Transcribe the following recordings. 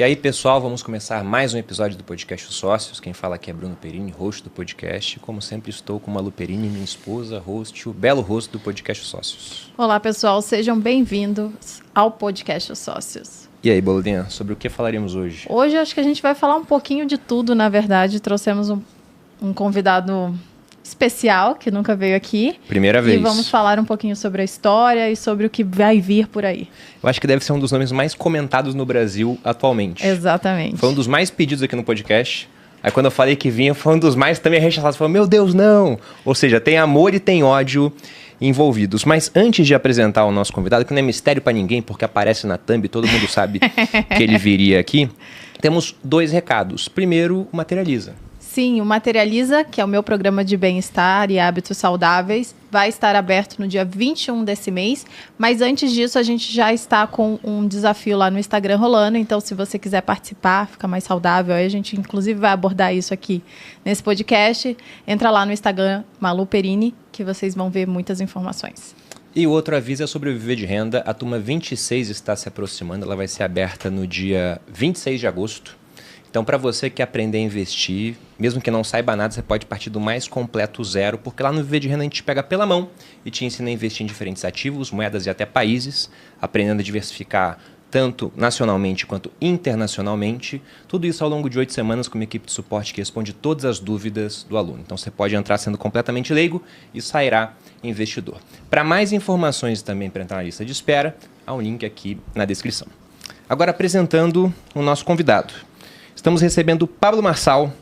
E aí, pessoal, vamos começar mais um episódio do podcast Os Sócios. Quem fala aqui é Bruno Perini, host do podcast. Como sempre, estou com Malu Perini, minha esposa, host, o belo host do podcast Os Sócios. Olá, pessoal. Sejam bem-vindos ao podcast Os Sócios. E aí, Boludinha, sobre o que falaremos hoje? Hoje, acho que a gente vai falar um pouquinho de tudo, na verdade. Trouxemos um convidado especial, que nunca veio aqui. Primeira vez. E vamos falar um pouquinho sobre a história e sobre o que vai vir por aí. Eu acho que deve ser um dos nomes mais comentados no Brasil atualmente. Exatamente. Foi um dos mais pedidos aqui no podcast. Aí quando eu falei que vinha, foi um dos mais também rechaçados. Falei, meu Deus, não! Ou seja, tem amor e tem ódio envolvidos. Mas antes de apresentar o nosso convidado, que não é mistério pra ninguém, porque aparece na thumb, todo mundo sabe que ele viria aqui, temos dois recados. Primeiro, o Materializa. Sim, o Materializa, que é o meu programa de bem-estar e hábitos saudáveis, vai estar aberto no dia 21 desse mês. Mas antes disso, a gente já está com um desafio lá no Instagram rolando. Então, se você quiser participar, ficar mais saudável, aí a gente inclusive vai abordar isso aqui nesse podcast. Entra lá no Instagram, Malu Perini, que vocês vão ver muitas informações. E o outro aviso é sobre o Viver de Renda. A turma 26 está se aproximando. Ela vai ser aberta no dia 26 de agosto. Então, para você que quer aprender a investir, mesmo que não saiba nada, você pode partir do mais completo zero, porque lá no Viver de Renda a gente pega pela mão e te ensina a investir em diferentes ativos, moedas e até países, aprendendo a diversificar tanto nacionalmente quanto internacionalmente. Tudo isso ao longo de 8 semanas com uma equipe de suporte que responde todas as dúvidas do aluno. Então, você pode entrar sendo completamente leigo e sairá investidor. Para mais informações e também para entrar na lista de espera, há um link aqui na descrição. Agora, apresentando o nosso convidado. Estamos recebendo o Pablo Marçal,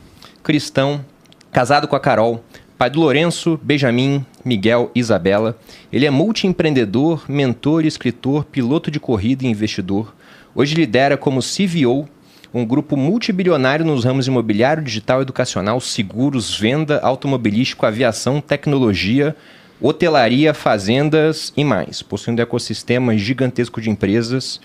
cristão, casado com a Carol, pai do Lourenço, Benjamin, Miguel e Isabela. Ele é multiempreendedor, mentor, escritor, piloto de corrida e investidor. Hoje lidera como CVO um grupo multibilionário nos ramos imobiliário, digital, educacional, seguros, venda, automobilístico, aviação, tecnologia, hotelaria, fazendas e mais, possuindo um ecossistema gigantesco de empresas,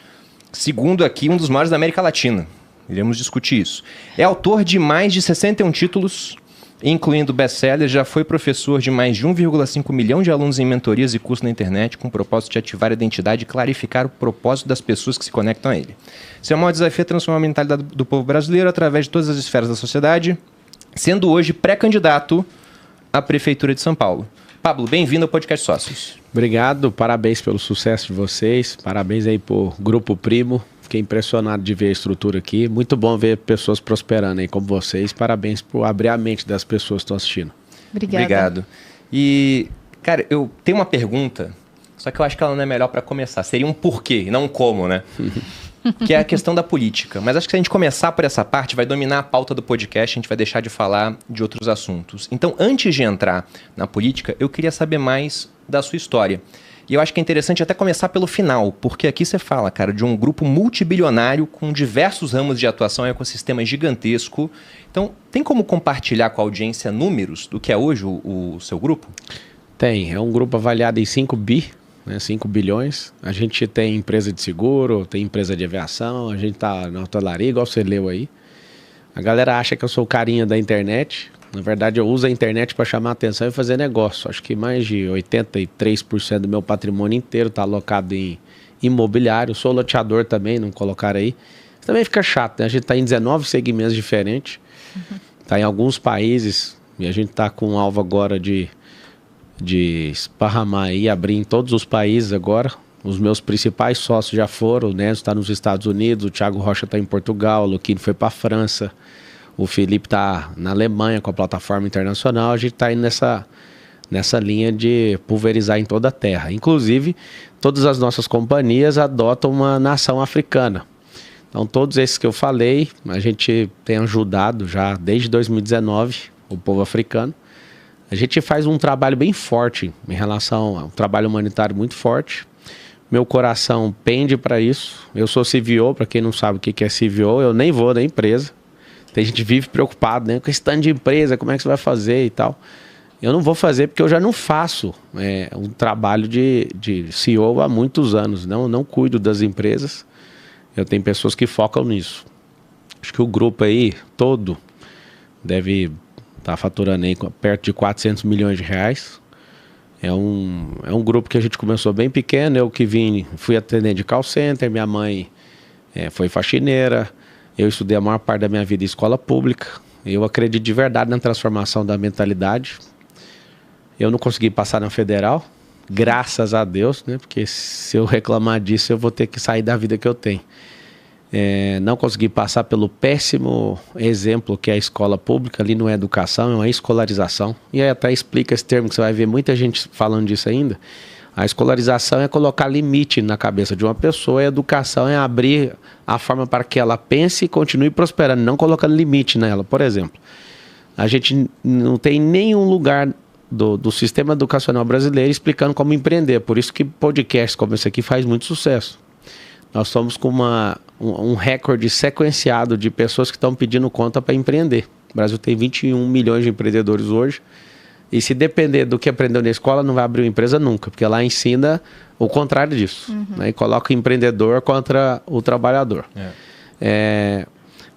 segundo aqui um dos maiores da América Latina. Iremos discutir isso. É autor de mais de 61 títulos, incluindo best-sellers, já foi professor de mais de 1,5 milhão de alunos em mentorias e cursos na internet, com o propósito de ativar a identidade e clarificar o propósito das pessoas que se conectam a ele. Seu maior desafio é transformar a mentalidade do povo brasileiro através de todas as esferas da sociedade, sendo hoje pré-candidato à Prefeitura de São Paulo. Pablo, bem-vindo ao Podcast Sócios. Obrigado, parabéns pelo sucesso de vocês, parabéns aí por Grupo Primo. Fiquei impressionado de ver a estrutura aqui. Muito bom ver pessoas prosperando aí como vocês. Parabéns por abrir a mente das pessoas que estão assistindo. Obrigada. Obrigado. E, cara, eu tenho uma pergunta, só que eu acho que ela não é melhor para começar. Seria um porquê, e não um como, né? Que é a questão da política. Mas acho que se a gente começar por essa parte, vai dominar a pauta do podcast, a gente vai deixar de falar de outros assuntos. Então, antes de entrar na política, eu queria saber mais da sua história. E eu acho que é interessante até começar pelo final, porque aqui você fala, cara, de um grupo multibilionário com diversos ramos de atuação, um ecossistema gigantesco. Então, tem como compartilhar com a audiência números do que é hoje o seu grupo? Tem, é um grupo avaliado em 5 bilhões. A gente tem empresa de seguro, tem empresa de aviação, a gente tá na hotelaria, igual você leu aí. A galera acha que eu sou o carinha da internet. Na verdade, eu uso a internet para chamar a atenção e fazer negócio. Acho que mais de 83% do meu patrimônio inteiro está alocado em imobiliário. Sou loteador também, não colocaram aí. Também fica chato, né? A gente está em 19 segmentos diferentes. Está em alguns países e a gente está com um alvo agora de esparramar e abrir em todos os países agora. Os meus principais sócios já foram, né? Está nos Estados Unidos, o Thiago Rocha está em Portugal, o Luquinho foi para a França. O Felipe está na Alemanha com a plataforma internacional. A gente está indo nessa linha de pulverizar em toda a terra. Inclusive, todas as nossas companhias adotam uma nação africana. Então, todos esses que eu falei, a gente tem ajudado já desde 2019 o povo africano. A gente faz um trabalho bem forte em relação a um trabalho humanitário muito forte. Meu coração pende para isso. Eu sou CVO, para quem não sabe o que é CVO, eu nem vou na empresa. Tem gente que vive preocupado, né? Com esse tanto de empresa, como é que você vai fazer e tal. Eu não vou fazer porque eu já não faço um trabalho de CEO há muitos anos. Não cuido das empresas. Eu tenho pessoas que focam nisso. Acho que o grupo aí todo deve estar faturando aí perto de 400 milhões de reais. É um grupo que a gente começou bem pequeno. Eu que fui atendente de call center, minha mãe foi faxineira. Eu estudei a maior parte da minha vida em escola pública. Eu acredito de verdade na transformação da mentalidade. Eu não consegui passar na federal, graças a Deus, né? Porque se eu reclamar disso, eu vou ter que sair da vida que eu tenho. Não consegui passar pelo péssimo exemplo que é a escola pública. Ali não é educação, é uma escolarização. E aí até explica esse termo, que você vai ver muita gente falando disso ainda. A escolarização é colocar limite na cabeça de uma pessoa, e a educação é abrir a forma para que ela pense e continue prosperando, não colocando limite nela. Por exemplo, a gente não tem nenhum lugar do sistema educacional brasileiro explicando como empreender. Por isso que podcasts como esse aqui faz muito sucesso. Nós estamos com um recorde sequenciado de pessoas que estão pedindo conta para empreender. O Brasil tem 21 milhões de empreendedores hoje. E se depender do que aprendeu na escola, não vai abrir uma empresa nunca. Porque lá ensina o contrário disso. Né? E coloca o empreendedor contra o trabalhador.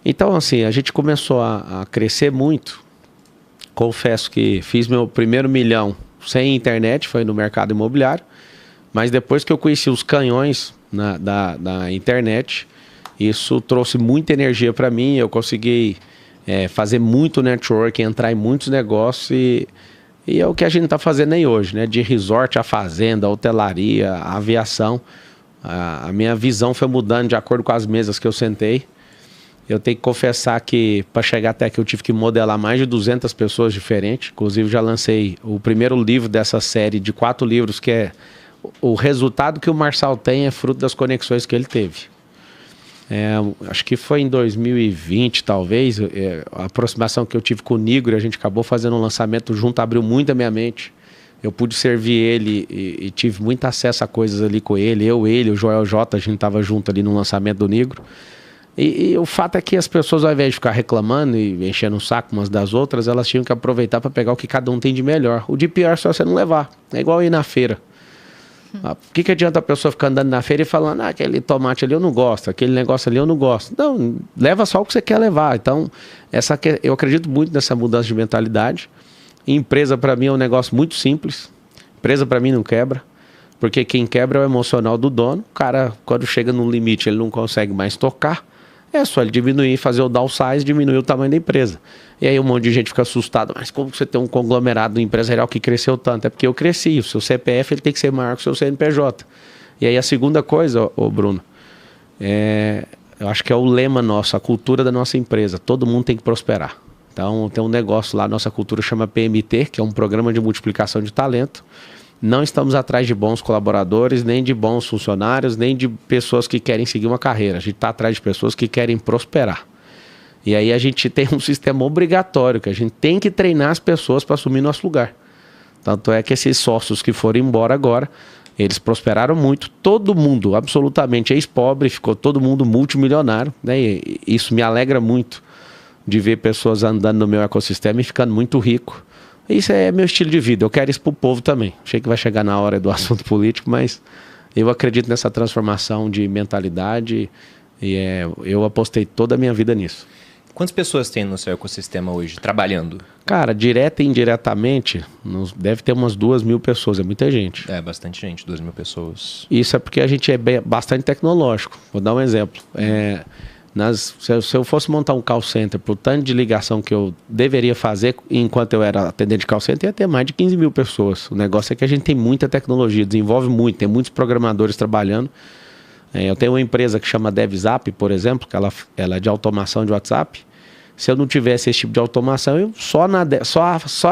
Então, assim, a gente começou a crescer muito. Confesso que fiz meu primeiro milhão sem internet, foi no mercado imobiliário. Mas depois que eu conheci os canhões da internet, isso trouxe muita energia para mim. Eu consegui fazer muito network, entrar em muitos negócios e é o que a gente está fazendo aí hoje, né? De resort a fazenda, a hotelaria, a aviação. A minha visão foi mudando de acordo com as mesas que eu sentei. Eu tenho que confessar que para chegar até aqui eu tive que modelar mais de 200 pessoas diferentes. Inclusive já lancei o primeiro livro dessa série de 4 livros, que é o resultado que o Marçal tem é fruto das conexões que ele teve. Acho que foi em 2020, talvez, a aproximação que eu tive com o Nigro, a gente acabou fazendo um lançamento junto, abriu muito a minha mente. Eu pude servir ele e tive muito acesso a coisas ali com ele. O Joel J, a gente estava junto ali no lançamento do Nigro. E o fato é que as pessoas, ao invés de ficar reclamando e enchendo o saco umas das outras, elas tinham que aproveitar para pegar o que cada um tem de melhor. O de pior é só você não levar. É igual ir na feira. O que adianta a pessoa ficar andando na feira e falando, aquele tomate ali eu não gosto, aquele negócio ali eu não gosto. Não, leva só o que você quer levar. Então, eu acredito muito nessa mudança de mentalidade. Empresa para mim é um negócio muito simples. Empresa para mim não quebra, porque quem quebra é o emocional do dono. O cara, quando chega no limite, ele não consegue mais tocar. É só ele diminuir, fazer o downsize, diminuir o tamanho da empresa. E aí um monte de gente fica assustado. Mas como você tem um conglomerado empresarial que cresceu tanto? É porque eu cresci. O seu CPF ele tem que ser maior que o seu CNPJ. E aí a segunda coisa, Bruno, eu acho que é o lema nosso, a cultura da nossa empresa. Todo mundo tem que prosperar. Então tem um negócio lá, nossa cultura chama PMT, que é um programa de multiplicação de talento. Não estamos atrás de bons colaboradores, nem de bons funcionários, nem de pessoas que querem seguir uma carreira. A gente está atrás de pessoas que querem prosperar. E aí a gente tem um sistema obrigatório, que a gente tem que treinar as pessoas para assumir nosso lugar. Tanto é que esses sócios que foram embora agora, eles prosperaram muito. Todo mundo, absolutamente ex-pobre, ficou todo mundo multimilionário. Né? E isso me alegra muito de ver pessoas andando no meu ecossistema e ficando muito rico. Isso é meu estilo de vida, eu quero isso pro povo também. Achei que vai chegar na hora do assunto político, mas eu acredito nessa transformação de mentalidade e eu apostei toda a minha vida nisso. Quantas pessoas tem no seu ecossistema hoje, trabalhando? Cara, direta e indiretamente, deve ter umas 2.000 pessoas, é muita gente. É, bastante gente, 2.000 pessoas. Isso é porque a gente é bastante tecnológico. Vou dar um exemplo. Se eu fosse montar um call center pro tanto de ligação que eu deveria fazer enquanto eu era atendente de call center, ia ter mais de 15.000 pessoas. O negócio é que a gente tem muita tecnologia, desenvolve muito, tem muitos programadores trabalhando. Eu tenho uma empresa que chama DevZap, por exemplo, que ela é de automação de WhatsApp. Se eu não tivesse esse tipo de automação, eu só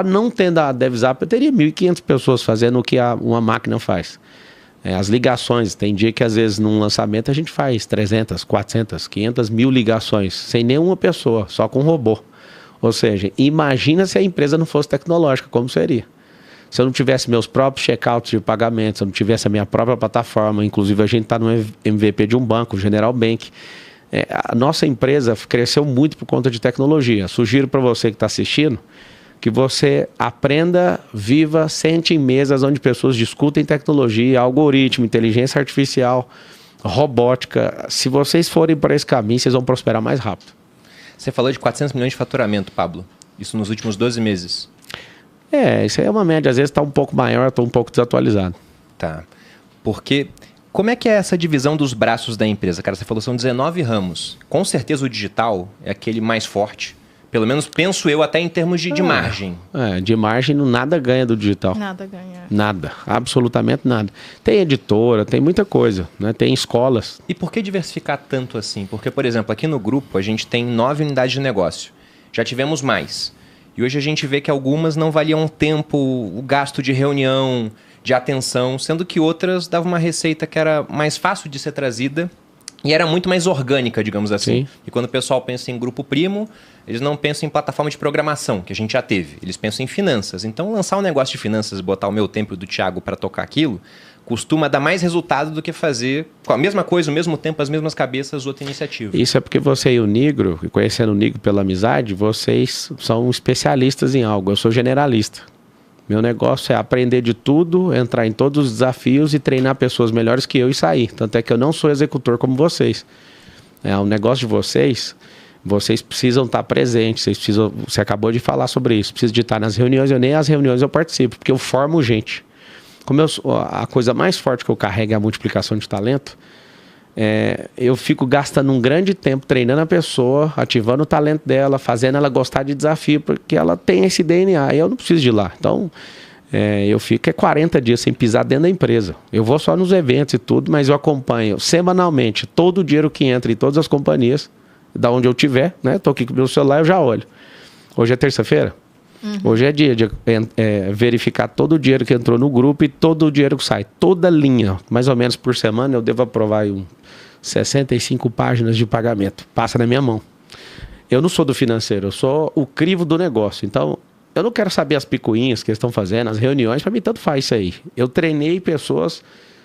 não tendo a DevZap, eu teria 1.500 pessoas fazendo o que uma máquina faz. As ligações, tem dia que às vezes num lançamento a gente faz 300, 400, 500 mil ligações, sem nenhuma pessoa, só com um robô. Ou seja, imagina se a empresa não fosse tecnológica, como seria? Se eu não tivesse meus próprios checkouts de pagamento, se eu não tivesse a minha própria plataforma, inclusive a gente está no MVP de um banco, o General Bank. A nossa empresa cresceu muito por conta de tecnologia. Sugiro para você que está assistindo que você aprenda, viva, sente em mesas onde pessoas discutem tecnologia, algoritmo, inteligência artificial, robótica. Se vocês forem por esse caminho, vocês vão prosperar mais rápido. Você falou de 400 milhões de faturamento, Pablo. Isso nos últimos 12 meses. Isso aí é uma média. Às vezes está um pouco maior, estou um pouco desatualizado. Tá. Porque Como é que é essa divisão dos braços da empresa? Cara, você falou que são 19 ramos. Com certeza o digital é aquele mais forte. Pelo menos penso eu até em termos de margem. De margem nada ganha do digital. Nada ganha. Nada, absolutamente nada. Tem editora, tem muita coisa, né? Tem escolas. E por que diversificar tanto assim? Porque, por exemplo, aqui no grupo a gente tem 9 unidades de negócio. Já tivemos mais. E hoje a gente vê que algumas não valiam tempo, o gasto de reunião, de atenção, sendo que outras davam uma receita que era mais fácil de ser trazida e era muito mais orgânica, digamos assim. Sim. E quando o pessoal pensa em grupo primo, eles não pensam em plataforma de programação, que a gente já teve. Eles pensam em finanças. Então, lançar um negócio de finanças, botar o meu tempo e do Thiago para tocar aquilo, costuma dar mais resultado do que fazer com a mesma coisa, ao mesmo tempo, as mesmas cabeças, outra iniciativa. Isso é porque você e o Nigro, conhecendo o Nigro pela amizade, vocês são especialistas em algo. Eu sou generalista. Meu negócio é aprender de tudo, entrar em todos os desafios e treinar pessoas melhores que eu e sair. Tanto é que eu não sou executor como vocês. O negócio de vocês precisam estar presentes, você acabou de falar sobre isso, precisa de estar nas reuniões, nem as reuniões eu participo, porque eu formo gente. A coisa mais forte que eu carrego é a multiplicação de talento, eu fico gastando um grande tempo treinando a pessoa, ativando o talento dela, fazendo ela gostar de desafio, porque ela tem esse DNA e eu não preciso de ir lá. Então, eu fico 40 dias sem pisar dentro da empresa. Eu vou só nos eventos e tudo, mas eu acompanho semanalmente todo o dinheiro que entra em todas as companhias, da onde eu estiver, né? Tô aqui com o meu celular, eu já olho. Hoje é terça-feira? Hoje é dia de verificar todo o dinheiro que entrou no grupo e todo o dinheiro que sai. Toda linha, mais ou menos por semana, eu devo aprovar 65 páginas de pagamento. Passa na minha mão. Eu não sou do financeiro, eu sou o crivo do negócio. Então, eu não quero saber as picuinhas que eles estão fazendo, as reuniões, para mim tanto faz isso aí. Eu treinei pessoas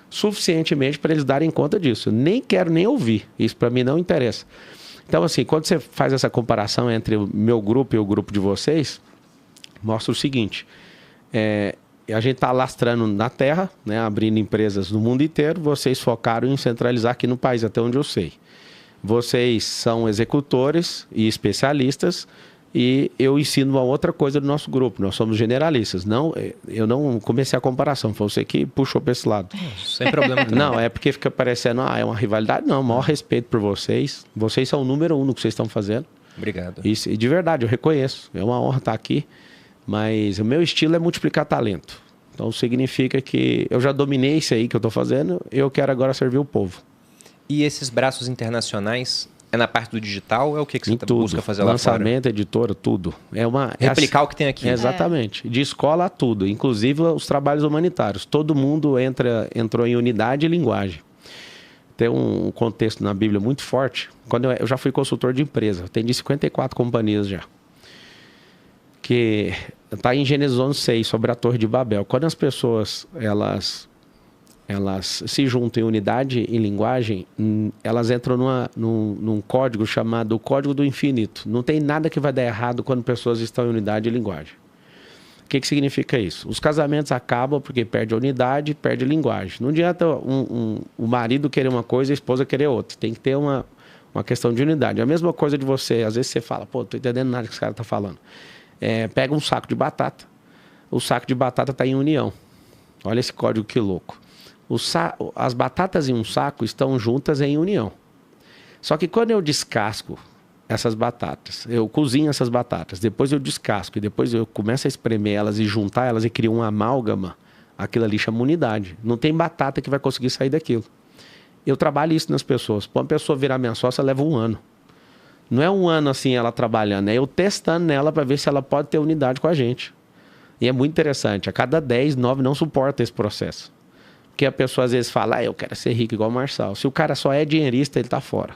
suficientemente para eles darem conta disso. Eu nem quero nem ouvir. Isso para mim não interessa. Então, assim, quando você faz essa comparação entre o meu grupo e o grupo de vocês, mostra o seguinte, a gente está lastrando na terra, né, abrindo empresas no mundo inteiro, vocês focaram em centralizar aqui no país, até onde eu sei. Vocês são executores e especialistas e eu ensino uma outra coisa do nosso grupo, nós somos generalistas. Eu não comecei a comparação, foi você que puxou para esse lado. Sem problema. Não, é porque fica parecendo, é uma rivalidade. Não, maior respeito por vocês. Vocês são o número 1 no que vocês estão fazendo. Obrigado. Isso, e de verdade, eu reconheço. É uma honra estar aqui. Mas o meu estilo é multiplicar talento. Então significa que eu já dominei isso aí que eu estou fazendo, eu quero agora servir o povo. E esses braços internacionais, é na parte do digital? É o que você busca fazer lá fora? Lançamento, editora, tudo. Replicar o que tem aqui. Exatamente. De escola a tudo, inclusive os trabalhos humanitários. Todo mundo entrou em unidade e linguagem. Tem um contexto na Bíblia muito forte. Quando eu já fui consultor de empresa, atendi 54 companhias já. Que está em Gênesis 11:6, sobre a Torre de Babel. Quando as pessoas elas se juntam em unidade e linguagem, elas entram num código chamado Código do Infinito. Não tem nada que vai dar errado quando pessoas estão em unidade e linguagem. O que significa isso? Os casamentos acabam porque perde a unidade, perde a linguagem. Não adianta o marido querer uma coisa e a esposa querer outra. Tem que ter uma questão de unidade. É a mesma coisa de você, às vezes você fala, tô entendendo nada que esse cara está falando. Pega um saco de batata. O saco de batata está em união. Olha esse código que louco. As batatas em um saco estão juntas em união. Só que quando eu descasco essas batatas, eu cozinho essas batatas, depois eu descasco e depois eu começo a espremer elas e juntar elas e crio uma amálgama, aquilo ali chama unidade. Não tem batata que vai conseguir sair daquilo. Eu trabalho isso nas pessoas. Para uma pessoa virar minha sócia, leva 1 ano. Não é 1 ano assim ela trabalhando, é eu testando nela para ver se ela pode ter unidade com a gente. E é muito interessante, a cada 10, 9 não suporta esse processo. Porque a pessoa às vezes fala, eu quero ser rico igual o Marçal. Se o cara só é dinheirista, ele está fora.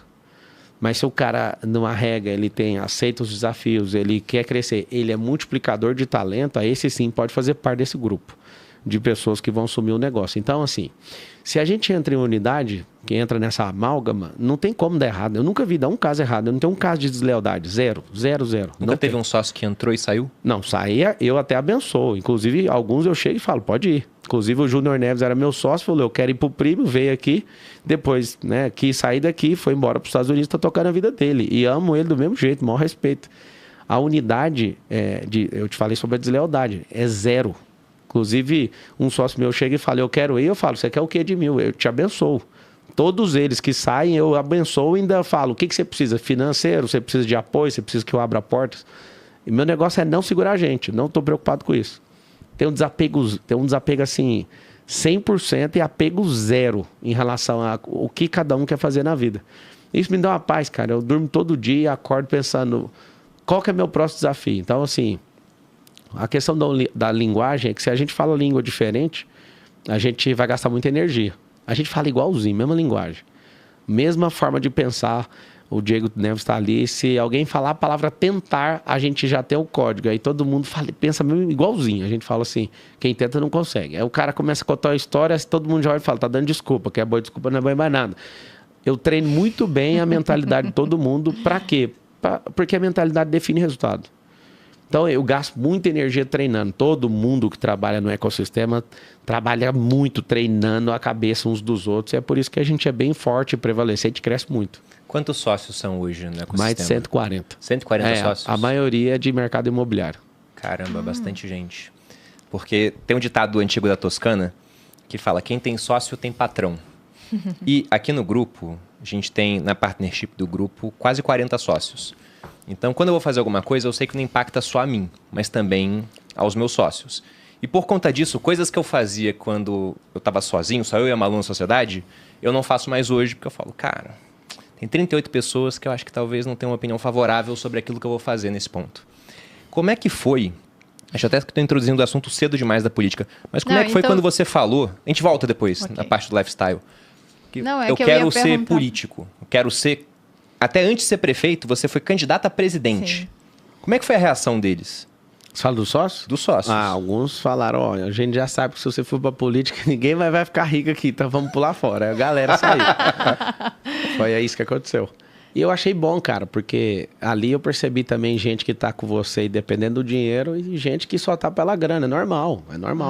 Mas se o cara não arrega, ele aceita os desafios, ele quer crescer, ele é multiplicador de talento, aí esse sim pode fazer parte desse grupo de pessoas que vão assumir o negócio. Então, assim, se a gente entra em unidade, que entra nessa amálgama, não tem como dar errado. Eu nunca vi dar um caso errado. Eu não tenho um caso de deslealdade. Zero. Nunca teve um sócio que entrou e saiu? Não, saía, eu até abençoo. Inclusive, alguns eu chego e falo, pode ir. Inclusive, o Júnior Neves era meu sócio, falou, eu quero ir pro primo, veio aqui. Depois, né, quis sair daqui, foi embora pros Estados Unidos, tá tocando a vida dele. E amo ele do mesmo jeito, maior respeito. A unidade, eu te falei sobre a deslealdade, é zero. Inclusive, um sócio meu chega e fala, eu quero ir, eu falo, você quer o quê de mim? Eu te abençoo. Todos eles que saem, eu abençoo e ainda falo, o que você precisa? Financeiro, você precisa de apoio, você precisa que eu abra portas. E meu negócio é não segurar a gente, não estou preocupado com isso. Tem um desapego assim, 100% e apego zero em relação a o que cada um quer fazer na vida. Isso me dá uma paz, cara. Eu durmo todo dia e acordo pensando, qual que é meu próximo desafio? Então, assim, a questão da linguagem é que se a gente fala língua diferente, a gente vai gastar muita energia. A gente fala igualzinho, mesma linguagem. Mesma forma de pensar. O Diego Neves está ali. Se alguém falar a palavra tentar, a gente já tem o código. Aí todo mundo pensa mesmo igualzinho. A gente fala assim, quem tenta não consegue. Aí o cara começa a contar a história, todo mundo já olha e fala, tá dando desculpa, que é boa desculpa, não é bom mais nada. Eu treino muito bem a mentalidade de todo mundo. Para quê? Porque a mentalidade define resultado. Então, eu gasto muita energia treinando. Todo mundo que trabalha no ecossistema trabalha muito treinando a cabeça uns dos outros. E é por isso que a gente é bem forte e prevalecente e cresce muito. Quantos sócios são hoje no ecossistema? Mais de 140. 140 sócios? A maioria é de mercado imobiliário. Caramba, bastante gente. Porque tem um ditado antigo da Toscana que fala, quem tem sócio tem patrão. E aqui no grupo, a gente tem, na partnership do grupo, quase 40 sócios. Então, quando eu vou fazer alguma coisa, eu sei que não impacta só a mim, mas também aos meus sócios. E por conta disso, coisas que eu fazia quando eu estava sozinho, só eu e a Malu na sociedade, eu não faço mais hoje, porque eu falo, cara, tem 38 pessoas que eu acho que talvez não tenham uma opinião favorável sobre aquilo que eu vou fazer nesse ponto. Como é que foi? Acho até que estou introduzindo o assunto cedo demais da política, mas como é que foi quando você falou? A gente volta depois, na parte do lifestyle. Eu quero ser político, eu quero ser... Até antes de ser prefeito, você foi candidato a presidente. Sim. Como é que foi a reação deles? Você fala dos sócios? Dos sócios. Alguns falaram, olha, a gente já sabe que se você for pra política, ninguém vai ficar rico aqui, então vamos pular fora. Aí a galera saiu. Foi isso que aconteceu. E eu achei bom, cara, porque ali eu percebi também gente que tá com você e dependendo do dinheiro e gente que só tá pela grana. É normal.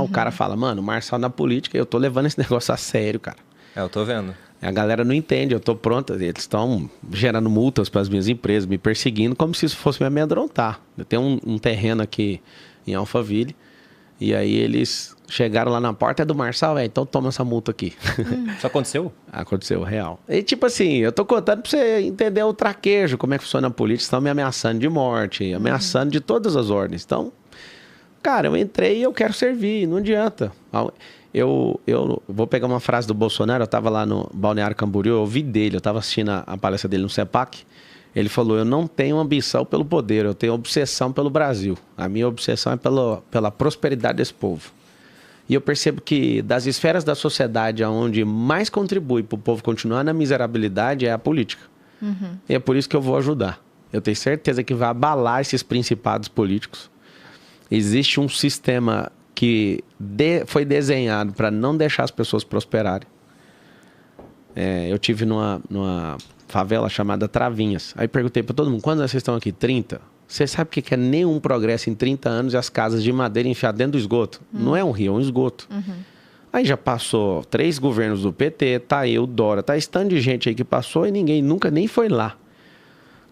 O cara fala, mano, o Marçal na política, eu tô levando esse negócio a sério, cara. Eu tô vendo. A galera não entende, eu tô pronto. Eles estão gerando multas para as minhas empresas, me perseguindo como se isso fosse me amedrontar. Eu tenho um terreno aqui em Alphaville, e aí eles chegaram lá na porta, é do Marçal, então toma essa multa aqui. Isso aconteceu? Aconteceu, real. E tipo assim, eu tô contando pra você entender o traquejo, como é que funciona a política. Estão me ameaçando de morte, ameaçando de todas as ordens. Então, cara, eu entrei e eu quero servir, não adianta. Eu vou pegar uma frase do Bolsonaro, eu estava lá no Balneário Camboriú, eu ouvi dele, eu estava assistindo a palestra dele no CEPAC, ele falou, eu não tenho ambição pelo poder, eu tenho obsessão pelo Brasil. A minha obsessão é pela prosperidade desse povo. E eu percebo que das esferas da sociedade onde mais contribui para o povo continuar na miserabilidade é a política. E é por isso que eu vou ajudar. Eu tenho certeza que vai abalar esses principados políticos. Existe um sistema que foi desenhado para não deixar as pessoas prosperarem. Eu tive numa favela chamada Travinhas. Aí perguntei para todo mundo, quantos vocês estão aqui? 30? Você sabe o que é nenhum progresso em 30 anos e as casas de madeira enfiadas dentro do esgoto? Não é um rio, é um esgoto. Aí já passou 3 governos do PT, tá eu, Dora, tá esse tanto de gente aí que passou e ninguém nunca nem foi lá.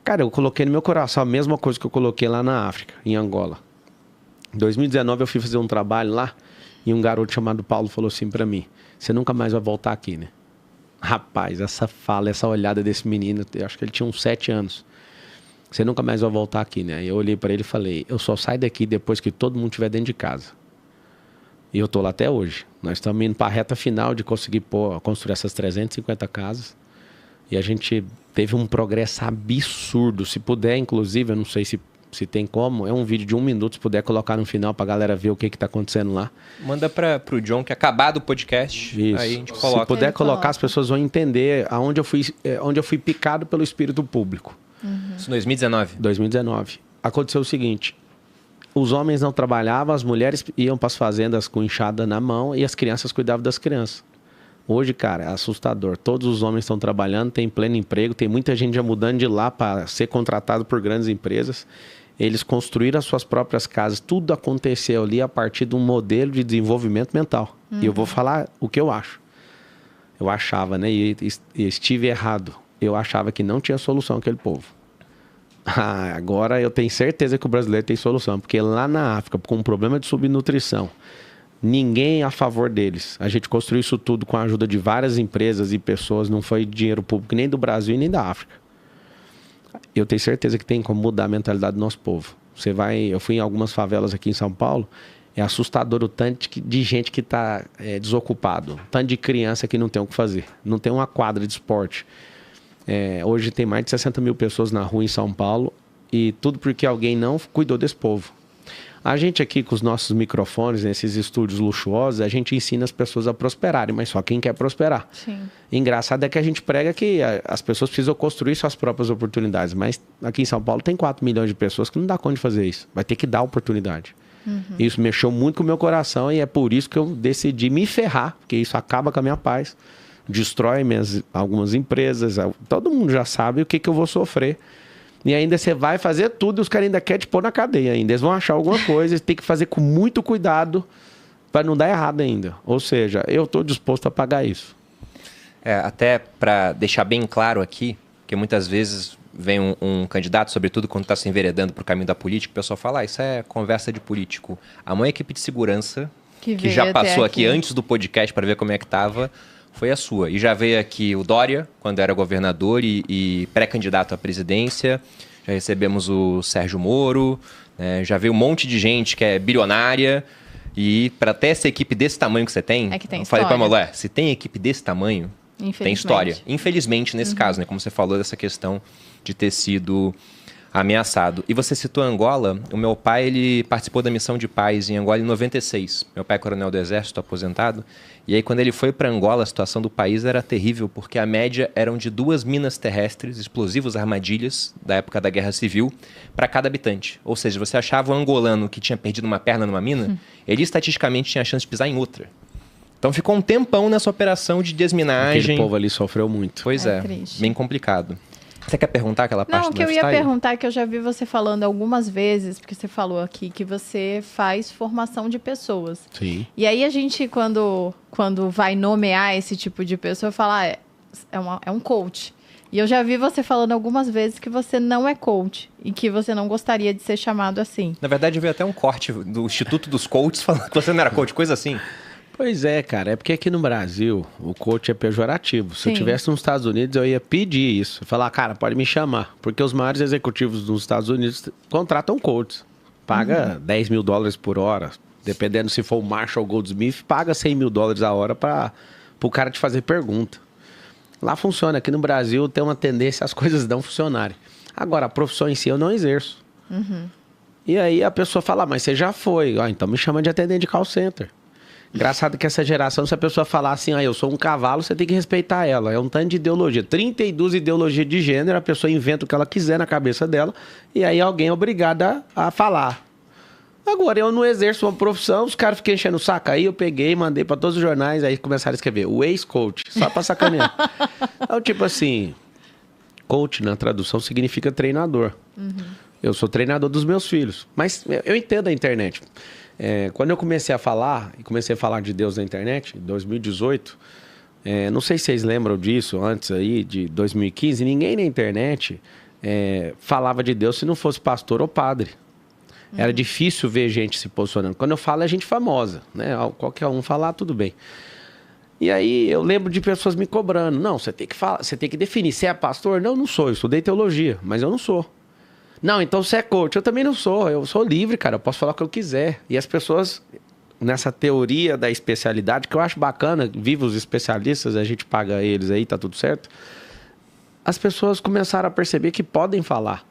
Cara, eu coloquei no meu coração a mesma coisa que eu coloquei lá na África, em Angola. Em 2019 eu fui fazer um trabalho lá e um garoto chamado Paulo falou assim pra mim, você nunca mais vai voltar aqui, né? Rapaz, essa fala, essa olhada desse menino, eu acho que ele tinha uns 7 anos. Você nunca mais vai voltar aqui, né? Aí eu olhei pra ele e falei, eu só saio daqui depois que todo mundo estiver dentro de casa. E eu tô lá até hoje. Nós estamos indo pra reta final de conseguir construir essas 350 casas. E a gente teve um progresso absurdo. Se puder, inclusive, eu não sei se tem como, é um vídeo de 1 minuto, se puder colocar no final pra galera ver o que tá acontecendo lá. Manda pro John, que acabar do podcast, isso. Aí a gente coloca. Se puder colocar, as pessoas vão entender onde eu fui picado pelo espírito público. Isso em 2019? 2019. Aconteceu o seguinte, os homens não trabalhavam, as mulheres iam para as fazendas com enxada na mão e as crianças cuidavam das crianças. Hoje, cara, é assustador. Todos os homens estão trabalhando, tem pleno emprego, tem muita gente já mudando de lá para ser contratado por grandes empresas. Eles construíram as suas próprias casas. Tudo aconteceu ali a partir de um modelo de desenvolvimento mental. E eu vou falar o que eu acho. Eu achava, né? E estive errado. Eu achava que não tinha solução aquele povo. Agora eu tenho certeza que o brasileiro tem solução. Porque lá na África, com um problema de subnutrição, ninguém a favor deles. A gente construiu isso tudo com a ajuda de várias empresas e pessoas, não foi dinheiro público nem do Brasil e nem da África. Eu tenho certeza que tem como mudar a mentalidade do nosso povo. Eu fui em algumas favelas aqui em São Paulo, é assustador o tanto de gente que está desocupado, o tanto de criança que não tem o que fazer, não tem uma quadra de esporte. Hoje tem mais de 60 mil pessoas na rua em São Paulo e tudo porque alguém não cuidou desse povo. A gente aqui com os nossos microfones, nesses estúdios luxuosos, a gente ensina as pessoas a prosperarem, mas só quem quer prosperar. Sim. Engraçado é que a gente prega que as pessoas precisam construir suas próprias oportunidades, mas aqui em São Paulo tem 4 milhões de pessoas que não dá conta de fazer isso. Vai ter que dar oportunidade. Isso mexeu muito com o meu coração e é por isso que eu decidi me ferrar, porque isso acaba com a minha paz, destrói algumas empresas, todo mundo já sabe o que eu vou sofrer. E ainda você vai fazer tudo e os caras ainda querem te pôr na cadeia ainda. Eles vão achar alguma coisa, tem que fazer com muito cuidado para não dar errado ainda. Ou seja, eu estou disposto a pagar isso. Até para deixar bem claro aqui, que muitas vezes vem um candidato, sobretudo quando está se enveredando para o caminho da política, o pessoal fala, isso é conversa de político. A maior equipe de segurança que já passou aqui antes do podcast para ver como é que estava, foi a sua. E já veio aqui o Dória, quando era governador e pré-candidato à presidência. Já recebemos o Sérgio Moro, né? Já veio um monte de gente que é bilionária. E para ter essa equipe desse tamanho que você tem, eu falei para a Molé, se tem equipe desse tamanho, tem história. Infelizmente, nesse caso, né? Como você falou dessa questão de ter sido ameaçado. E você citou Angola. O meu pai, ele participou da missão de paz em Angola em 96. Meu pai é coronel do Exército, aposentado. E aí, quando ele foi para Angola, a situação do país era terrível, porque a média eram de 2 minas terrestres, explosivos, armadilhas, da época da Guerra Civil, para cada habitante. Ou seja, você achava um angolano que tinha perdido uma perna numa mina, ele estatisticamente tinha a chance de pisar em outra. Então ficou um tempão nessa operação de desminagem. Aquele povo ali sofreu muito. Pois é, bem complicado. Você quer perguntar aquela parte do lifestyle? Não, o que eu ia perguntar é que eu já vi você falando algumas vezes, porque você falou aqui que você faz formação de pessoas. Sim. E aí a gente, quando vai nomear esse tipo de pessoa, fala, é um coach. E eu já vi você falando algumas vezes que você não é coach e que você não gostaria de ser chamado assim. Na verdade, veio até um corte do Instituto dos Coaches falando que você não era coach, coisa assim. Pois é, cara. É porque aqui no Brasil o coach é pejorativo. Se eu estivesse nos Estados Unidos, eu ia pedir isso. Falar, cara, pode me chamar. Porque os maiores executivos dos Estados Unidos contratam coaches. Paga $10 mil por hora. Dependendo se for o Marshall Goldsmith, paga $100 mil a hora para o cara te fazer pergunta. Lá funciona. Aqui no Brasil tem uma tendência as coisas não funcionarem. Agora, a profissão em si eu não exerço. E aí a pessoa fala, mas você já foi. Então me chama de atendente de call center. Engraçado que essa geração, se a pessoa falar assim, eu sou um cavalo, você tem que respeitar ela. É um tanto de ideologia. 32 ideologias de gênero, a pessoa inventa o que ela quiser na cabeça dela, e aí alguém é obrigado a falar. Agora, eu não exerço uma profissão, os caras ficam enchendo o saco. Aí eu peguei, mandei para todos os jornais, aí começaram a escrever, o ex-coach, só para sacanear. Então, tipo assim, coach na tradução significa treinador. Eu sou treinador dos meus filhos. Mas eu entendo a internet. Quando eu comecei a falar de Deus na internet, em 2018, não sei se vocês lembram disso, antes aí de 2015, ninguém na internet falava de Deus se não fosse pastor ou padre. Era difícil ver gente se posicionando. Quando eu falo é gente famosa, né? Qualquer um falar, tudo bem. E aí eu lembro de pessoas me cobrando. Não, você tem que falar, você tem que definir. Você é pastor? Não, não sou. Eu estudei teologia, mas eu não sou. Não, então você é coach. Eu também não sou. Eu sou livre, cara. Eu posso falar o que eu quiser. E as pessoas, nessa teoria da especialidade, que eu acho bacana, viva os especialistas, a gente paga eles aí, tá tudo certo. As pessoas começaram a perceber que podem falar.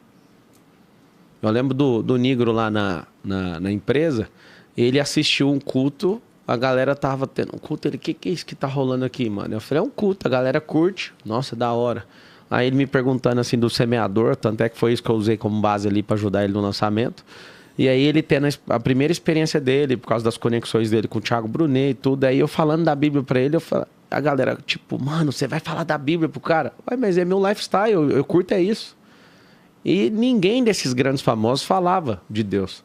Eu lembro do Nigro lá na empresa, ele assistiu um culto, a galera tava tendo um culto, ele, que é isso que tá rolando aqui, mano? Eu falei, é um culto, a galera curte, nossa, da hora. Aí ele me perguntando assim do semeador, tanto é que foi isso que eu usei como base ali para ajudar ele no lançamento. E aí ele tendo a primeira experiência dele, por causa das conexões dele com o Thiago Brunet e tudo, aí eu falando da Bíblia para ele, a galera, tipo, mano, você vai falar da Bíblia pro cara? Ué, mas é meu lifestyle, eu curto é isso. E ninguém desses grandes famosos falava de Deus.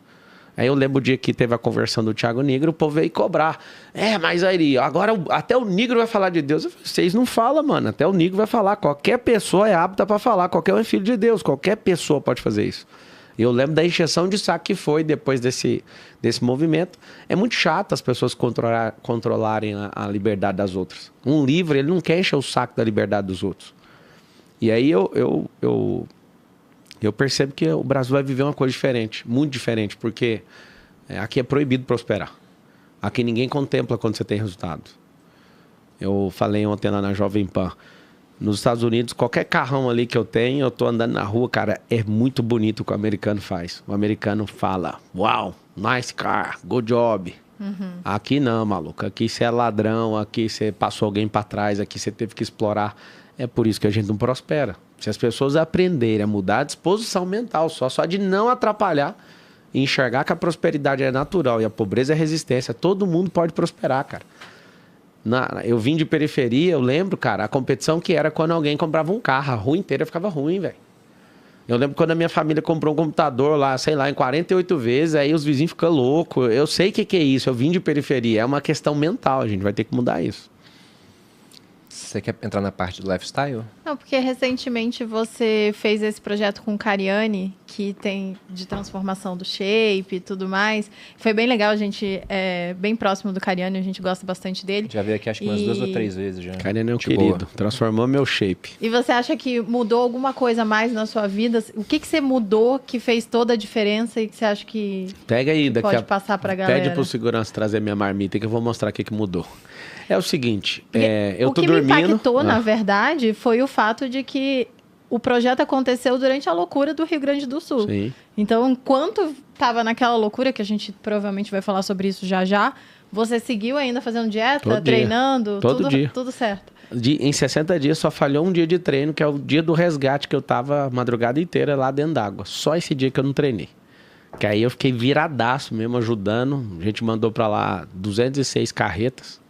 Aí eu lembro o dia que teve a conversão do Thiago Nigro, o povo veio cobrar. Mas aí, agora até o Nigro vai falar de Deus. Eu falei, vocês não falam, mano. Até o Nigro vai falar. Qualquer pessoa é apta para falar. Qualquer um é filho de Deus. Qualquer pessoa pode fazer isso. Eu lembro da encheção de saco que foi depois desse movimento. É muito chato as pessoas controlarem a liberdade das outras. Um livre, ele não quer encher o saco da liberdade dos outros. E aí eu percebo que o Brasil vai viver uma coisa diferente, muito diferente, porque aqui é proibido prosperar. Aqui ninguém contempla quando você tem resultado. Eu falei ontem lá na Jovem Pan. Nos Estados Unidos, qualquer carrão ali que eu tenho, eu tô andando na rua, cara, é muito bonito o que o americano faz. O americano fala, uau, nice car, good job. Aqui não, maluco. Aqui você é ladrão, aqui você passou alguém para trás, aqui você teve que explorar. É por isso que a gente não prospera. Se as pessoas aprenderem a mudar a disposição mental só de não atrapalhar e enxergar que a prosperidade é natural e a pobreza é resistência, todo mundo pode prosperar, cara. Eu vim de periferia, eu lembro, cara, a competição que era quando alguém comprava um carro, a rua inteira ficava ruim, velho. Eu lembro quando a minha família comprou um computador lá, sei lá, em 48 vezes, aí os vizinhos ficam loucos. Eu sei o que é isso, eu vim de periferia, é uma questão mental, a gente vai ter que mudar isso. Você quer entrar na parte do lifestyle? Não, porque recentemente você fez esse projeto com o Cariani, que tem de transformação do shape e tudo mais. Foi bem legal, a gente é bem próximo do Cariani, a gente gosta bastante dele. Já veio aqui acho que umas 2 ou 3 vezes já. Cariani é um querido, transformou meu shape. E você acha que mudou alguma coisa mais na sua vida? O que você mudou que fez toda a diferença e que você acha que pega aí, daqui pode passar pra galera? Pede pro segurança trazer minha marmita que eu vou mostrar o que mudou. É o seguinte, eu tô dormindo... O que dormindo... me impactou, na verdade, foi o fato de que o projeto aconteceu durante a loucura do Rio Grande do Sul. Sim. Então, enquanto estava naquela loucura, que a gente provavelmente vai falar sobre isso já, você seguiu ainda fazendo dieta, Todo treinando? Todo dia. Tudo certo. Em 60 dias só falhou um dia de treino, que é o dia do resgate, que eu tava a madrugada inteira lá dentro d'água. Só esse dia que eu não treinei. Que aí eu fiquei viradaço mesmo, ajudando. A gente mandou pra lá 206 carretas.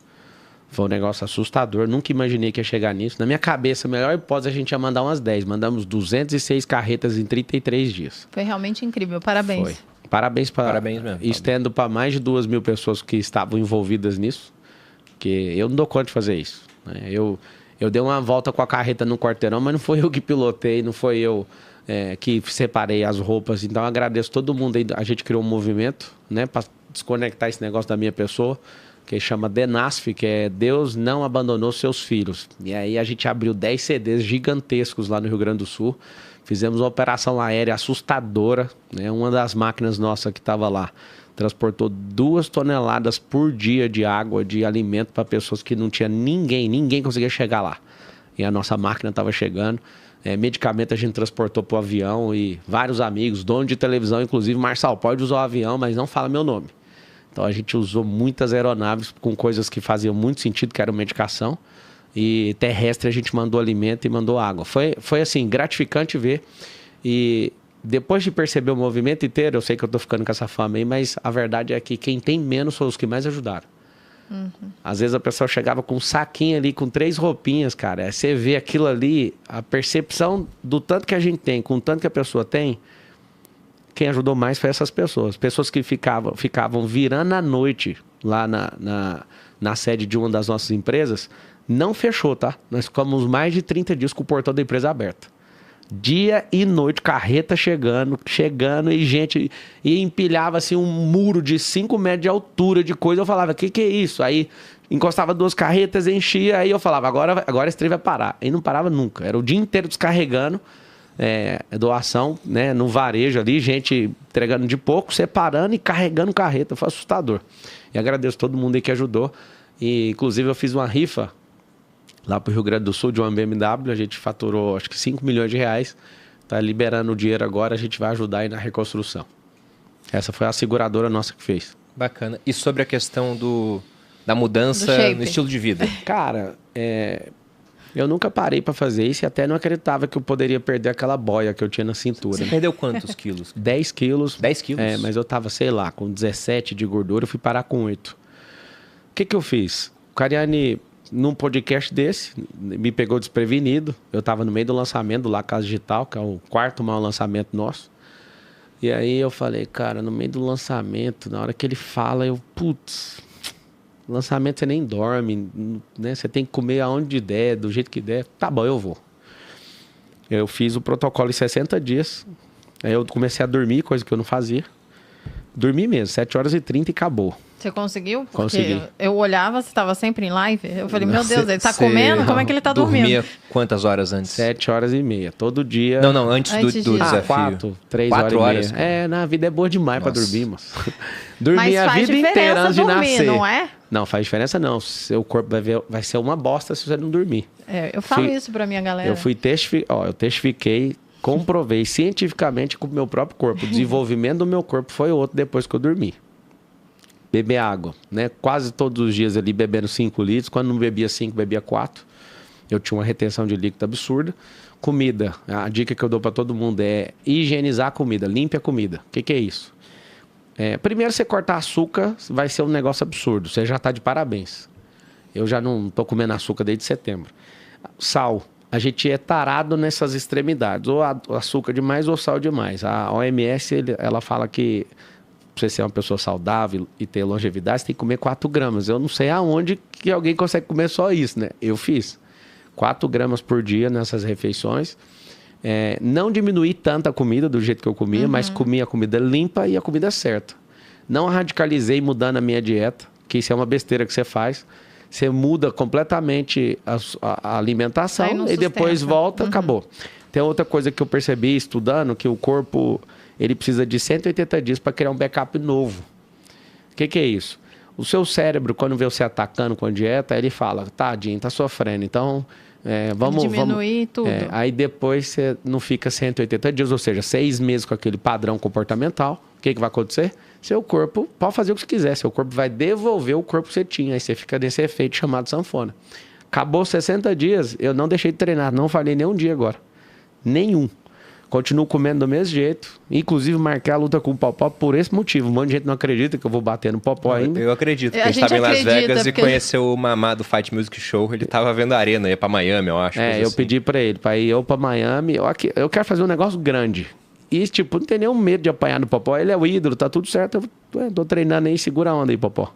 Foi um negócio assustador, nunca imaginei que ia chegar nisso. Na minha cabeça, a melhor hipótese, a gente ia mandar umas 10. Mandamos 206 carretas em 33 dias. Foi realmente incrível, parabéns. Foi. Parabéns mesmo. Estendo para mais de 2.000 pessoas que estavam envolvidas nisso. Porque eu não dou conta de fazer isso. Eu dei uma volta com a carreta no quarteirão, mas não foi eu que pilotei, não foi eu que separei as roupas. Então eu agradeço todo mundo aí. A gente criou um movimento, né, para desconectar esse negócio da minha pessoa, que chama DENASF, que é Deus Não Abandonou Seus Filhos. E aí a gente abriu 10 CDs gigantescos lá no Rio Grande do Sul. Fizemos uma operação aérea assustadora, né? Uma das máquinas nossas que estava lá transportou 2 toneladas por dia de água, de alimento para pessoas que não tinha ninguém conseguia chegar lá. E a nossa máquina estava chegando. Medicamento a gente transportou para o avião e vários amigos, dono de televisão, inclusive Marçal, pode usar o avião, mas não fala meu nome. Então a gente usou muitas aeronaves com coisas que faziam muito sentido, que eram medicação. E terrestre a gente mandou alimento e mandou água. Foi assim, gratificante ver. E depois de perceber o movimento inteiro, eu sei que eu tô ficando com essa fama aí, mas a verdade é que quem tem menos são os que mais ajudaram. Às vezes a pessoa chegava com um saquinho ali, com 3 roupinhas, cara. Você vê aquilo ali, a percepção do tanto que a gente tem, com o tanto que a pessoa tem. Quem ajudou mais foi essas pessoas. Pessoas que ficavam virando à noite lá na sede de uma das nossas empresas. Não fechou, tá? Nós ficamos mais de 30 dias com o portão da empresa aberto. Dia e noite, carreta chegando e gente... E empilhava assim um muro de 5 metros de altura de coisa. Eu falava, que é isso? Aí encostava 2 carretas, enchia. Aí eu falava, agora esse trem vai parar. E não parava nunca. Era o dia inteiro descarregando. Doação, né, no varejo ali, gente entregando de pouco, separando e carregando carreta. Foi assustador. E agradeço todo mundo aí que ajudou. E inclusive eu fiz uma rifa lá pro Rio Grande do Sul de uma BMW. A gente faturou acho que 5 milhões de reais. Tá liberando o dinheiro agora, a gente vai ajudar aí na reconstrução. Essa foi a seguradora nossa que fez. Bacana. E sobre a questão da mudança no estilo de vida? Cara, eu nunca parei para fazer isso e até não acreditava que eu poderia perder aquela boia que eu tinha na cintura. Você perdeu quantos quilos? 10 quilos. 10 quilos? Mas eu tava, sei lá, com 17 de gordura, eu fui parar com 8. O que eu fiz? O Cariani, num podcast desse, me pegou desprevenido. Eu tava no meio do lançamento do La Casa Digital, que é o 4º maior lançamento nosso. E aí eu falei, cara, no meio do lançamento, na hora que ele fala, putz... Lançamento você nem dorme, né? Você tem que comer aonde der, do jeito que der. Tá bom, eu vou. Eu fiz o protocolo em 60 dias. Aí eu comecei a dormir, coisa que eu não fazia. Dormi mesmo, 7h30 e acabou. Você conseguiu? Porque Consegui. eu olhava, você estava sempre em live. Eu falei, meu Deus, ele tá comendo? Como é que ele tá dormindo? Dormia quantas horas antes? 7h30, todo dia. Não, antes do disso. desafio. 4, 3 4 horas e horas. meia. Na vida é boa demais pra Nossa. dormir, moço. Dormir Mas a faz vida inteira antes de diferença dormir, nascer. não é? Não, faz diferença não. Seu corpo vai ser uma bosta se você não dormir. Eu falo isso pra minha galera. Eu testifiquei, comprovei cientificamente com o meu próprio corpo. O desenvolvimento do meu corpo foi outro depois que eu dormi. Beber água, né? Quase todos os dias ali bebendo 5 litros. Quando não bebia 5, bebia 4. Eu tinha uma retenção de líquido absurda. Comida, a dica que eu dou para todo mundo é higienizar a comida, limpe a comida. O que é isso? Primeiro, você cortar açúcar vai ser um negócio absurdo. Você já está de parabéns. Eu já não estou comendo açúcar desde setembro. Sal. A gente é tarado nessas extremidades. Ou açúcar demais ou sal demais. A OMS, ela fala que pra você ser uma pessoa saudável e ter longevidade, você tem que comer 4 gramas. Eu não sei aonde que alguém consegue comer só isso, né? Eu fiz 4 gramas por dia nessas refeições. Não diminuí tanta comida do jeito que eu comia, mas comia a comida limpa e a comida certa. Não radicalizei mudando a minha dieta, que isso é uma besteira que você faz. Você muda completamente a alimentação e depois volta, acabou. Tem outra coisa que eu percebi estudando, que o corpo ele precisa de 180 dias para criar um backup novo. O que é isso? O seu cérebro, quando vê você atacando com a dieta, ele fala, tadinho, tá sofrendo, então vamos diminuir tudo. Aí depois você não fica 180 dias, ou seja, 6 meses com aquele padrão comportamental. O que vai acontecer? Seu corpo pode fazer o que você quiser, seu corpo vai devolver o corpo que você tinha, aí você fica nesse efeito chamado sanfona. Acabou 60 dias, eu não deixei de treinar, não falhei nenhum dia agora. Nenhum. Continuo comendo do mesmo jeito. Inclusive, marquei a luta com o Popó por esse motivo. Um monte de gente não acredita que eu vou bater no Popó ainda. Eu acredito, porque a gente estava em Las Vegas e conheceu o Mamá do Fight Music Show. Ele estava vendo a arena, ia para Miami, eu acho. Eu pedi para ele, para ir eu para Miami. Eu quero fazer um negócio grande. E, tipo, não tem nenhum medo de apanhar no Popó. Ele é o ídolo, tá tudo certo. Eu tô treinando aí, segura a onda aí, Popó.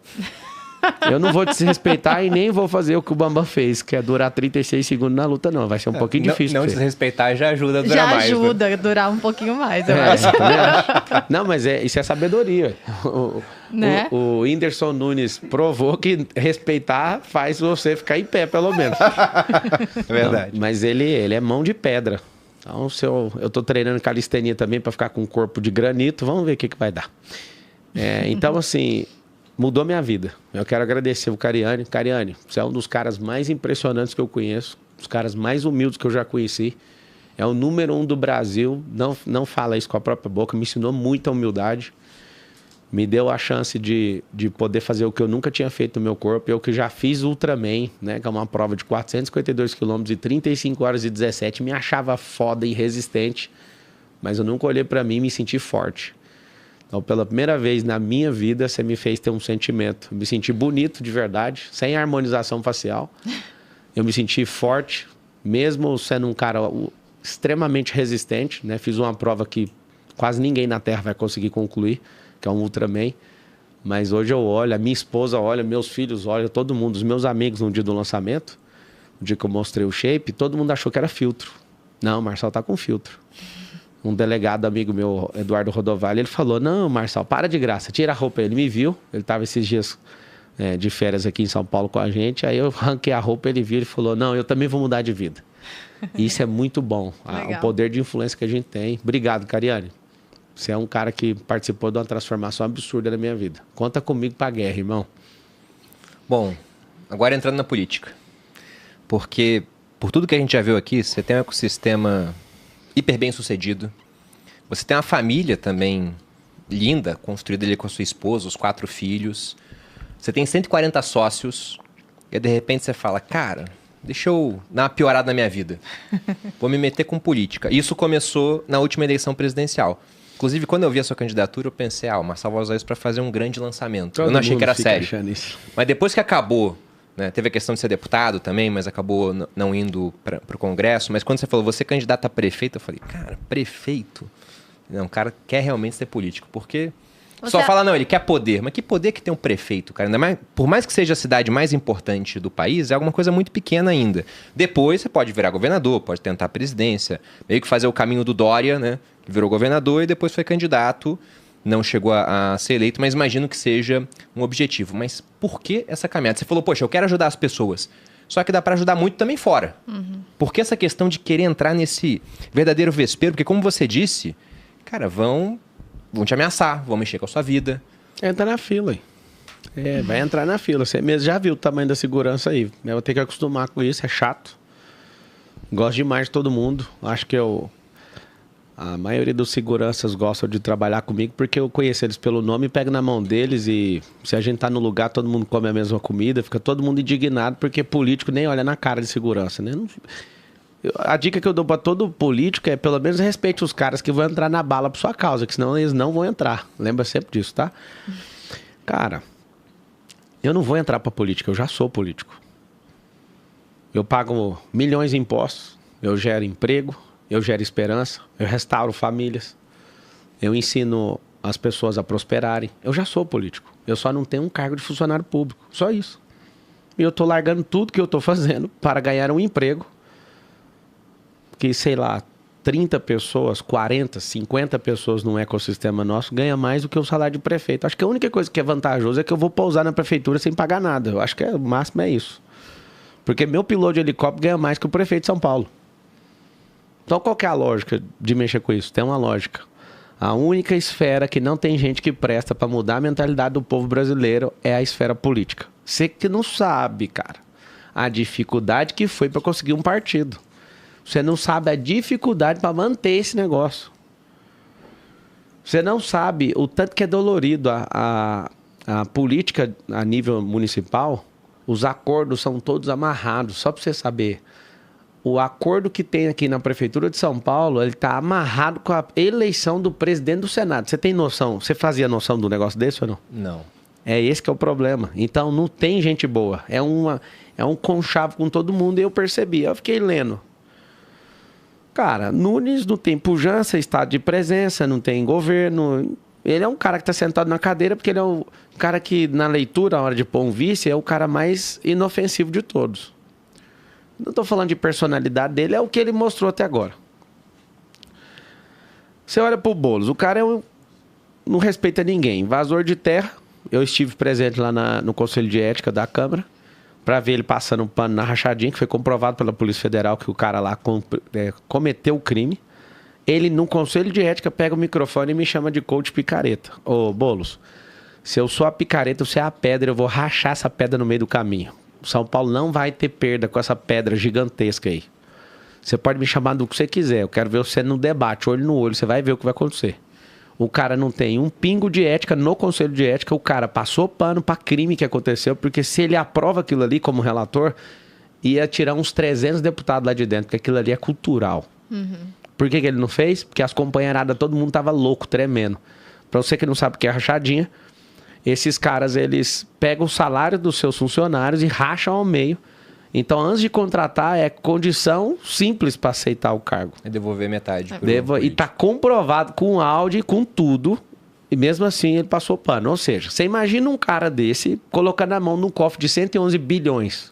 Eu não vou desrespeitar e nem vou fazer o que o Bambam fez, que é durar 36 segundos na luta, não. Vai ser um pouquinho difícil. Não desrespeitar já ajuda a durar mais. Já ajuda a durar um pouquinho mais, eu acho. Não, mas isso é sabedoria. O Whindersson Nunes provou que respeitar faz você ficar em pé, pelo menos. É verdade. Não, mas ele é mão de pedra. Então, eu tô treinando calistenia também para ficar com um corpo de granito. Vamos ver o que vai dar. Então, assim... Mudou minha vida. Eu quero agradecer o Cariani. Cariani, você é um dos caras mais impressionantes que eu conheço. Dos caras mais humildes que eu já conheci. É o número 1 do Brasil. Não fala isso com a própria boca. Me ensinou muita humildade. Me deu a chance de poder fazer o que eu nunca tinha feito no meu corpo. Eu que já fiz Ultraman, né? Que é uma prova de 452 quilômetros e 35 horas e 17. Me achava foda e resistente. Mas eu nunca olhei pra mim e me senti forte. Então, pela primeira vez na minha vida, você me fez ter um sentimento. Eu me senti bonito de verdade, sem harmonização facial. Eu me senti forte, mesmo sendo um cara extremamente resistente, né? Fiz uma prova que quase ninguém na Terra vai conseguir concluir, que é um Ultraman. Mas hoje eu olho, a minha esposa olha, meus filhos olham, todo mundo, os meus amigos no dia do lançamento, no dia que eu mostrei o shape, todo mundo achou que era filtro. Não, o Marçal tá com filtro. Um delegado amigo meu, Eduardo Rodovalho, ele falou, não, Marçal, para de graça, tira a roupa. Ele me viu, ele estava esses dias de férias aqui em São Paulo com a gente, aí eu arranquei a roupa, ele viu e falou, não, eu também vou mudar de vida. Isso é muito bom, o poder de influência que a gente tem. Obrigado, Cariani. Você é um cara que participou de uma transformação absurda na minha vida. Conta comigo pra guerra, irmão. Bom, agora entrando na política. Porque, por tudo que a gente já viu aqui, você tem um ecossistema hiper bem sucedido. Você tem uma família também linda, construída ali com a sua esposa, os 4 filhos. Você tem 140 sócios. E de repente você fala, cara, deixa eu dar uma piorada na minha vida. Vou me meter com política. Isso começou na última eleição presidencial. Inclusive, quando eu vi a sua candidatura, eu pensei, o Marçal vai usar isso para fazer um grande lançamento. Eu não achei que era sério. Mas depois que acabou, né, teve a questão de ser deputado também, mas acabou não indo para o Congresso. Mas quando você falou, você é candidato a prefeito, eu falei, cara, prefeito? Não, o cara quer realmente ser político. Porque Só fala, não, ele quer poder. Mas que poder que tem um prefeito, cara? Ainda mais, por mais que seja a cidade mais importante do país, é alguma coisa muito pequena ainda. Depois você pode virar governador, pode tentar a presidência, meio que fazer o caminho do Dória, né? Que virou governador e depois foi candidato, não chegou a ser eleito, mas imagino que seja um objetivo. Mas por que essa caminhada? Você falou, poxa, eu quero ajudar as pessoas. Só que dá para ajudar muito também fora. Por que essa questão de querer entrar nesse verdadeiro vespeiro? Porque como você disse, cara, vão te ameaçar, vão mexer com a sua vida. Entra na fila. Vai entrar na fila. Você mesmo já viu o tamanho da segurança aí. Eu vou ter que acostumar com isso, é chato. Gosto demais de todo mundo. Acho que a maioria dos seguranças gostam de trabalhar comigo porque eu conheço eles pelo nome, pego na mão deles e se a gente tá no lugar, todo mundo come a mesma comida, fica todo mundo indignado porque político nem olha na cara de segurança, né? A dica que eu dou pra todo político é pelo menos respeite os caras que vão entrar na bala por sua causa, que senão eles não vão entrar. Lembra sempre disso, tá? Cara, eu não vou entrar pra política, eu já sou político. Eu pago milhões de impostos, eu gero emprego, eu gero esperança, eu restauro famílias, eu ensino as pessoas a prosperarem. Eu já sou político, eu só não tenho um cargo de funcionário público, só isso. E eu tô largando tudo que eu tô fazendo para ganhar um emprego que, sei lá, 30 pessoas, 40, 50 pessoas num ecossistema nosso ganha mais do que o salário de prefeito. Acho que a única coisa que é vantajosa é que eu vou pousar na prefeitura sem pagar nada. Eu acho que o máximo é isso. Porque meu piloto de helicóptero ganha mais que o prefeito de São Paulo. Então qual que é a lógica de mexer com isso? Tem uma lógica. A única esfera que não tem gente que presta para mudar a mentalidade do povo brasileiro é a esfera política. Você que não sabe, cara, a dificuldade que foi para conseguir um partido. Você não sabe a dificuldade para manter esse negócio. Você não sabe o tanto que é dolorido a política a nível municipal. Os acordos são todos amarrados. Só para você saber, o acordo que tem aqui na Prefeitura de São Paulo, ele está amarrado com a eleição do presidente do Senado. Você tem noção? Você fazia noção do negócio desse ou não? Não. É esse que é o problema. Então não tem gente boa. É um conchavo com todo mundo e eu percebi. Eu fiquei lendo. Cara, Nunes não tem pujança, estado de presença, não tem governo. Ele é um cara que está sentado na cadeira porque ele é o cara que, na leitura, na hora de pôr um vice, é o cara mais inofensivo de todos. Não estou falando de personalidade dele, é o que ele mostrou até agora. Você olha pro Boulos, o cara não respeita ninguém. Invasor de terra, eu estive presente lá no Conselho de Ética da Câmara, para ver ele passando um pano na rachadinha, que foi comprovado pela Polícia Federal que o cara lá cometeu o crime. Ele, no Conselho de Ética, pega o microfone e me chama de coach picareta. Ô, Boulos, se eu sou a picareta, você é a pedra, eu vou rachar essa pedra no meio do caminho. O São Paulo não vai ter perda com essa pedra gigantesca aí. Você pode me chamar do que você quiser, eu quero ver você no debate, olho no olho, você vai ver o que vai acontecer. O cara não tem um pingo de ética no Conselho de Ética, o cara passou pano para crime que aconteceu, porque se ele aprova aquilo ali como relator, ia tirar uns 300 deputados lá de dentro, porque aquilo ali é cultural. Por que ele não fez? Porque as companheiradas, todo mundo tava louco, tremendo. Para você que não sabe o que é rachadinha, esses caras, eles pegam o salário dos seus funcionários e racham ao meio. Então, antes de contratar, é condição simples para aceitar o cargo. É devolver metade. E tá comprovado com áudio e com tudo. E mesmo assim, ele passou pano. Ou seja, você imagina um cara desse colocando a mão num cofre de 111 bilhões.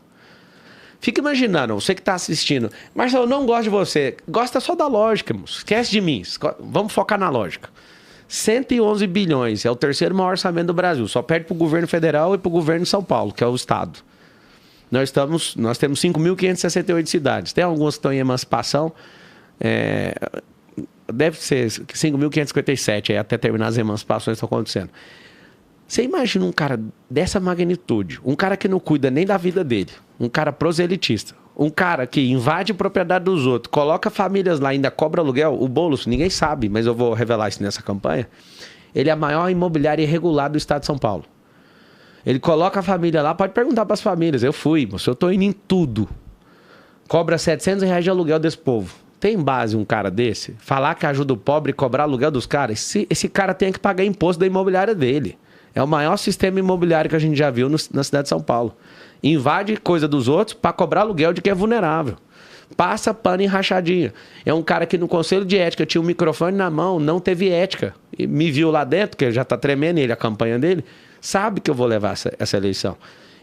Fica imaginando, você que tá assistindo. Marcelo, eu não gosto de você. Gosta só da lógica, moço. Esquece de mim. Vamos focar na lógica. 111 bilhões. É o terceiro maior orçamento do Brasil. Só perde pro governo federal e pro governo de São Paulo, que é o estado. Nós temos 5.568 cidades. Tem algumas que estão em emancipação. Deve ser 5.557, até terminar as emancipações que estão acontecendo. Você imagina um cara dessa magnitude, um cara que não cuida nem da vida dele, um cara proselitista, um cara que invade propriedade dos outros, coloca famílias lá, ainda cobra aluguel. O Boulos, ninguém sabe, mas eu vou revelar isso nessa campanha. Ele é a maior imobiliária irregular do estado de São Paulo. Ele coloca a família lá, pode perguntar para as famílias. Eu fui, moço, eu tô indo em tudo. Cobra R$700 de aluguel desse povo. Tem base um cara desse? Falar que ajuda o pobre e cobrar aluguel dos caras? Esse cara tem que pagar imposto da imobiliária dele. É o maior sistema imobiliário que a gente já viu na cidade de São Paulo. Invade coisa dos outros para cobrar aluguel de quem é vulnerável. Passa pano em rachadinha. É um cara que no Conselho de Ética tinha um microfone na mão, não teve ética. e me viu lá dentro, que já está tremendo ele, a campanha dele, sabe que eu vou levar essa eleição.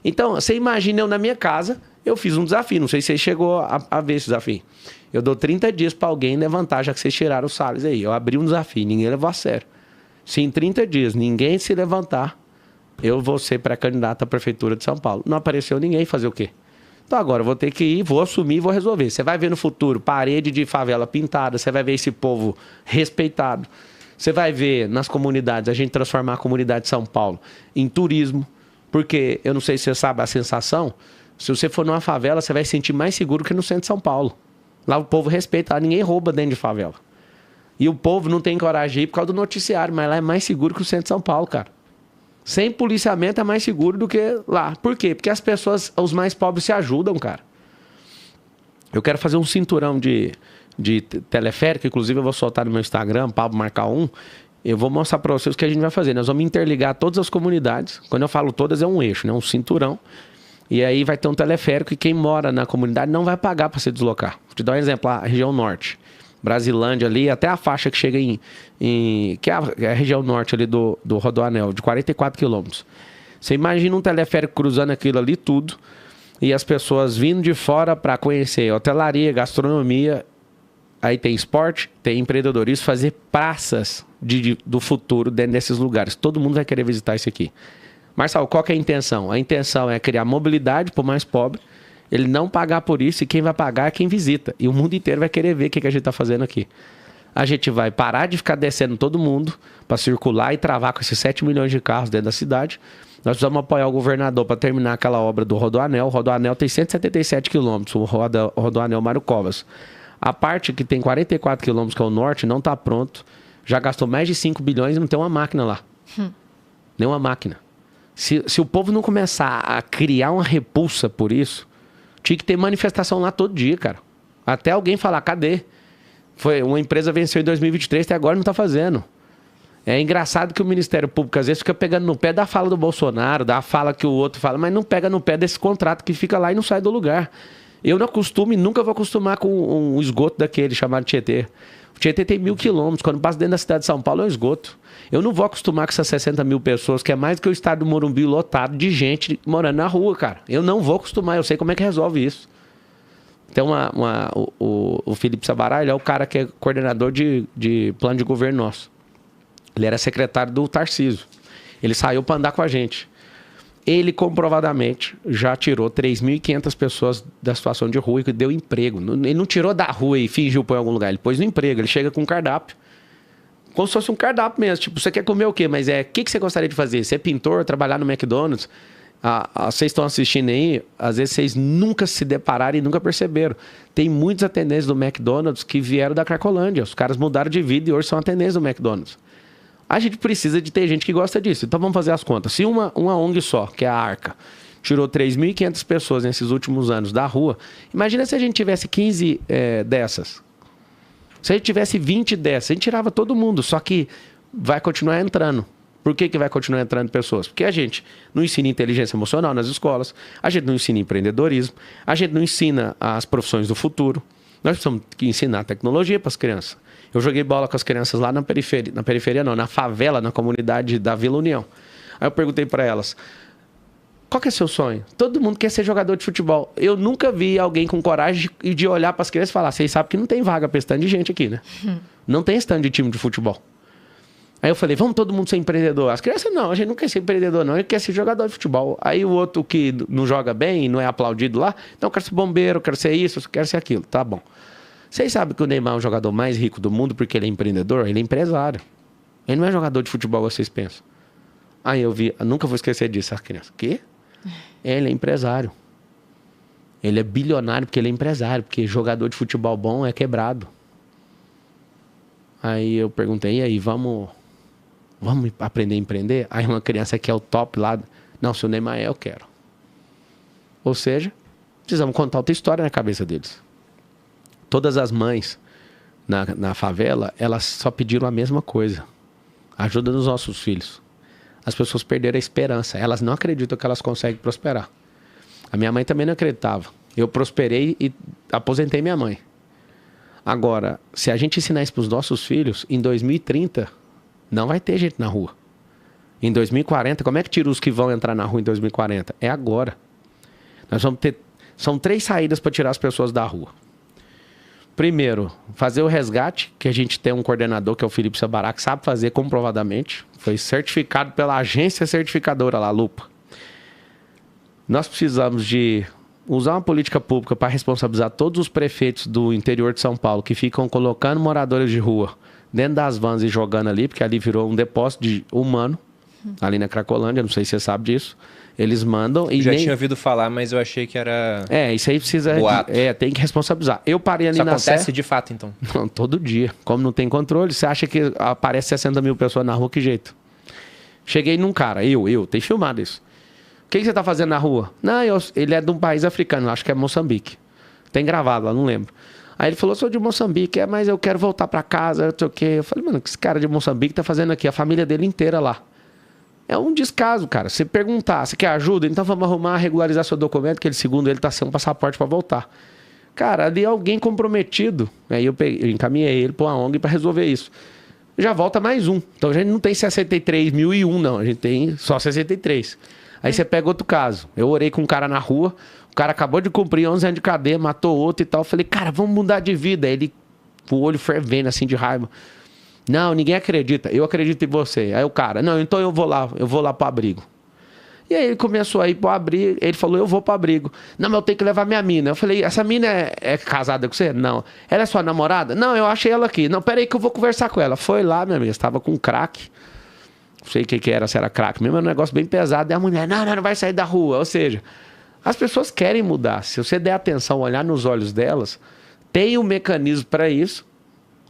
Então, você imagina eu na minha casa, eu fiz um desafio, não sei se você chegou a ver esse desafio. Eu dou 30 dias para alguém levantar, já que vocês tiraram o Salles aí. Eu abri um desafio, ninguém levou a sério. Se em 30 dias ninguém se levantar, eu vou ser pré-candidato à Prefeitura de São Paulo. Não apareceu ninguém, fazer o quê? Então agora eu vou ter que ir, vou assumir e vou resolver. Você vai ver no futuro parede de favela pintada, você vai ver esse povo respeitado. Você vai ver nas comunidades, a gente transformar a comunidade de São Paulo em turismo. Porque, eu não sei se você sabe a sensação, se você for numa favela, você vai se sentir mais seguro que no centro de São Paulo. Lá o povo respeita, lá ninguém rouba dentro de favela. E o povo não tem coragem de ir por causa do noticiário, mas lá é mais seguro que o centro de São Paulo, cara. Sem policiamento é mais seguro do que lá. Por quê? Porque as pessoas, os mais pobres se ajudam, cara. Eu quero fazer um cinturão de teleférico, inclusive eu vou soltar no meu Instagram, Pablo Marcar 1. Eu vou mostrar para vocês o que a gente vai fazer. Nós vamos interligar todas as comunidades. Quando eu falo todas, é um eixo, né? Um cinturão. E aí vai ter um teleférico e quem mora na comunidade não vai pagar para se deslocar. Vou te dar um exemplo, a região norte. Brasilândia ali, até a faixa que chega que é a região norte ali do Rodoanel, de 44 quilômetros. Você imagina um teleférico cruzando aquilo ali tudo e as pessoas vindo de fora para conhecer hotelaria, gastronomia, aí tem esporte, tem empreendedorismo, fazer praças do futuro dentro desses lugares. Todo mundo vai querer visitar isso aqui. Marcelo, qual que é a intenção? A intenção é criar mobilidade para o mais pobre, ele não pagar por isso e quem vai pagar é quem visita. E o mundo inteiro vai querer ver o que a gente está fazendo aqui. A gente vai parar de ficar descendo todo mundo para circular e travar com esses 7 milhões de carros dentro da cidade. Nós precisamos apoiar o governador para terminar aquela obra do Rodoanel. O Rodoanel tem 177 quilômetros, o Rodoanel Mário Covas. A parte que tem 44 quilômetros, que é o norte, não está pronto. Já gastou mais de 5 bilhões e não tem uma máquina lá. Nenhuma máquina. Se o povo não começar a criar uma repulsa por isso, tinha que ter manifestação lá todo dia, cara. Até alguém falar, cadê? Uma empresa venceu em 2023, até agora não está fazendo. É engraçado que o Ministério Público às vezes fica pegando no pé da fala do Bolsonaro, da fala que o outro fala, mas não pega no pé desse contrato que fica lá e não sai do lugar. Eu não acostumo e nunca vou acostumar com um esgoto daquele chamado Tietê. O Tietê tem 1.000 quilômetros. Quando passa dentro da cidade de São Paulo é um esgoto. Eu não vou acostumar com essas 60 mil pessoas, que é mais do que o estado do Morumbi lotado de gente morando na rua, cara. Eu não vou acostumar, eu sei como é que resolve isso. Tem o Felipe Sabará, ele é o cara que é coordenador de plano de governo nosso. Ele era secretário do Tarcísio. Ele saiu para andar com a gente. Ele comprovadamente já tirou 3.500 pessoas da situação de rua e deu emprego. Ele não tirou da rua e fingiu para algum lugar, ele pôs no emprego. Ele chega com um cardápio. Como se fosse um cardápio mesmo. Tipo, você quer comer o quê? Mas o que você gostaria de fazer? Ser pintor, trabalhar no McDonald's? Vocês estão assistindo aí, às vezes vocês nunca se depararam e nunca perceberam. Tem muitos atendentes do McDonald's que vieram da Cracolândia. Os caras mudaram de vida e hoje são atendentes do McDonald's. A gente precisa de ter gente que gosta disso. Então vamos fazer as contas. Se uma ONG só, que é a Arca, tirou 3.500 pessoas nesses últimos anos da rua, imagina se a gente tivesse 15 dessas. Se a gente tivesse 20 dessas, a gente tirava todo mundo. Só que vai continuar entrando. Por que vai continuar entrando pessoas? Porque a gente não ensina inteligência emocional nas escolas, a gente não ensina empreendedorismo, a gente não ensina as profissões do futuro. Nós precisamos ensinar tecnologia para as crianças. Eu joguei bola com as crianças lá na periferia não, na favela, na comunidade da Vila União. Aí eu perguntei para elas, qual que é seu sonho? Todo mundo quer ser jogador de futebol. Eu nunca vi alguém com coragem de olhar para as crianças e falar, vocês sabem que não tem vaga para stand de gente aqui, né? Não tem stand de time de futebol. Aí eu falei, vamos todo mundo ser empreendedor. As crianças, não, a gente não quer ser empreendedor, não, a gente quer ser jogador de futebol. Aí o outro que não joga bem e não é aplaudido lá, então eu quero ser bombeiro, eu quero ser isso, eu quero ser aquilo. Tá bom. Vocês sabem que o Neymar é o jogador mais rico do mundo porque ele é empreendedor? Ele é empresário. Ele não é jogador de futebol, vocês pensam. Aí eu nunca vou esquecer disso, as crianças. Quê? Ele é empresário. Ele é bilionário porque ele é empresário, porque jogador de futebol bom é quebrado. Aí eu perguntei, e aí, vamos aprender a empreender? Aí uma criança que é o top lá, não, se o Neymar eu quero. Ou seja, precisamos contar outra história na cabeça deles. Todas as mães na favela, elas só pediram a mesma coisa. Ajuda nos nossos filhos. As pessoas perderam a esperança. Elas não acreditam que elas conseguem prosperar. A minha mãe também não acreditava. Eu prosperei e aposentei minha mãe. Agora, se a gente ensinar isso para os nossos filhos, em 2030, Não vai ter gente na rua. Em 2040, como é que tira os que vão entrar na rua em 2040? É agora. Nós vamos ter... São 3 saídas para tirar as pessoas da rua. Primeiro, fazer o resgate, que a gente tem um coordenador, que é o Felipe Sabará, que sabe fazer comprovadamente. Foi certificado pela agência certificadora lá, Lupa. Nós precisamos de usar uma política pública para responsabilizar todos os prefeitos do interior de São Paulo que ficam colocando moradores de rua dentro das vans e jogando ali, porque ali virou um depósito humano, ali na Cracolândia, não sei se você sabe disso. Eles mandam e já tinha ouvido falar, mas eu achei que era... isso aí precisa... boato. Tem que responsabilizar. Eu parei ali Isso na Sé... acontece de fato, então? Não, todo dia. Como não tem controle, você acha que aparece 60 mil pessoas na rua, que jeito? Cheguei num cara, tem filmado isso. O que você tá fazendo na rua? Não, ele é de um país africano, acho que é Moçambique. Tem gravado lá, não lembro. Aí ele falou, sou de Moçambique, mas eu quero voltar pra casa, não sei o quê. Eu falei, mano, o que esse cara de Moçambique tá fazendo aqui? A família dele inteira lá. É um descaso, cara. Você perguntar, você quer ajuda? Então vamos arrumar, regularizar seu documento, que ele, segundo ele, tá sem um passaporte para voltar. Cara, ali é alguém comprometido. Aí eu encaminhei ele para uma ONG para resolver isso. Já volta mais um. Então a gente não tem 63.001, não. A gente tem só 63. Aí você pega outro caso. Eu orei com um cara na rua, o cara acabou de cumprir 11 anos de cadeia, matou outro e tal. Eu falei, cara, vamos mudar de vida. Aí ele, o olho fervendo assim de raiva. Não, ninguém acredita. Eu acredito em você. Aí o cara, não, então eu vou lá pro abrigo. E aí ele começou a ir pro abrigo. Ele falou, eu vou pro abrigo. Não, mas eu tenho que levar minha mina. Eu falei, essa mina é casada com você? Não. Ela é sua namorada? Não, eu achei ela aqui. Não, peraí que eu vou conversar com ela. Foi lá, minha amiga, estava com crack. Não sei o que era, se era crack mesmo, era um negócio bem pesado. E a mulher, não vai sair da rua. Ou seja, as pessoas querem mudar. Se você der atenção, olhar nos olhos delas, tem um mecanismo para isso.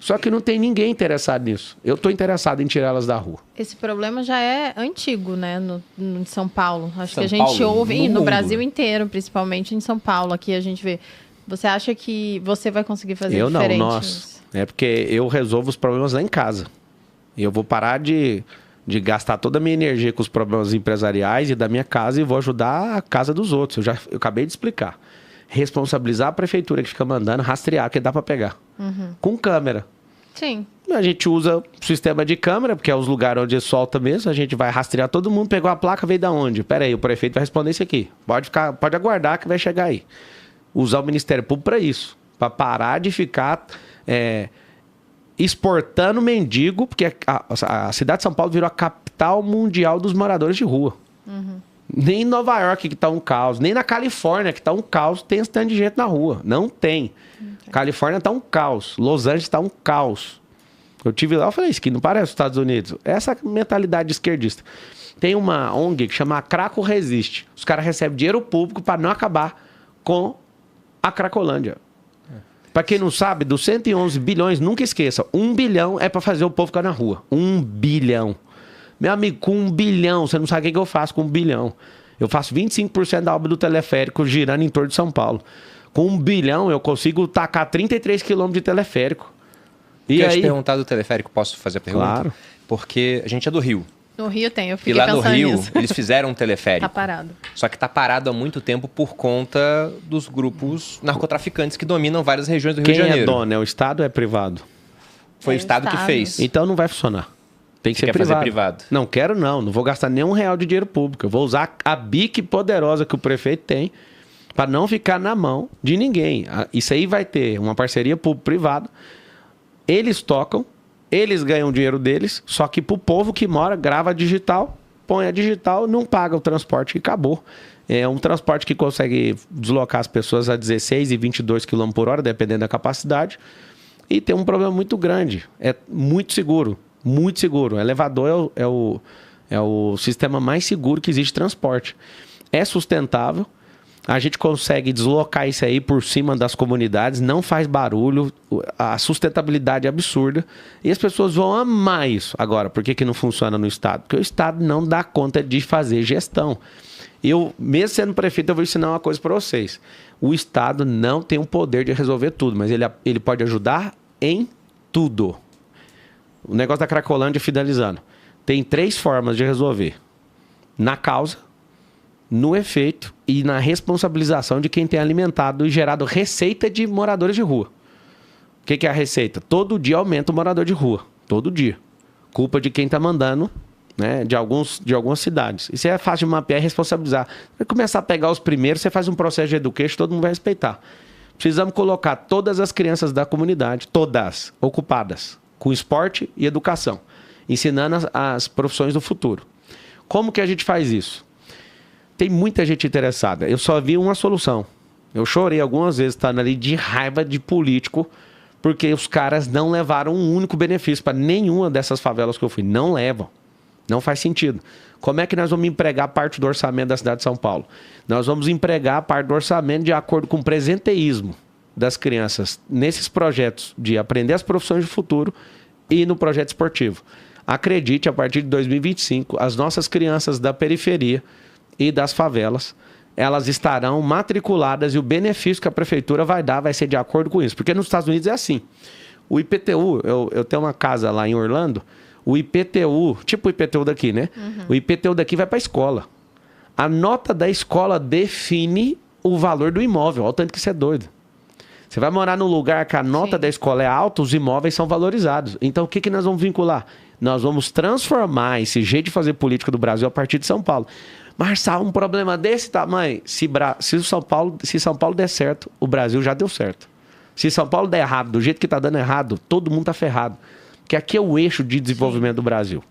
Só que não tem ninguém interessado nisso. Eu estou interessado em tirá-las da rua. Esse problema já é antigo, né? No São Paulo. Acho que a gente Paulo, ouve, e no mundo. Brasil inteiro, principalmente em São Paulo. Aqui a gente vê. Você acha que você vai conseguir fazer eu diferente? Eu não, nós. É porque eu resolvo os problemas lá em casa. E eu vou parar de gastar toda a minha energia com os problemas empresariais e da minha casa e vou ajudar a casa dos outros. Eu acabei de explicar. Responsabilizar a prefeitura que fica mandando, rastrear, que dá para pegar. Com câmera. Sim. A gente usa o sistema de câmera, porque é os lugares onde solta mesmo. A gente vai rastrear todo mundo, pegou a placa, veio da onde? Pera aí, o prefeito vai responder isso aqui. Pode aguardar que vai chegar aí. Usar o Ministério Público para isso. Para parar de ficar exportando mendigo, porque a cidade de São Paulo virou a capital mundial dos moradores de rua. Nem em Nova York, que tá um caos, nem na Califórnia, que tá um caos, tem stand de gente na rua. Não tem. Califórnia tá um caos. Los Angeles tá um caos. Eu tive lá, eu falei, isso aqui não parece os Estados Unidos. Essa mentalidade esquerdista. Tem uma ONG que chama Craco Resiste. Os caras recebem dinheiro público para não acabar com a Cracolândia. Para quem não sabe, dos 111 bilhões, nunca esqueça, 1 bilhão é para fazer o povo ficar na rua. 1 bilhão. Meu amigo, com 1 bilhão, você não sabe o que eu faço com 1 bilhão. Eu faço 25% da obra do teleférico girando em torno de São Paulo. Com 1 bilhão, eu consigo tacar 33 quilômetros de teleférico. E Quer aí... te perguntar do teleférico, posso fazer a pergunta? Claro. Porque a gente é do Rio. No Rio tem, eu E fiquei lá no pensando Rio, nisso. eles fizeram um teleférico. Tá parado. Só que está parado há muito tempo por conta dos grupos narcotraficantes que dominam várias regiões do Rio de Quem Janeiro. é dono? É o Estado ou é privado? Foi É o Estado que Estado. fez. Então não vai funcionar. Tem que Você ser quer fazer privado. privado? Não quero não vou gastar nenhum real de dinheiro público. Eu vou usar a BIC poderosa que o prefeito tem para não ficar na mão de ninguém. Isso aí vai ter uma parceria público-privado. Eles tocam, eles ganham o dinheiro deles, só que pro povo que mora, grava digital, põe a digital, não paga o transporte e acabou. É um transporte que consegue deslocar as pessoas a 16 e 22 km por hora, dependendo da capacidade. E tem um problema muito grande. É muito seguro. Muito seguro. O elevador é o sistema mais seguro que existe de transporte. É sustentável. A gente consegue deslocar isso aí por cima das comunidades, não faz barulho, a sustentabilidade é absurda e as pessoas vão amar isso. Agora, por que não funciona no Estado? Porque o Estado não dá conta de fazer gestão. Eu, mesmo sendo prefeito, eu vou ensinar uma coisa para vocês. O Estado não tem o poder de resolver tudo, mas ele pode ajudar em tudo. O negócio da Cracolândia, finalizando, tem 3 formas de resolver. Na causa, no efeito e na responsabilização de quem tem alimentado e gerado receita de moradores de rua. O que é a receita? Todo dia aumenta o morador de rua. Todo dia. Culpa de quem está mandando, né, de algumas cidades. Isso é fácil de mapear e responsabilizar. Vai começar a pegar os primeiros, você faz um processo de education, todo mundo vai respeitar. Precisamos colocar todas as crianças da comunidade, todas, ocupadas, com esporte e educação, ensinando as profissões do futuro. Como que a gente faz isso? Tem muita gente interessada. Eu só vi uma solução. Eu chorei algumas vezes estando ali de raiva de político, porque os caras não levaram um único benefício para nenhuma dessas favelas que eu fui. Não levam. Não faz sentido. Como é que nós vamos empregar parte do orçamento da cidade de São Paulo? Nós vamos empregar parte do orçamento de acordo com o presenteísmo das crianças nesses projetos de aprender as profissões do futuro e no projeto esportivo. Acredite, a partir de 2025, as nossas crianças da periferia e das favelas, elas estarão matriculadas e o benefício que a prefeitura vai dar vai ser de acordo com isso. Porque nos Estados Unidos é assim. O IPTU, eu tenho uma casa lá em Orlando, o IPTU, tipo o IPTU daqui, né? O IPTU daqui vai para a escola. A nota da escola define o valor do imóvel. Olha o tanto que isso é doido. Você vai morar num lugar que a nota da escola é alta, os imóveis são valorizados. Então, o que nós vamos vincular? Nós vamos transformar esse jeito de fazer política do Brasil a partir de São Paulo. Marçal, um problema desse tamanho, se São Paulo der certo, o Brasil já deu certo. Se São Paulo der errado, do jeito que está dando errado, todo mundo está ferrado. Porque aqui é o eixo de desenvolvimento do Brasil.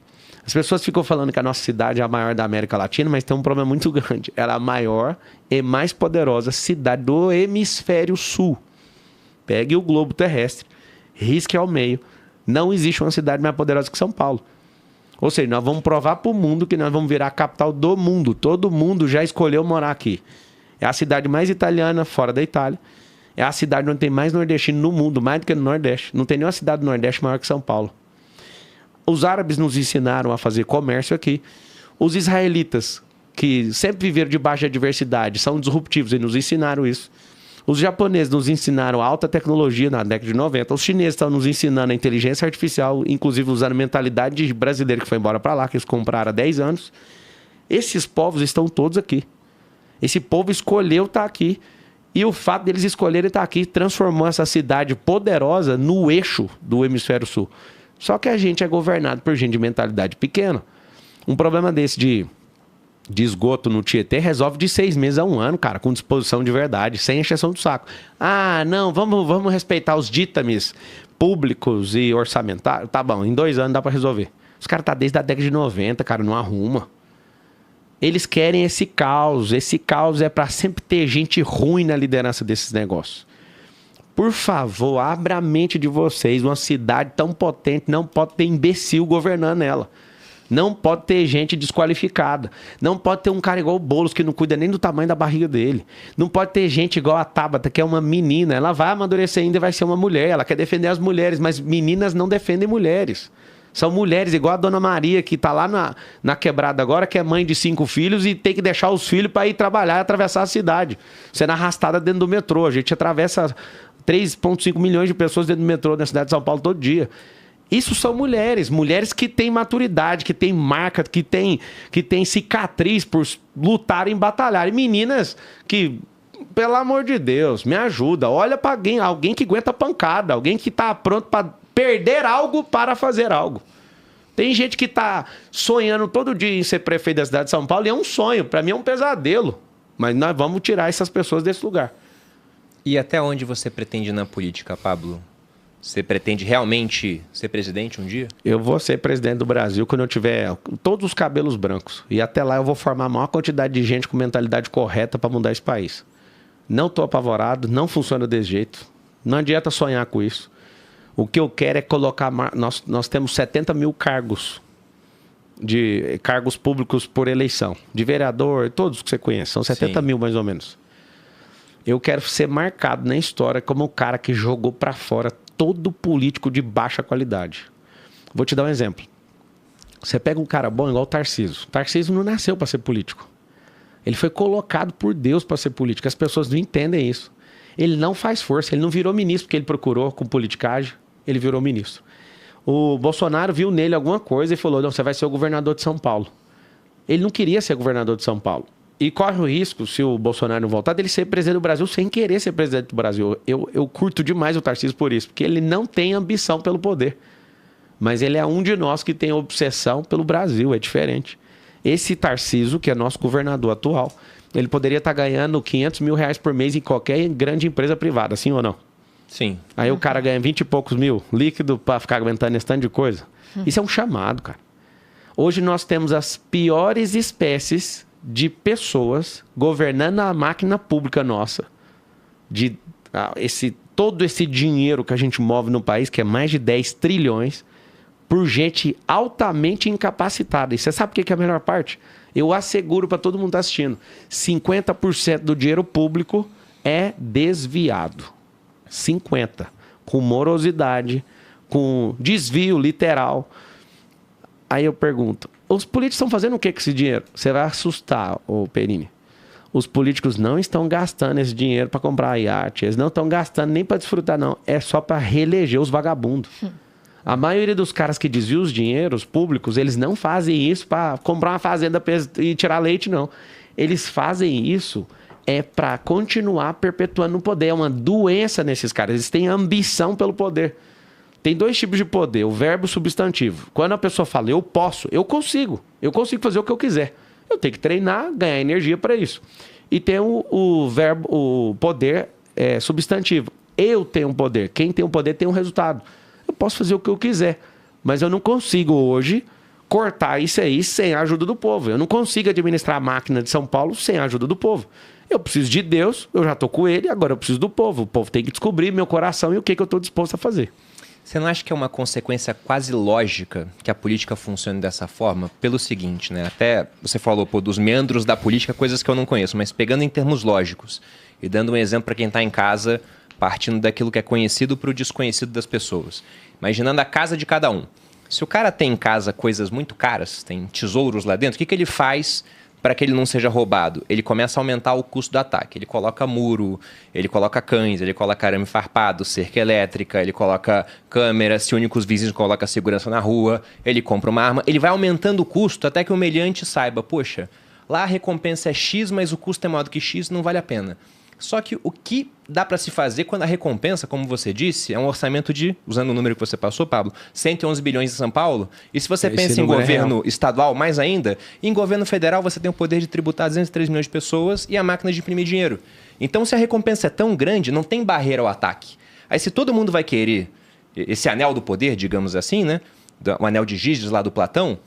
As pessoas ficam falando que a nossa cidade é a maior da América Latina, mas tem um problema muito grande. Ela é a maior e mais poderosa cidade do hemisfério sul. Pegue o globo terrestre, risque ao meio. Não existe uma cidade mais poderosa que São Paulo. Ou seja, nós vamos provar para o mundo que nós vamos virar a capital do mundo. Todo mundo já escolheu morar aqui. É a cidade mais italiana fora da Itália. É a cidade onde tem mais nordestino no mundo, mais do que no Nordeste. Não tem nenhuma cidade do Nordeste maior que São Paulo. Os árabes nos ensinaram a fazer comércio aqui. Os israelitas, que sempre viveram debaixo da adversidade, são disruptivos e nos ensinaram isso. Os japoneses nos ensinaram alta tecnologia na década de 90. Os chineses estão nos ensinando a inteligência artificial, inclusive usando a mentalidade de brasileiro que foi embora para lá, que eles compraram há 10 anos. Esses povos estão todos aqui. Esse povo escolheu estar aqui. E o fato deles escolherem estar aqui transformou essa cidade poderosa no eixo do hemisfério sul. Só que a gente é governado por gente de mentalidade pequena. Um problema desse de esgoto no Tietê resolve de 6 meses a 1 ano, cara, com disposição de verdade, sem encheção do saco. Ah, não, vamos respeitar os ditames públicos e orçamentários. Tá bom, em 2 anos dá pra resolver. Os caras tá desde a década de 90, cara, não arruma. Eles querem esse caos é pra sempre ter gente ruim na liderança desses negócios. Por favor, abra a mente de vocês. Uma cidade tão potente não pode ter imbecil governando ela. Não pode ter gente desqualificada. Não pode ter um cara igual o Boulos, que não cuida nem do tamanho da barriga dele. Não pode ter gente igual a Tabata, que é uma menina. Ela vai amadurecer ainda e vai ser uma mulher. Ela quer defender as mulheres, mas meninas não defendem mulheres. São mulheres igual a Dona Maria, que está lá na quebrada agora, que é mãe de 5 filhos e tem que deixar os filhos para ir trabalhar e atravessar a cidade. Sendo arrastada dentro do metrô. A gente atravessa 3,5 milhões de pessoas dentro do metrô na cidade de São Paulo todo dia. Isso são mulheres que têm maturidade, que têm marca, que têm cicatriz por lutarem e batalharem. Meninas que, pelo amor de Deus, me ajuda. Olha para alguém que aguenta pancada, alguém que está pronto para perder algo para fazer algo. Tem gente que está sonhando todo dia em ser prefeito da cidade de São Paulo e é um sonho. Para mim é um pesadelo. Mas nós vamos tirar essas pessoas desse lugar. E até onde você pretende ir na política, Pablo? Você pretende realmente ser presidente um dia? Eu vou ser presidente do Brasil quando eu tiver todos os cabelos brancos. E até lá eu vou formar a maior quantidade de gente com mentalidade correta para mudar esse país. Não estou apavorado, não funciona desse jeito. Não adianta sonhar com isso. O que eu quero é colocar... Nós temos 70 mil cargos públicos por eleição. De vereador, todos que você conhece. São 70 mil mais ou menos. Eu quero ser marcado na história como o cara que jogou para fora todo político de baixa qualidade. Vou te dar um exemplo. Você pega um cara bom igual o Tarcísio. O Tarcísio não nasceu para ser político. Ele foi colocado por Deus para ser político. As pessoas não entendem isso. Ele não faz força. Ele não virou ministro porque ele procurou com politicagem. Ele virou ministro. O Bolsonaro viu nele alguma coisa e falou, não, você vai ser o governador de São Paulo. Ele não queria ser governador de São Paulo. E corre o risco, se o Bolsonaro não voltar, dele ser presidente do Brasil sem querer ser presidente do Brasil. Eu curto demais o Tarcísio por isso, porque ele não tem ambição pelo poder. Mas ele é um de nós que tem obsessão pelo Brasil, é diferente. Esse Tarcísio, que é nosso governador atual, ele poderia estar ganhando 500 mil reais por mês em qualquer grande empresa privada, sim ou não? Sim. Aí o cara ganha 20 e poucos mil líquido para ficar aguentando esse tanto de coisa. Isso é um chamado, cara. Hoje nós temos as piores espécies de pessoas governando a máquina pública nossa. Todo esse dinheiro que a gente move no país, que é mais de 10 trilhões, por gente altamente incapacitada. E você sabe o que é a melhor parte? Eu asseguro para todo mundo que está assistindo, 50% do dinheiro público é desviado. 50%. Com morosidade, com desvio literal. Aí eu pergunto, os políticos estão fazendo o que com esse dinheiro? Você vai assustar, ô Perini. Os políticos não estão gastando esse dinheiro para comprar iate. Eles não estão gastando nem para desfrutar, não. É só para reeleger os vagabundos. A maioria dos caras que desviam os dinheiros públicos, eles não fazem isso para comprar uma fazenda e tirar leite, não. Eles fazem isso para continuar perpetuando o poder. É uma doença nesses caras. Eles têm ambição pelo poder. Tem 2 tipos de poder, o verbo e o substantivo. Quando a pessoa fala, eu posso, eu consigo fazer o que eu quiser. Eu tenho que treinar, ganhar energia para isso. E tem o verbo, o poder substantivo. Eu tenho um poder. Quem tem um poder tem um resultado. Eu posso fazer o que eu quiser, mas eu não consigo hoje cortar isso aí sem a ajuda do povo. Eu não consigo administrar a máquina de São Paulo sem a ajuda do povo. Eu preciso de Deus, eu já estou com ele, agora eu preciso do povo. O povo tem que descobrir meu coração e o que eu estou disposto a fazer. Você não acha que é uma consequência quase lógica que a política funcione dessa forma? Pelo seguinte, né? Até você falou, dos meandros da política, coisas que eu não conheço, mas pegando em termos lógicos e dando um exemplo para quem está em casa, partindo daquilo que é conhecido para o desconhecido das pessoas. Imaginando a casa de cada um. Se o cara tem em casa coisas muito caras, tem tesouros lá dentro, o que ele faz para que ele não seja roubado? Ele começa a aumentar o custo do ataque. Ele coloca muro, ele coloca cães, ele coloca arame farpado, cerca elétrica, ele coloca câmera, se une com os vizinhos, coloca segurança na rua, ele compra uma arma. Ele vai aumentando o custo até que o meliante saiba, poxa, lá a recompensa é X, mas o custo é maior do que X, não vale a pena. Só que o que dá para se fazer quando a recompensa, como você disse, é um orçamento de, usando o número que você passou, Pablo, 111 bilhões em São Paulo. E se você pensa em governo estadual, mais ainda, em governo federal você tem o poder de tributar 203 milhões de pessoas e a máquina de imprimir dinheiro. Então, se a recompensa é tão grande, não tem barreira ao ataque. Aí, se todo mundo vai querer esse anel do poder, digamos assim, né? O anel de Giges lá do Platão,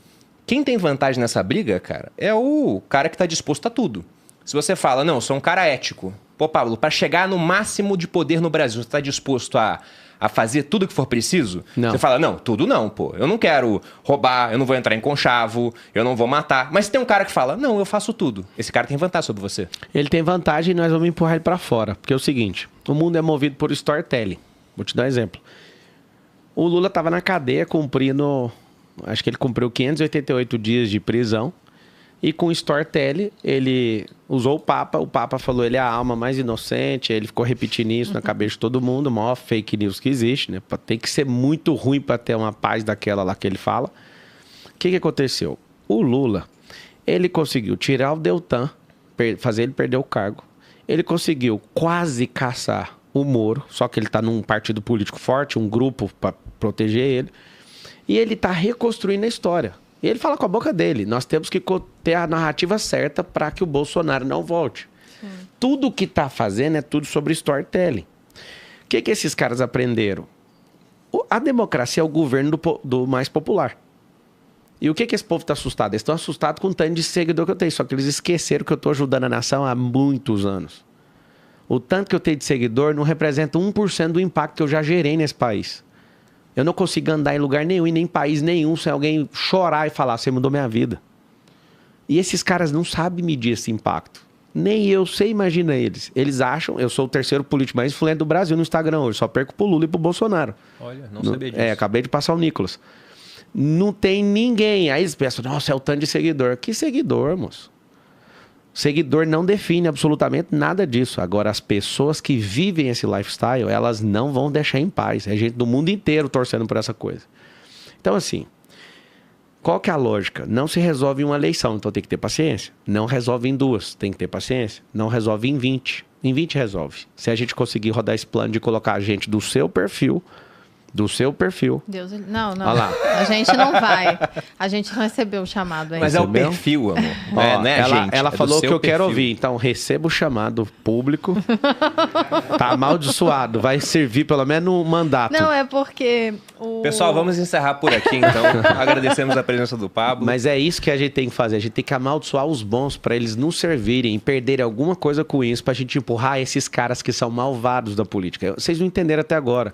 quem tem vantagem nessa briga, cara, é o cara que está disposto a tudo. Se você fala, não, eu sou um cara ético. Pô, Pablo, para chegar no máximo de poder no Brasil, você está disposto a fazer tudo que for preciso? Não. Você fala, não, tudo não, pô. Eu não quero roubar, eu não vou entrar em conchavo, eu não vou matar. Mas tem um cara que fala, não, eu faço tudo. Esse cara tem vantagem sobre você. Ele tem vantagem e nós vamos empurrar ele para fora. Porque é o seguinte, o mundo é movido por storytelling. Vou te dar um exemplo. O Lula estava na cadeia cumprindo, acho que ele cumpriu 588 dias de prisão. E com o storytelling, ele usou o Papa falou ele é a alma mais inocente, ele ficou repetindo isso na cabeça de todo mundo, o maior fake news que existe, né? Tem que ser muito ruim para ter uma paz daquela lá que ele fala. O que aconteceu? O Lula, ele conseguiu tirar o Deltan, fazer ele perder o cargo. Ele conseguiu quase caçar o Moro, só que ele está num partido político forte, um grupo para proteger ele. E ele está reconstruindo a história. E ele fala com a boca dele, nós temos que ter a narrativa certa para que o Bolsonaro não volte. Sim. Tudo que está fazendo é tudo sobre storytelling. O que esses caras aprenderam? A democracia é o governo do mais popular. E o que esse povo está assustado? Eles estão assustados com o tanto de seguidor que eu tenho, só que eles esqueceram que eu estou ajudando a nação há muitos anos. O tanto que eu tenho de seguidor não representa 1% do impacto que eu já gerei nesse país. Eu não consigo andar em lugar nenhum e nem em país nenhum sem alguém chorar e falar, você mudou minha vida. E esses caras não sabem medir esse impacto. Nem eu sei, imagina eles. Eles acham, eu sou o terceiro político mais influente do Brasil no Instagram hoje, só perco pro Lula e pro Bolsonaro. Olha, não sabia disso. Acabei de passar o Nicolas. Não tem ninguém. Aí eles pensam, nossa, é o tanto de seguidor. Que seguidor, moço? Seguidor não define absolutamente nada disso. Agora, as pessoas que vivem esse lifestyle, elas não vão deixar em paz. É gente do mundo inteiro torcendo por essa coisa. Então, assim, qual que é a lógica? Não se resolve em uma eleição, então tem que ter paciência. Não resolve em 2, tem que ter paciência. Não resolve em 20. Em 20 resolve. Se a gente conseguir rodar esse plano de colocar a gente do seu perfil Do seu perfil. Deus, não. Olha lá. A gente não vai. A gente não recebeu o chamado ainda. Mas é o perfil, amor. Ó, né, gente? Ela É do falou que seu eu quero perfil. ouvir. Então, receba o chamado público. Tá amaldiçoado. Vai servir pelo menos no mandato. Não, é porque o... Pessoal, vamos encerrar por aqui, então. Agradecemos a presença do Pablo. Mas é isso que a gente tem que fazer. A gente tem que amaldiçoar os bons para eles não servirem e perderem alguma coisa com isso, pra gente empurrar esses caras que são malvados da política. Vocês não entenderam até agora.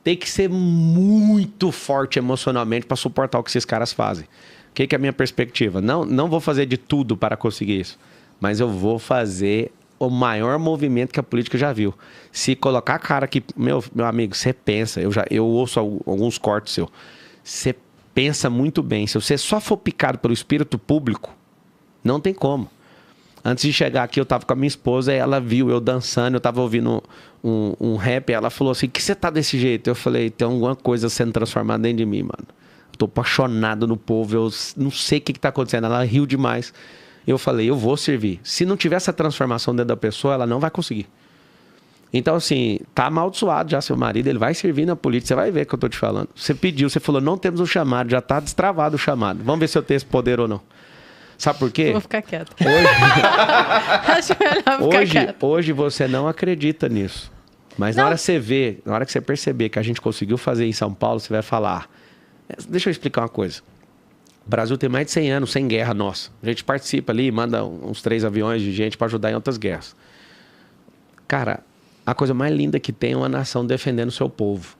Tem que ser muito forte emocionalmente para suportar o que esses caras fazem. O que é a minha perspectiva? Não vou fazer de tudo para conseguir isso, mas eu vou fazer o maior movimento que a política já viu. Se colocar a cara que... Meu amigo, você pensa... Eu ouço alguns cortes seus. Você pensa muito bem. Se você só for picado pelo espírito público, não tem como. Antes de chegar aqui, eu tava com a minha esposa e ela viu eu dançando, eu tava ouvindo um rap, e ela falou assim, que você tá desse jeito? Eu falei, tem alguma coisa sendo transformada dentro de mim, mano. Eu tô apaixonado no povo, eu não sei o que tá acontecendo. Ela riu demais. Eu falei, eu vou servir. Se não tiver essa transformação dentro da pessoa, ela não vai conseguir. Então, assim, tá amaldiçoado já seu marido, ele vai servir na política, você vai ver o que eu tô te falando. Você pediu, você falou, não temos um chamado, já tá destravado o chamado. Vamos ver se eu tenho esse poder ou não. Sabe por quê? Eu vou ficar quieta. Acho melhor ficar quieta. Hoje você não acredita nisso. Mas na hora que você vê, na hora que você perceber que a gente conseguiu fazer em São Paulo, você vai falar... Deixa eu explicar uma coisa. O Brasil tem mais de 100 anos sem guerra nossa. A gente participa ali, manda uns 3 aviões de gente para ajudar em outras guerras. Cara, a coisa mais linda que tem é uma nação defendendo o seu povo.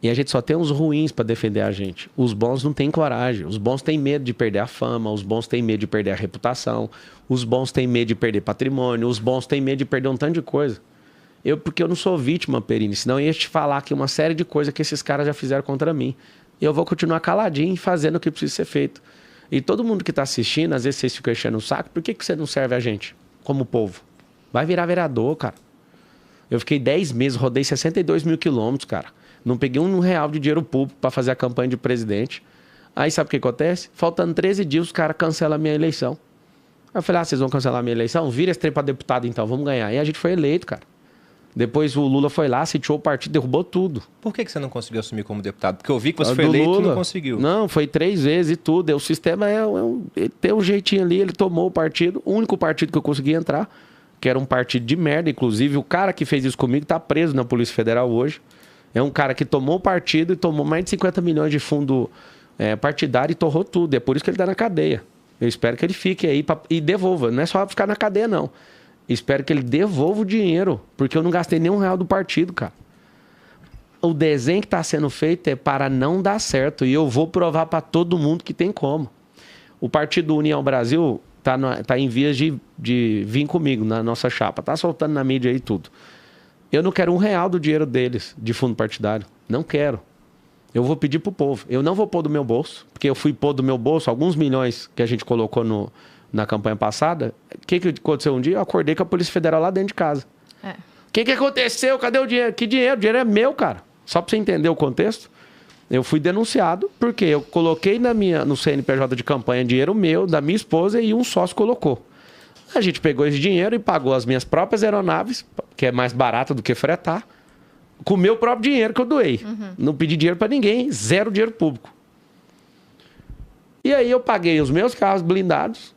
E a gente só tem os ruins para defender a gente. Os bons não têm coragem. Os bons têm medo de perder a fama. Os bons têm medo de perder a reputação. Os bons têm medo de perder patrimônio. Os bons têm medo de perder um tanto de coisa. Porque eu não sou vítima, Perini. Senão eu ia te falar aqui uma série de coisas que esses caras já fizeram contra mim. E eu vou continuar caladinho e fazendo o que precisa ser feito. E todo mundo que está assistindo, às vezes vocês ficam enchendo o saco. Por que você não serve a gente como povo? Vai virar vereador, cara. Eu fiquei 10 meses, rodei 62 mil quilômetros, cara. Não peguei R$1 de dinheiro público para fazer a campanha de presidente. Aí sabe o que acontece? Faltando 13 dias, os caras cancelam a minha eleição. Aí eu falei, vocês vão cancelar a minha eleição? Vira esse trem para deputado então, vamos ganhar. E a gente foi eleito, cara. Depois o Lula foi lá, sitiou o partido, derrubou tudo. Por que você não conseguiu assumir como deputado? Porque eu vi que você foi eleito e não conseguiu. Não, foi 3 vezes e tudo. O sistema ele tem um jeitinho ali, ele tomou o partido. O único partido que eu consegui entrar, que era um partido de merda. Inclusive, o cara que fez isso comigo tá preso na Polícia Federal hoje. É um cara que tomou o partido e tomou mais de 50 milhões de fundo partidário e torrou tudo. É por isso que ele tá na cadeia. Eu espero que ele fique aí e devolva. Não é só ficar na cadeia, não. Espero que ele devolva o dinheiro, porque eu não gastei nem R$1 do partido, cara. O desenho que está sendo feito é para não dar certo. E eu vou provar para todo mundo que tem como. O Partido União Brasil tá em vias de vir comigo na nossa chapa. Tá soltando na mídia aí tudo. Eu não quero R$1 do dinheiro deles, de fundo partidário. Não quero. Eu vou pedir pro povo. Eu não vou pôr do meu bolso, porque eu fui pôr do meu bolso alguns milhões que a gente colocou na campanha passada. O que aconteceu um dia? Eu acordei com a Polícia Federal lá dentro de casa. O que aconteceu? Cadê o dinheiro? Que dinheiro? O dinheiro é meu, cara. Só pra você entender o contexto. Eu fui denunciado porque eu coloquei no CNPJ de campanha dinheiro meu, da minha esposa, e um sócio colocou. A gente pegou esse dinheiro e pagou as minhas próprias aeronaves, que é mais barato do que fretar, com o meu próprio dinheiro que eu doei. Não pedi dinheiro pra ninguém, 0 dinheiro público. E aí eu paguei os meus carros blindados,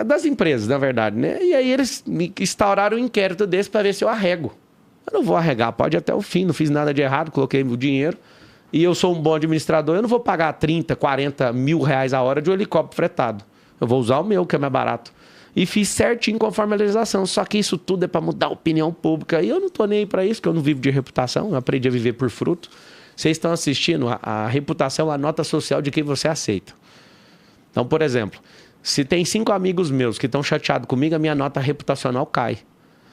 das empresas, na verdade, né? E aí eles me instauraram um inquérito desse para ver se eu arrego. Eu não vou arregar, pode ir até o fim, não fiz nada de errado, coloquei o dinheiro. E eu sou um bom administrador, eu não vou pagar 30, 40 mil reais a hora de um helicóptero fretado. Eu vou usar o meu, que é mais barato. E fiz certinho conforme a legislação. Só que isso tudo é para mudar a opinião pública. E eu não tô nem aí para isso, porque eu não vivo de reputação, eu aprendi a viver por fruto. Vocês estão assistindo, a reputação é a nota social de quem você aceita. Então, por exemplo, se tem 5 amigos meus que estão chateados comigo, a minha nota reputacional cai.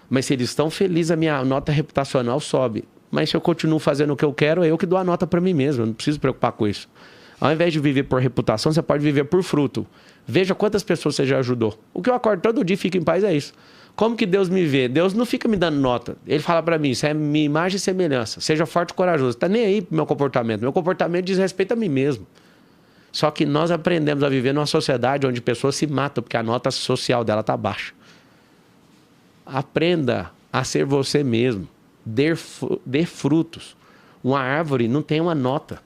Mas se eles estão felizes, a minha nota reputacional sobe. Mas se eu continuo fazendo o que eu quero, é eu que dou a nota para mim mesmo. Eu não preciso me preocupar com isso. Ao invés de viver por reputação, você pode viver por fruto. Veja quantas pessoas você já ajudou. O que eu acordo todo dia e fico em paz é isso. Como que Deus me vê? Deus não fica me dando nota. Ele fala para mim, isso é minha imagem e semelhança. Seja forte e corajoso. Tá nem aí pro meu comportamento. Meu comportamento diz respeito a mim mesmo. Só que nós aprendemos a viver numa sociedade onde pessoas se matam porque a nota social dela tá baixa. Aprenda a ser você mesmo. Dê frutos. Uma árvore não tem uma nota.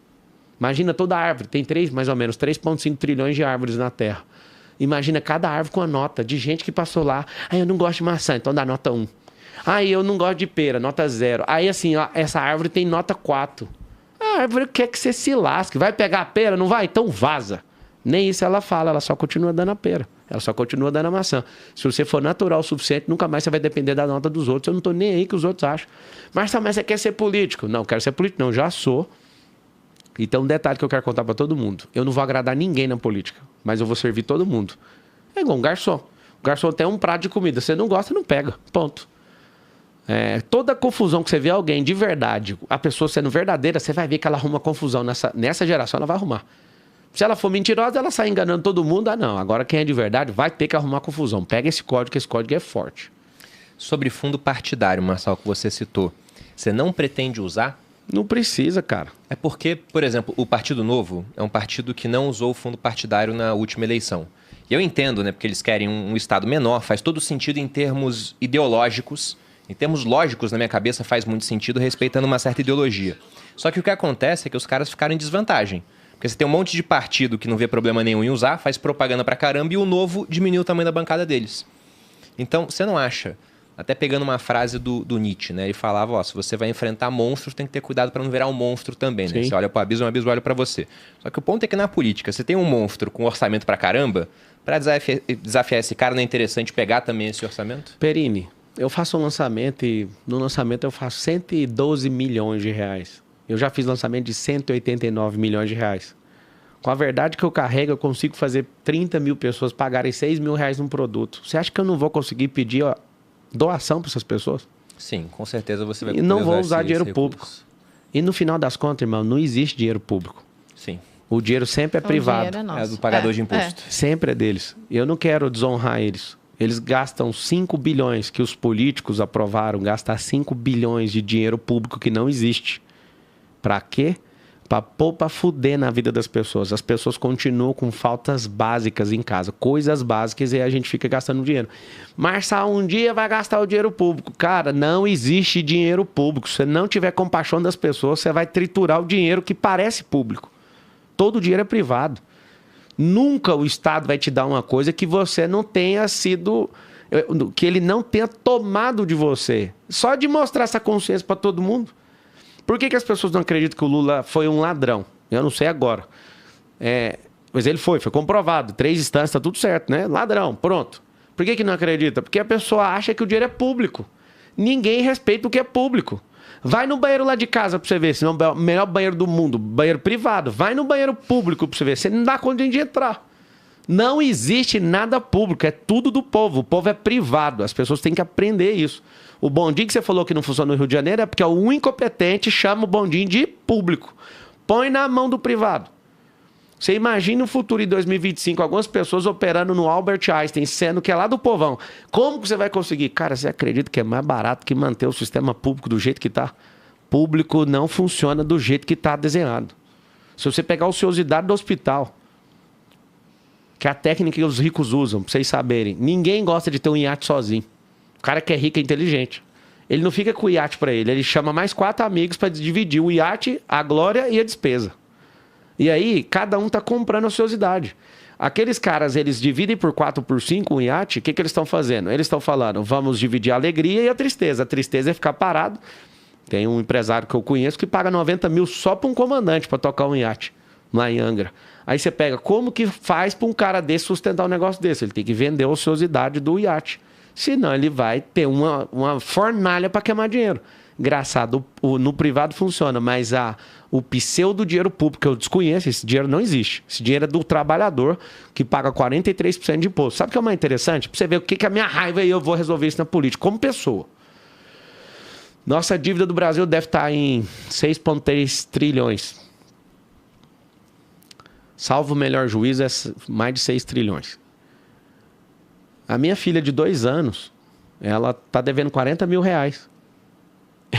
Imagina toda árvore, tem mais ou menos 3,5 trilhões de árvores na Terra. Imagina cada árvore com a nota de gente que passou lá. Aí eu não gosto de maçã, então dá nota 1. Aí eu não gosto de pera, nota 0. Aí assim, ó, essa árvore tem nota 4. A árvore quer que você se lasque. Vai pegar a pera, não vai? Então vaza. Nem isso ela fala, ela só continua dando a pera. Ela só continua dando a maçã. Se você for natural o suficiente, nunca mais você vai depender da nota dos outros. Eu não tô nem aí que os outros acham. Marcelo, mas você quer ser político? Não, quero ser político. Não, já sou. E tem um detalhe que eu quero contar para todo mundo. Eu não vou agradar ninguém na política, mas eu vou servir todo mundo. É igual um garçom. O garçom tem um prato de comida. Você não gosta, não pega. Ponto. Toda confusão que você vê alguém de verdade, a pessoa sendo verdadeira, você vai ver que ela arruma confusão. Nessa geração, ela vai arrumar. Se ela for mentirosa, ela sai enganando todo mundo. Ah, não. Agora quem é de verdade vai ter que arrumar confusão. Pega esse código, que esse código é forte. Sobre fundo partidário, Marcelo, que você citou, você não pretende usar? Não precisa, cara. É porque, por exemplo, o Partido Novo é um partido que não usou o fundo partidário na última eleição. E eu entendo, né? Porque eles querem um Estado menor, faz todo sentido em termos ideológicos. Em termos lógicos, na minha cabeça, faz muito sentido, respeitando uma certa ideologia. Só que o que acontece é que os caras ficaram em desvantagem. Porque você tem um monte de partido que não vê problema nenhum em usar, faz propaganda pra caramba, e o Novo diminui o tamanho da bancada deles. Então, você não acha... Até pegando uma frase do Nietzsche, né? Ele falava, ó, se você vai enfrentar monstros, tem que ter cuidado para não virar um monstro também, né? Você olha para o abismo olha para você. Só que o ponto é que na política, você tem um monstro com orçamento para caramba, para desafiar esse cara, não é interessante pegar também esse orçamento? Perini, eu faço um lançamento e no lançamento eu faço 112 milhões de reais. Eu já fiz lançamento de 189 milhões de reais. Com a verdade que eu carrego, eu consigo fazer 30 mil pessoas pagarem 6 mil reais num produto. Você acha que eu não vou conseguir pedir... doação para essas pessoas? Sim, com certeza você vai poder. E não vou usar dinheiro público. E no final das contas, irmão, não existe dinheiro público. Sim. O dinheiro sempre é privado. É do pagador de imposto. Sempre é deles. Eu não quero desonrar eles. Eles gastam 5 bilhões que os políticos aprovaram, gastar 5 bilhões de dinheiro público que não existe. Para quê? Para pôr para fuder na vida das pessoas. As pessoas continuam com faltas básicas em casa, coisas básicas, e aí a gente fica gastando dinheiro. Marçal, um dia vai gastar o dinheiro público. Cara, não existe dinheiro público. Se você não tiver compaixão das pessoas, você vai triturar o dinheiro que parece público. Todo o dinheiro é privado. Nunca o Estado vai te dar uma coisa que você não tenha sido... que ele não tenha tomado de você. Só de mostrar essa consciência para todo mundo. Por que as pessoas não acreditam que o Lula foi um ladrão? Eu não sei agora. Mas ele foi comprovado. 3 instâncias, tá tudo certo, né? Ladrão, pronto. Por que não acredita? Porque a pessoa acha que o dinheiro é público. Ninguém respeita o que é público. Vai no banheiro lá de casa pra você ver, se não é o melhor banheiro do mundo, banheiro privado. Vai no banheiro público pra você ver, você não dá conta de entrar. Não existe nada público, é tudo do povo. O povo é privado, as pessoas têm que aprender isso. O bondinho que você falou que não funciona no Rio de Janeiro é porque o incompetente chama o bondinho de público. Põe na mão do privado. Você imagina o futuro em 2025, algumas pessoas operando no Albert Einstein, sendo que é lá do povão. Como que você vai conseguir? Cara, você acredita que é mais barato que manter o sistema público do jeito que está? Público não funciona do jeito que está desenhado. Se você pegar a ociosidade do hospital, que é a técnica que os ricos usam, para vocês saberem, ninguém gosta de ter um iate sozinho. O cara que é rico é inteligente. Ele não fica com o iate para ele chama mais 4 amigos para dividir o iate, a glória e a despesa. E aí, cada um tá comprando a ociosidade. Aqueles caras, eles dividem por 4, por 5 um iate, o que eles estão fazendo? Eles estão falando, vamos dividir a alegria e a tristeza. A tristeza é ficar parado. Tem um empresário que eu conheço que paga 90 mil só para um comandante para tocar um iate lá em Angra. Aí você pega, como que faz para um cara desse sustentar um negócio desse? Ele tem que vender a ociosidade do iate. Senão ele vai ter uma fornalha para queimar dinheiro. Engraçado, no privado funciona, mas o pseudo dinheiro público que eu desconheço, esse dinheiro não existe. Esse dinheiro é do trabalhador que paga 43% de imposto. Sabe o que é mais interessante? Para você ver o que é a minha raiva e eu vou resolver isso na política, como pessoa. Nossa dívida do Brasil deve estar em 6,3 trilhões. Salvo o melhor juízo, é mais de 6 trilhões. A minha filha de 2 anos, ela está devendo 40 mil reais.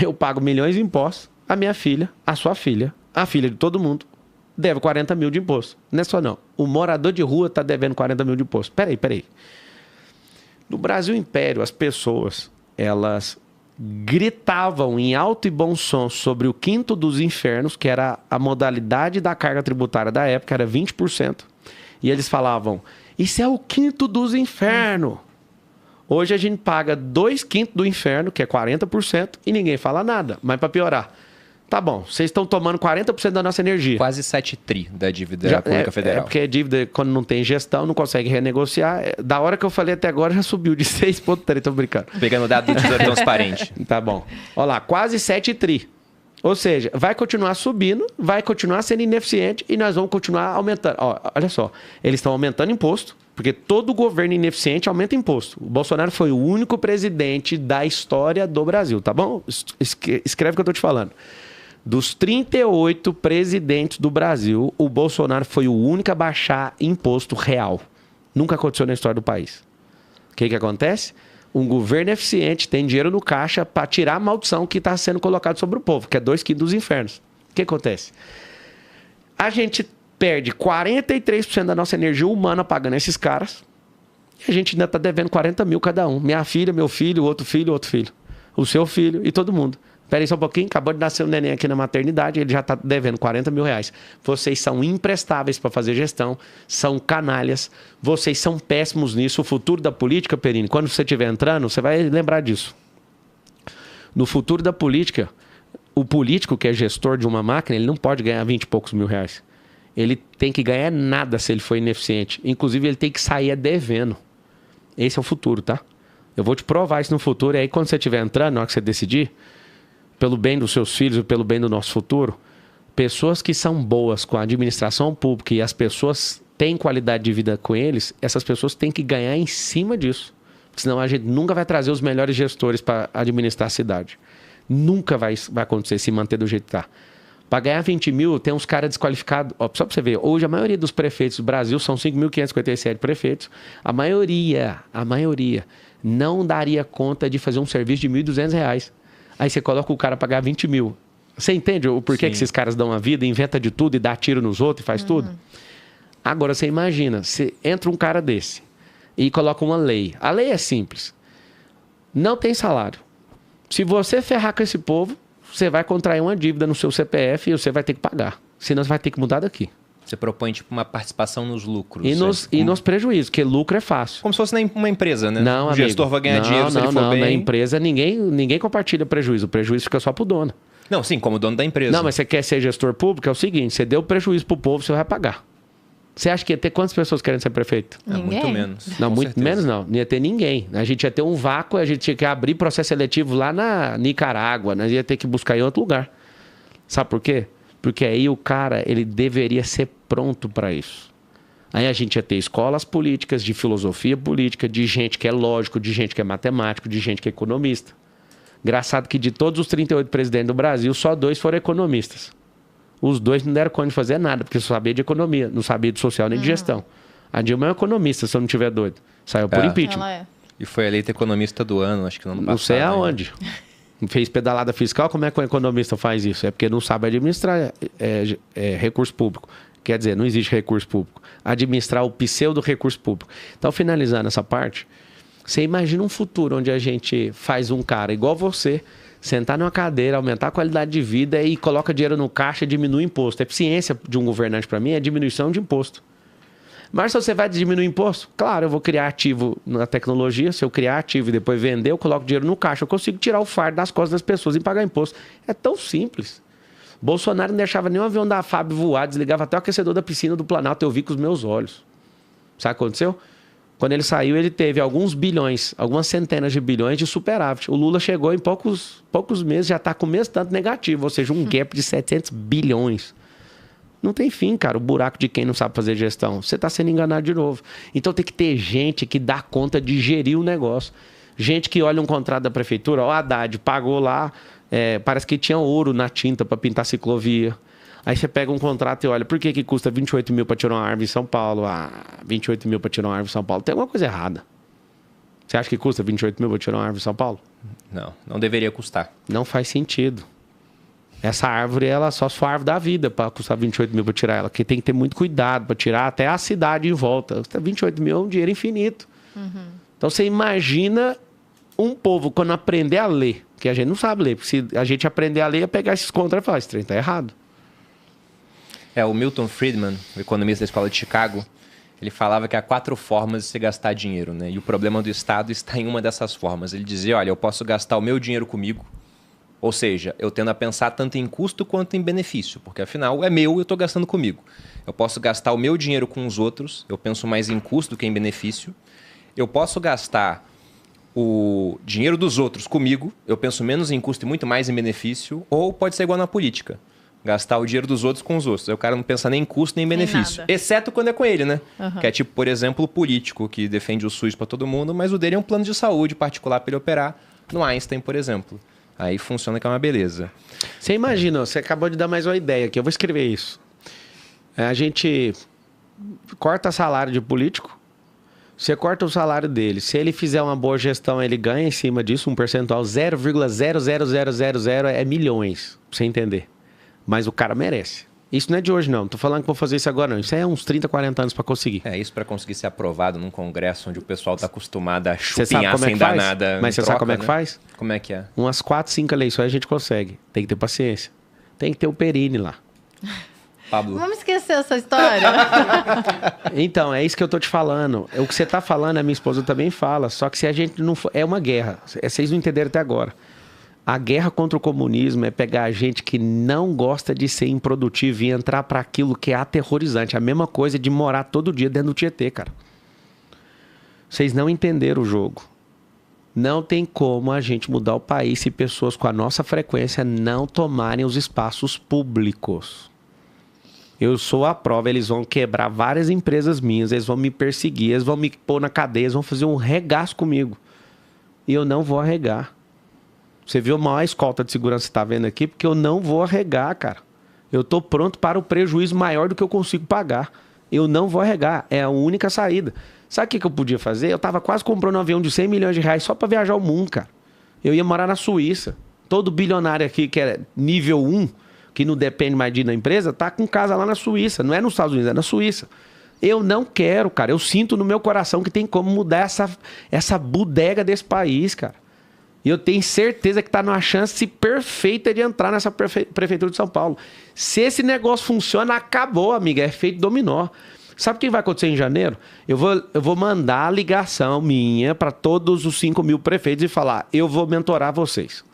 Eu pago milhões de impostos. A minha filha, a sua filha, a filha de todo mundo, deve 40 mil de imposto. Não é só não. O morador de rua está devendo 40 mil de imposto. Peraí. No Brasil Império, as pessoas, elas gritavam em alto e bom som sobre o quinto dos infernos, que era a modalidade da carga tributária da época, era 20%. E eles falavam, isso é o quinto dos infernos. Hoje a gente paga 2/5 do inferno, que é 40%, e ninguém fala nada. Mas para piorar, tá bom, vocês estão tomando 40% da nossa energia. Quase 7 tri da dívida pública federal. É porque a dívida, quando não tem gestão, não consegue renegociar. Da hora que eu falei até agora, já subiu de 6,3, tô brincando. Pegando o dado do Tesouro Transparente. Tá bom. Olha lá, quase 7 tri. Ou seja, vai continuar subindo, vai continuar sendo ineficiente e nós vamos continuar aumentando. Ó, olha só, eles estão aumentando imposto, porque todo governo ineficiente aumenta imposto. O Bolsonaro foi o único presidente da história do Brasil, tá bom? Escreve o que eu tô te falando. Dos 38 presidentes do Brasil, o Bolsonaro foi o único a baixar imposto real. Nunca aconteceu na história do país. O que acontece? Um governo eficiente tem dinheiro no caixa para tirar a maldição que está sendo colocada sobre o povo, que é 2/5 dos infernos. O que acontece? A gente perde 43% da nossa energia humana pagando esses caras e a gente ainda está devendo 40 mil cada um. Minha filha, meu filho, outro filho, o seu filho e todo mundo. Espera aí só um pouquinho, acabou de nascer um neném aqui na maternidade, ele já está devendo 40 mil reais. Vocês são imprestáveis para fazer gestão, são canalhas, vocês são péssimos nisso. O futuro da política, Perini, quando você estiver entrando, você vai lembrar disso. No futuro da política, o político que é gestor de uma máquina, ele não pode ganhar 20 e poucos mil reais. Ele tem que ganhar nada se ele for ineficiente. Inclusive, ele tem que sair devendo. Esse é o futuro, tá? Eu vou te provar isso no futuro, e aí quando você estiver entrando, na hora que você decidir, pelo bem dos seus filhos e pelo bem do nosso futuro, pessoas que são boas com a administração pública e as pessoas têm qualidade de vida com eles, essas pessoas têm que ganhar em cima disso. Senão a gente nunca vai trazer os melhores gestores para administrar a cidade. Nunca vai acontecer se manter do jeito que está. Para ganhar 20 mil, tem uns caras desqualificados. Ó, só para você ver, hoje a maioria dos prefeitos do Brasil são 5.557 prefeitos. A maioria não daria conta de fazer um serviço de R$ 1.200. Aí você coloca o cara para pagar 20 mil. Você entende o porquê que esses caras dão a vida, inventa de tudo e dá tiro nos outros e faz tudo? Agora, você imagina, você entra um cara desse e coloca uma lei. A lei é simples. Não tem salário. Se você ferrar com esse povo, você vai contrair uma dívida no seu CPF e você vai ter que pagar. Senão você vai ter que mudar daqui. Você propõe tipo uma participação nos lucros. E nos prejuízos, porque lucro é fácil. Como se fosse uma empresa, né? Não, o gestor vai ganhar dinheiro se ele for bem. Na empresa ninguém compartilha prejuízo. O prejuízo fica só pro dono. Não, sim, como dono da empresa. Não, mas você quer ser gestor público, é o seguinte, você deu prejuízo pro povo, você vai pagar. Você acha que ia ter quantas pessoas querendo ser prefeito? Muito menos. Não, muito menos não. Não ia ter ninguém. A gente ia ter um vácuo, a gente tinha que abrir processo seletivo lá na Nicarágua. Nós ia ter que buscar em outro lugar. Sabe por quê? Porque aí o cara, ele deveria ser pronto para isso. Aí a gente ia ter escolas políticas, de filosofia política, de gente que é lógico, de gente que é matemático, de gente que é economista. Engraçado que de todos os 38 presidentes do Brasil, só 2 foram economistas. Os 2 não deram conta de fazer nada, porque só sabia de economia, não sabia de social nem de gestão. A Dilma é um economista, se eu não estiver doido. Saiu por impeachment. Ela é. E foi eleita economista do ano, acho que no ano passado. Não sei aonde. Fez pedalada fiscal, como é que um economista faz isso? É porque não sabe administrar recurso público. Quer dizer, não existe recurso público. Administrar o pseudo recurso público. Então, finalizando essa parte, você imagina um futuro onde a gente faz um cara igual você, sentar numa cadeira, aumentar a qualidade de vida e coloca dinheiro no caixa e diminui o imposto. A eficiência de um governante, para mim, é diminuição de imposto. Mas se você vai diminuir imposto, claro, eu vou criar ativo na tecnologia. Se eu criar ativo e depois vender, eu coloco dinheiro no caixa. Eu consigo tirar o fardo das costas das pessoas e pagar imposto. É tão simples. Bolsonaro não deixava nenhum avião da FAB voar, desligava até o aquecedor da piscina do Planalto. Eu vi com os meus olhos. Sabe o que aconteceu? Quando ele saiu, ele teve alguns bilhões, algumas centenas de bilhões de superávit. O Lula chegou em poucos meses, já está com o mesmo tanto negativo, ou seja, um gap de 700 bilhões. Não tem fim, cara, o buraco de quem não sabe fazer gestão. Você está sendo enganado de novo. Então tem que ter gente que dá conta de gerir o negócio. Gente que olha um contrato da prefeitura, ó, Haddad pagou lá, parece que tinha ouro na tinta para pintar ciclovia. Aí você pega um contrato e olha, por que custa 28 mil para tirar uma árvore em São Paulo? 28 mil para tirar uma árvore em São Paulo. Tem alguma coisa errada. Você acha que custa 28 mil para tirar uma árvore em São Paulo? Não deveria custar. Não faz sentido. Essa árvore, ela só se for a árvore da vida para custar 28 mil para tirar ela. Que tem que ter muito cuidado para tirar até a cidade em volta. 28 mil é um dinheiro infinito. Então você imagina um povo, quando aprender a ler, que a gente não sabe ler, porque se a gente aprender a ler, ia pegar esses contras e falar, esse trem tá errado. O Milton Friedman, o economista da Escola de Chicago, ele falava que há 4 formas de se gastar dinheiro, né? E o problema do Estado está em uma dessas formas. Ele dizia, olha, eu posso gastar o meu dinheiro comigo, ou seja, eu tendo a pensar tanto em custo quanto em benefício, porque afinal é meu e eu estou gastando comigo. Eu posso gastar o meu dinheiro com os outros, eu penso mais em custo do que em benefício. Eu posso gastar o dinheiro dos outros comigo, eu penso menos em custo e muito mais em benefício, ou pode ser igual na política. Gastar o dinheiro dos outros com os outros. Aí o cara não pensa nem em custo nem em benefício. Exceto quando é com ele, né? Que é tipo, por exemplo, o político que defende o SUS para todo mundo, mas o dele é um plano de saúde particular para ele operar no Einstein, por exemplo. Aí funciona que é uma beleza. Você imagina, você acabou de dar mais uma ideia aqui. Eu vou escrever isso. A gente corta salário de político, você corta o salário dele. Se ele fizer uma boa gestão, ele ganha em cima disso um percentual 0,00000 é milhões, pra você entender. Mas o cara merece. Isso não é de hoje, não. Não tô falando que vou fazer isso agora, não. Isso é uns 30, 40 anos para conseguir. Isso para conseguir ser aprovado num congresso onde o pessoal tá acostumado a chupinhar sem dar nada. Mas você sabe como é que faz? Como é que é? Umas 4, 5 eleições a gente consegue. Tem que ter paciência. Tem que ter o Perini lá. Pablo. Vamos esquecer essa história. Então, é isso que eu tô te falando. O que você tá falando, a minha esposa também fala. Só que se a gente não for... É uma guerra. Vocês não entenderam até agora. A guerra contra o comunismo é pegar a gente que não gosta de ser improdutivo e entrar para aquilo que é aterrorizante. A mesma coisa de morar todo dia dentro do Tietê, cara. Vocês não entenderam o jogo. Não tem como a gente mudar o país se pessoas com a nossa frequência não tomarem os espaços públicos. Eu sou a prova, eles vão quebrar várias empresas minhas, eles vão me perseguir, eles vão me pôr na cadeia, eles vão fazer um regaço comigo. E eu não vou arregar. Você viu a maior escolta de segurança que você está vendo aqui, porque eu não vou arregar, cara. Eu estou pronto para o prejuízo maior do que eu consigo pagar. Eu não vou arregar, é a única saída. Sabe o que eu podia fazer? Eu estava quase comprando um avião de 100 milhões de reais só para viajar o mundo, cara. Eu ia morar na Suíça. Todo bilionário aqui que é nível 1, que não depende mais de ir na empresa, tá com casa lá na Suíça. Não é nos Estados Unidos, é na Suíça. Eu não quero, cara. Eu sinto no meu coração que tem como mudar essa bodega desse país, cara. E eu tenho certeza que está numa chance perfeita de entrar nessa prefeitura de São Paulo. Se esse negócio funciona, acabou, amiga. É feito dominó. Sabe o que vai acontecer em janeiro? Eu vou mandar a ligação minha para todos os 5 mil prefeitos e falar, eu vou mentorar vocês,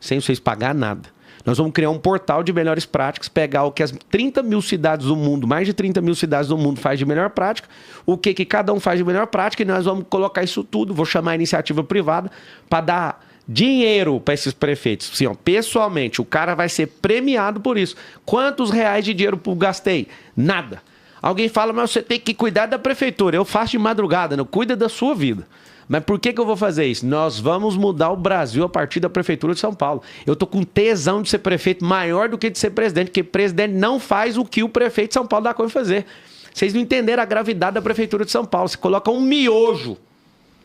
sem vocês pagar nada. Nós vamos criar um portal de melhores práticas, pegar o que as 30 mil cidades do mundo, mais de 30 mil cidades do mundo faz de melhor prática, o que cada um faz de melhor prática, e nós vamos colocar isso tudo, vou chamar a iniciativa privada para dar dinheiro para esses prefeitos. Assim, ó, pessoalmente, o cara vai ser premiado por isso. Quantos reais de dinheiro eu gastei? Nada. Alguém fala, mas você tem que cuidar da prefeitura. Eu faço de madrugada, não cuida da sua vida. Mas por que eu vou fazer isso? Nós vamos mudar o Brasil a partir da Prefeitura de São Paulo. Eu tô com tesão de ser prefeito maior do que de ser presidente, porque presidente não faz o que o prefeito de São Paulo dá conta de fazer. Vocês não entenderam a gravidade da Prefeitura de São Paulo. Você coloca um miojo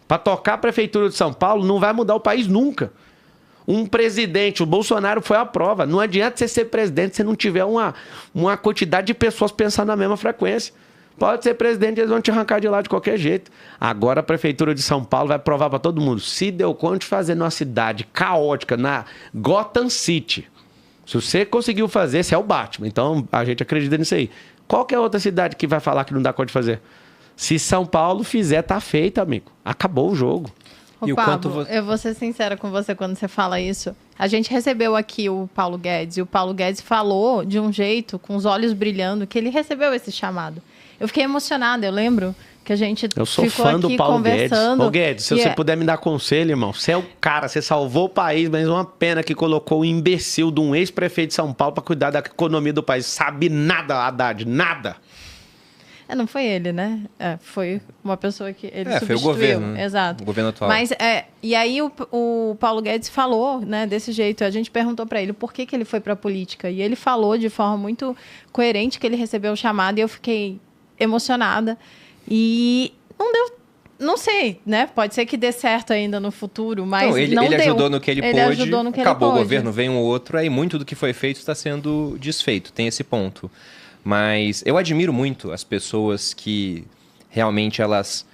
para tocar a Prefeitura de São Paulo, não vai mudar o país nunca. Um presidente, o Bolsonaro foi à prova. Não adianta você ser presidente se não tiver uma quantidade de pessoas pensando na mesma frequência. Pode ser presidente, eles vão te arrancar de lá de qualquer jeito. Agora a Prefeitura de São Paulo vai provar para todo mundo. Se deu conta de fazer numa cidade caótica, na Gotham City. Se você conseguiu fazer, você é o Batman. Então a gente acredita nisso aí. Qual que é a outra cidade que vai falar que não dá conta de fazer? Se São Paulo fizer, tá feito, amigo. Acabou o jogo. Ô, Pablo, eu vou ser sincera com você quando você fala isso. A gente recebeu aqui o Paulo Guedes, e o Paulo Guedes falou de um jeito, com os olhos brilhando, que ele recebeu esse chamado. Eu fiquei emocionada, eu lembro que a gente eu sou ficou fã aqui do Paulo conversando. Guedes. Ô Guedes, se você puder me dar conselho, irmão, você é o cara, você salvou o país, mas uma pena que colocou o imbecil de um ex-prefeito de São Paulo para cuidar da economia do país. Sabe nada, Haddad, nada. Não foi ele, né? Foi uma pessoa que ele substituiu. Foi o governo. Exato. O governo atual. Mas, e aí o Paulo Guedes falou, né, desse jeito. A gente perguntou para ele por que ele foi para a política. E ele falou de forma muito coerente que ele recebeu o chamado. E eu fiquei emocionada. E não deu... Não sei, né? Pode ser que dê certo ainda no futuro, mas não ele deu. Ajudou no que ele pôde. Ajudou no que acabou ele o pôde. governo, vem um outro. Aí muito do que foi feito está sendo desfeito. Tem esse ponto. Mas eu admiro muito as pessoas que realmente elas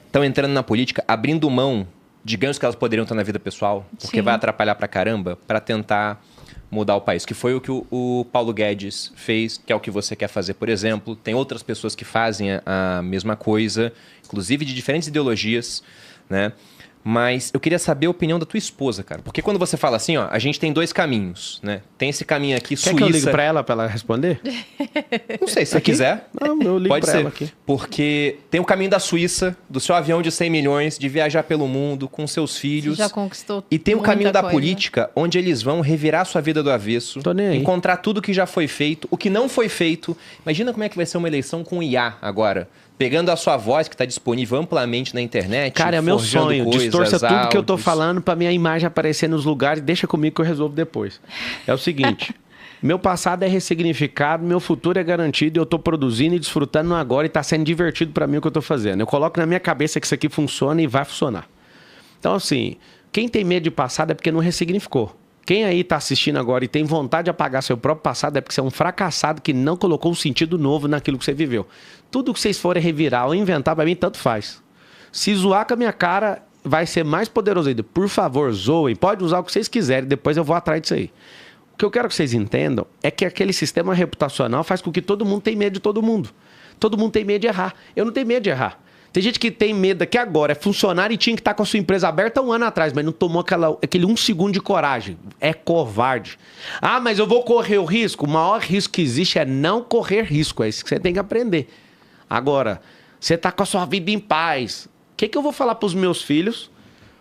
estão entrando na política, abrindo mão de ganhos que elas poderiam ter na vida pessoal, porque Sim. vai atrapalhar pra caramba, para tentar mudar o país. Que foi o que o Paulo Guedes fez, que é o que você quer fazer, por exemplo. Tem outras pessoas que fazem a mesma coisa, inclusive de diferentes ideologias, né? Mas eu queria saber a opinião da tua esposa, cara. Porque quando você fala assim, ó, a gente tem 2 caminhos, né? Tem esse caminho aqui, Quer Suíça... que eu ligue pra ela responder? Não sei, se você quiser. Não, eu ligo Pode pra ser. ela aqui. Porque tem o caminho da Suíça, do seu avião de 100 milhões, de viajar pelo mundo com seus filhos. Já conquistou E tem o muita caminho da coisa. política, onde eles vão revirar sua vida do avesso, Tô nem aí. encontrar tudo que já foi feito, o que não foi feito. Imagina como é que vai ser uma eleição com IA agora. Pegando a sua voz, que está disponível amplamente na internet. Cara, é o meu forjando sonho. coisas, Distorça tudo que eu tô áudios. falando pra minha imagem aparecer nos lugares. Deixa comigo que eu resolvo depois. É o seguinte. Meu passado é ressignificado, meu futuro é garantido, eu tô produzindo e desfrutando no agora e tá sendo divertido pra mim o que eu tô fazendo. Eu coloco na minha cabeça que isso aqui funciona e vai funcionar. Então, assim, quem tem medo de passado é porque não ressignificou. Quem aí tá assistindo agora e tem vontade de apagar seu próprio passado é porque você é um fracassado que não colocou um sentido novo naquilo que você viveu. Tudo que vocês forem revirar ou inventar, pra mim, tanto faz. Se zoar com a minha cara, vai ser mais poderoso ainda. Por favor, zoem. Pode usar o que vocês quiserem, depois eu vou atrás disso aí. O que eu quero que vocês entendam é que aquele sistema reputacional faz com que todo mundo tenha medo de todo mundo. Todo mundo tem medo de errar. Eu não tenho medo de errar. Tem gente que tem medo que agora é funcionário e tinha que estar com a sua empresa aberta 1 ano atrás, mas não tomou aquele 1 segundo de coragem. É covarde. Ah, mas eu vou correr o risco? O maior risco que existe é não correr risco. É isso que você tem que aprender. Agora, você está com a sua vida em paz. O que eu vou falar para os meus filhos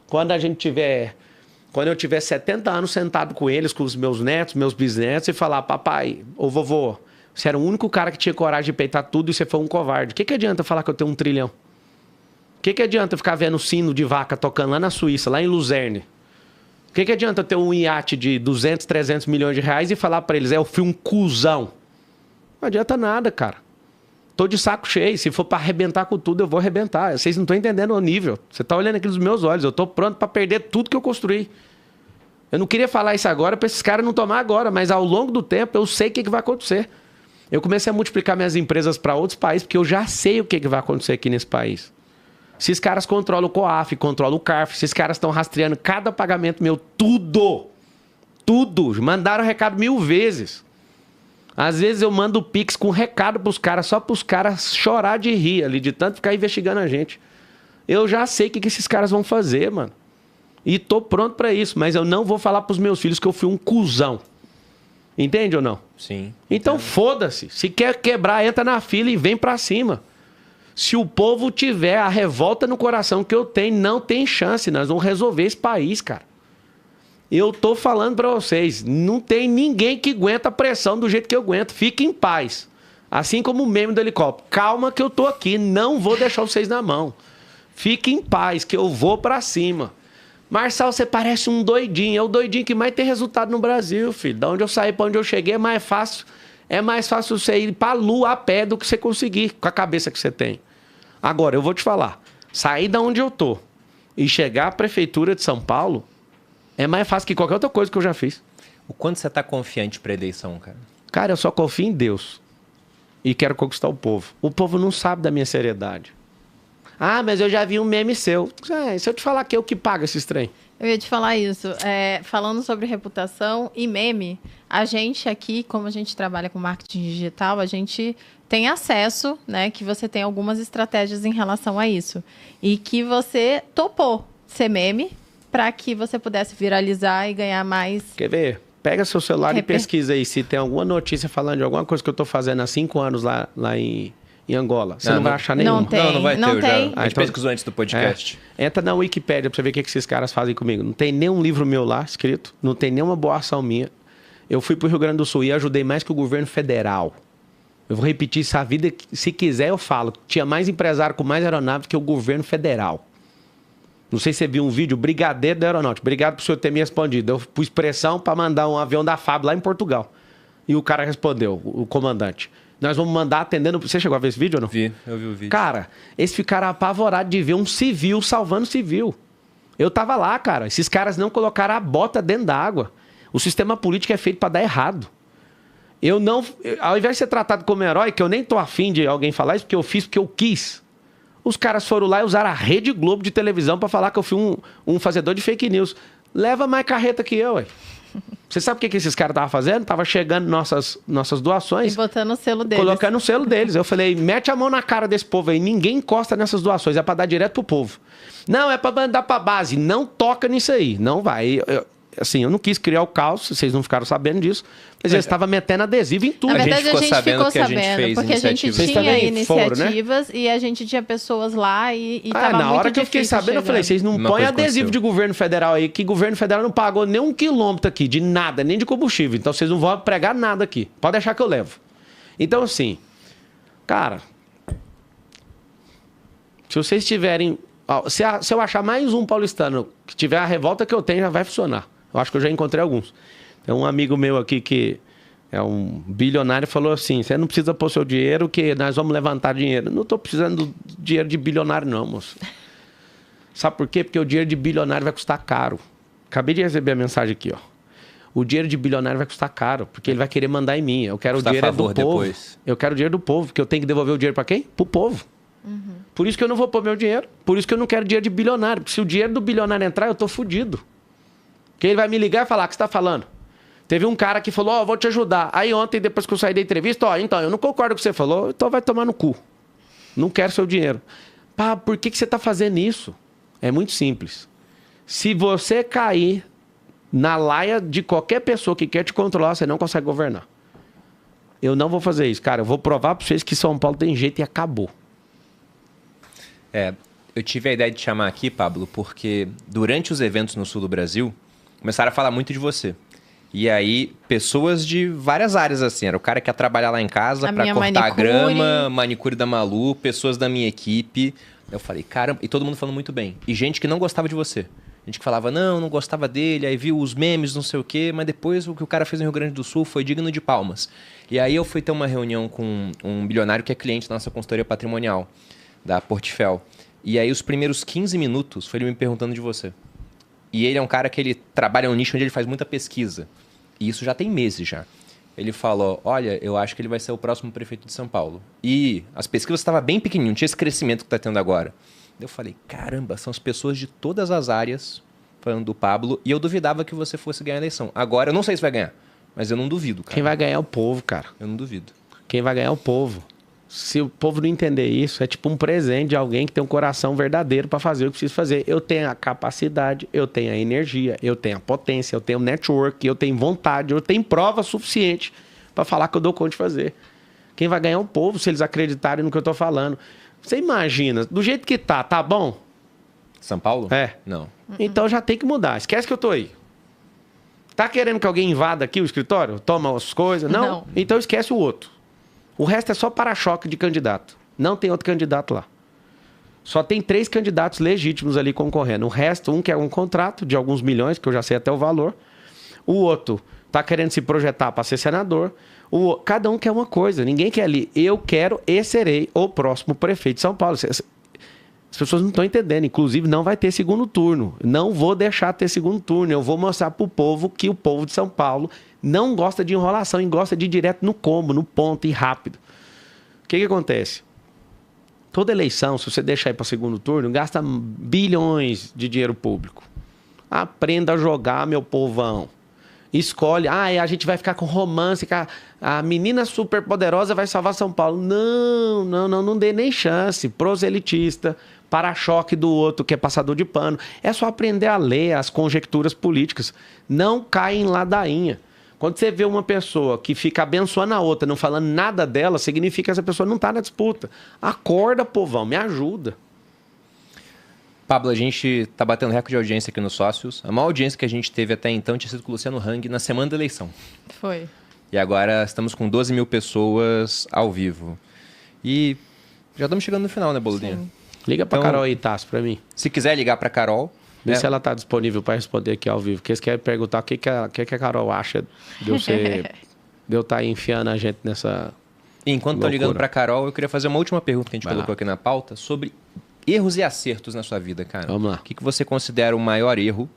quando eu tiver 70 anos sentado com eles, com os meus netos, meus bisnetos, e falar, papai ou vovô, você era o único cara que tinha coragem de peitar tudo e você foi um covarde. O que adianta eu falar que eu tenho 1 trilhão? O que adianta eu ficar vendo sino de vaca tocando lá na Suíça, lá em Luzerne? O que adianta eu ter um iate de 200, 300 milhões de reais e falar pra eles, eu fui um cuzão? Não adianta nada, cara. Tô de saco cheio. Se for pra arrebentar com tudo, eu vou arrebentar. Vocês não estão entendendo o nível. Você tá olhando aqui nos meus olhos. Eu tô pronto pra perder tudo que eu construí. Eu não queria falar isso agora pra esses caras não tomar agora, mas ao longo do tempo eu sei o que vai acontecer. Eu comecei a multiplicar minhas empresas pra outros países porque eu já sei o que vai acontecer aqui nesse país. Esses caras controlam o COAF, controlam o CARF, esses caras estão rastreando cada pagamento meu, tudo. Tudo. Mandaram recado 1000 vezes. Às vezes eu mando o Pix com recado pros caras, só pros caras chorar de rir ali, de tanto ficar investigando a gente. Eu já sei o que esses caras vão fazer, mano. E tô pronto pra isso, mas eu não vou falar pros meus filhos que eu fui um cuzão. Entende ou não? Sim. Então foda-se. Se quer quebrar, entra na fila e vem pra cima. Se o povo tiver a revolta no coração que eu tenho, não tem chance. Nós vamos resolver esse país, cara. Eu tô falando pra vocês, não tem ninguém que aguenta a pressão do jeito que eu aguento. Fique em paz. Assim como o meme do helicóptero. Calma que eu tô aqui, não vou deixar vocês na mão. Fique em paz, que eu vou pra cima. Marçal, você parece um doidinho. É o doidinho que mais tem resultado no Brasil, filho. Da onde eu saí pra onde eu cheguei é mais fácil. É mais fácil você ir pra lua a pé do que você conseguir com a cabeça que você tem. Agora, eu vou te falar. Sair da onde eu tô e chegar à prefeitura de São Paulo é mais fácil que qualquer outra coisa que eu já fiz. O quanto você tá confiante pra eleição, cara? Cara, eu só confio em Deus. E quero conquistar o povo. O povo não sabe da minha seriedade. Ah, mas eu já vi um meme seu. Se eu te falar que é o que paga esse trem. Eu ia te falar isso. Falando sobre reputação e meme, a gente aqui, como a gente trabalha com marketing digital, a gente tem acesso, né? Que você tem algumas estratégias em relação a isso. E que você topou ser meme para que você pudesse viralizar e ganhar mais. Quer ver? Pega seu celular e pesquisa aí se tem alguma notícia falando de alguma coisa que eu tô fazendo há 5 anos lá em Angola. Você não vai achar nenhuma. Não vai ter. Não tem. A gente pesquisou antes do podcast. Entra na Wikipédia pra você ver o que esses caras fazem comigo. Não tem nenhum livro meu lá escrito. Não tem nenhuma boa ação minha. Eu fui pro Rio Grande do Sul e ajudei mais que o governo federal. Eu vou repetir isso a vida. Se quiser, eu falo. Tinha mais empresário com mais aeronave que o governo federal. Não sei se você viu um vídeo, brigadeiro da aeronáutica. Obrigado por o senhor ter me respondido. Eu pus pressão para mandar um avião da FAB lá em Portugal. E o cara respondeu, o comandante. Nós vamos mandar atendendo... Você chegou a ver esse vídeo ou não? Eu vi o vídeo. Cara, eles ficaram apavorados de ver um civil salvando civil. Eu tava lá, cara. Esses caras não colocaram a bota dentro da água. O sistema político é feito para dar errado. Eu não... Ao invés de ser tratado como herói, que eu nem tô afim de alguém falar isso, porque eu fiz porque eu quis. Os caras foram lá e usaram a Rede Globo de televisão para falar que eu fui um fazedor de fake news. Leva mais carreta que eu, ué. Você sabe o que esses caras estavam fazendo? Tava chegando nossas doações. E botando o selo deles. Colocando o selo deles. Eu falei, mete a mão na cara desse povo aí. Ninguém encosta nessas doações. É pra dar direto pro povo. Não, é pra mandar pra base. Não toca nisso aí. Não vai. Eu não quis criar o caos. Vocês não ficaram sabendo disso. Mas eles estavam metendo adesivo em tudo. Na verdade, a gente ficou sabendo que a gente fez porque a gente iniciativas. tinha iniciativas e a gente tinha pessoas lá e tava na muito hora que eu fiquei sabendo, eu falei, vocês não Uma põem coisa adesivo aconteceu. de governo federal aí, que governo federal não pagou nem 1 quilômetro aqui, de nada, nem de combustível. Então vocês não vão pregar nada aqui. Pode deixar que eu levo. Então, assim, cara, se vocês tiverem... Se eu achar mais um paulistano que tiver a revolta que eu tenho, já vai funcionar. Eu acho que eu já encontrei alguns. Tem um amigo meu aqui que é um bilionário, falou assim, você não precisa pôr seu dinheiro que nós vamos levantar dinheiro. Não estou precisando do dinheiro de bilionário não, moço. Sabe por quê? Porque o dinheiro de bilionário vai custar caro. Acabei de receber a mensagem aqui, ó. O dinheiro de bilionário vai custar caro, porque ele vai querer mandar em mim. Eu quero o dinheiro do povo. Depois. Eu quero o dinheiro do povo, porque eu tenho que devolver o dinheiro para quem? Pro povo. Uhum. Por isso que eu não vou pôr meu dinheiro. Por isso que eu não quero dinheiro de bilionário. Porque se o dinheiro do bilionário entrar, eu tô fudido. Porque ele vai me ligar e falar, o que você tá falando? Teve um cara que falou, vou te ajudar. Aí ontem, depois que eu saí da entrevista, então, eu não concordo com o que você falou, então vai tomar no cu. Não quero seu dinheiro. Pá, por que você tá fazendo isso? É muito simples. Se você cair na laia de qualquer pessoa que quer te controlar, você não consegue governar. Eu não vou fazer isso, cara. Eu vou provar para vocês que São Paulo tem jeito e acabou. Eu tive a ideia de te chamar aqui, Pablo, porque durante os eventos no sul do Brasil, começaram a falar muito de você. E aí, pessoas de várias áreas, assim. Era o cara que ia trabalhar lá em casa para cortar a grama, manicure da Malu, pessoas da minha equipe. Eu falei, caramba, e todo mundo falando muito bem. E gente que não gostava de você. Gente que falava, não gostava dele, aí viu os memes, não sei o quê, mas depois o que o cara fez no Rio Grande do Sul foi digno de palmas. E aí eu fui ter uma reunião com um bilionário que é cliente da nossa consultoria patrimonial, da Portfel. E aí os primeiros 15 minutos foi ele me perguntando de você. E ele é um cara que ele trabalha em um nicho onde ele faz muita pesquisa. E isso já tem meses já. Ele falou, olha, eu acho que ele vai ser o próximo prefeito de São Paulo. E as pesquisas estavam bem pequenininhas, não tinha esse crescimento que está tendo agora. Eu falei, caramba, são as pessoas de todas as áreas falando do Pablo. E eu duvidava que você fosse ganhar a eleição. Agora, eu não sei se vai ganhar, mas eu não duvido, cara. Quem vai ganhar é o povo, cara. Eu não duvido. Quem vai ganhar é o povo. Se o povo não entender isso, é tipo um presente de alguém que tem um coração verdadeiro para fazer o que precisa fazer. Eu tenho a capacidade, eu tenho a energia, eu tenho a potência, eu tenho o network, eu tenho vontade, eu tenho prova suficiente para falar que eu dou conta de fazer. Quem vai ganhar é o povo, se eles acreditarem no que eu tô falando. Você imagina, do jeito que tá bom? São Paulo? É. Não. Então já tem que mudar. Esquece que eu tô aí. Tá querendo que alguém invada aqui o escritório? Toma as coisas? Não? Então esquece o outro. O resto é só para-choque de candidato. Não tem outro candidato lá. Só tem 3 candidatos legítimos ali concorrendo. O resto, um quer um contrato de alguns milhões, que eu já sei até o valor. O outro tá querendo se projetar para ser senador. Cada um quer uma coisa. Ninguém quer ali. Eu quero e serei o próximo prefeito de São Paulo. As pessoas não estão entendendo. Inclusive, não vai ter segundo turno. Não vou deixar ter segundo turno. Eu vou mostrar para o povo que o povo de São Paulo não gosta de enrolação e gosta de ir direto no combo, no ponto e rápido. O que acontece? Toda eleição, se você deixar ir para segundo turno, gasta bilhões de dinheiro público. Aprenda a jogar, meu povão. Escolhe. A gente vai ficar com romance, que a menina super poderosa vai salvar São Paulo. Não dê nem chance. Proselitista, para-choque do outro que é passador de pano. É só aprender a ler as conjecturas políticas. Não cai em ladainha. Quando você vê uma pessoa que fica abençoando a outra, não falando nada dela, significa que essa pessoa não está na disputa. Acorda, povão, me ajuda. Pablo, a gente está batendo recorde de audiência aqui nos Sócios. A maior audiência que a gente teve até então tinha sido com o Luciano Hang na semana da eleição. Foi. E agora estamos com 12 mil pessoas ao vivo. E já estamos chegando no final, né, Boludinha? Sim. Liga para Carol aí, Tasso, para mim. Se quiser ligar para Carol... Vê se ela está disponível para responder aqui ao vivo. Porque eles querem perguntar o que a Carol acha de eu estar enfiando a gente nessa. Enquanto estão ligando para Carol, eu queria fazer uma última pergunta que a gente colocou aqui na pauta sobre erros e acertos na sua vida, cara. Vamos lá. O que você considera o maior erro?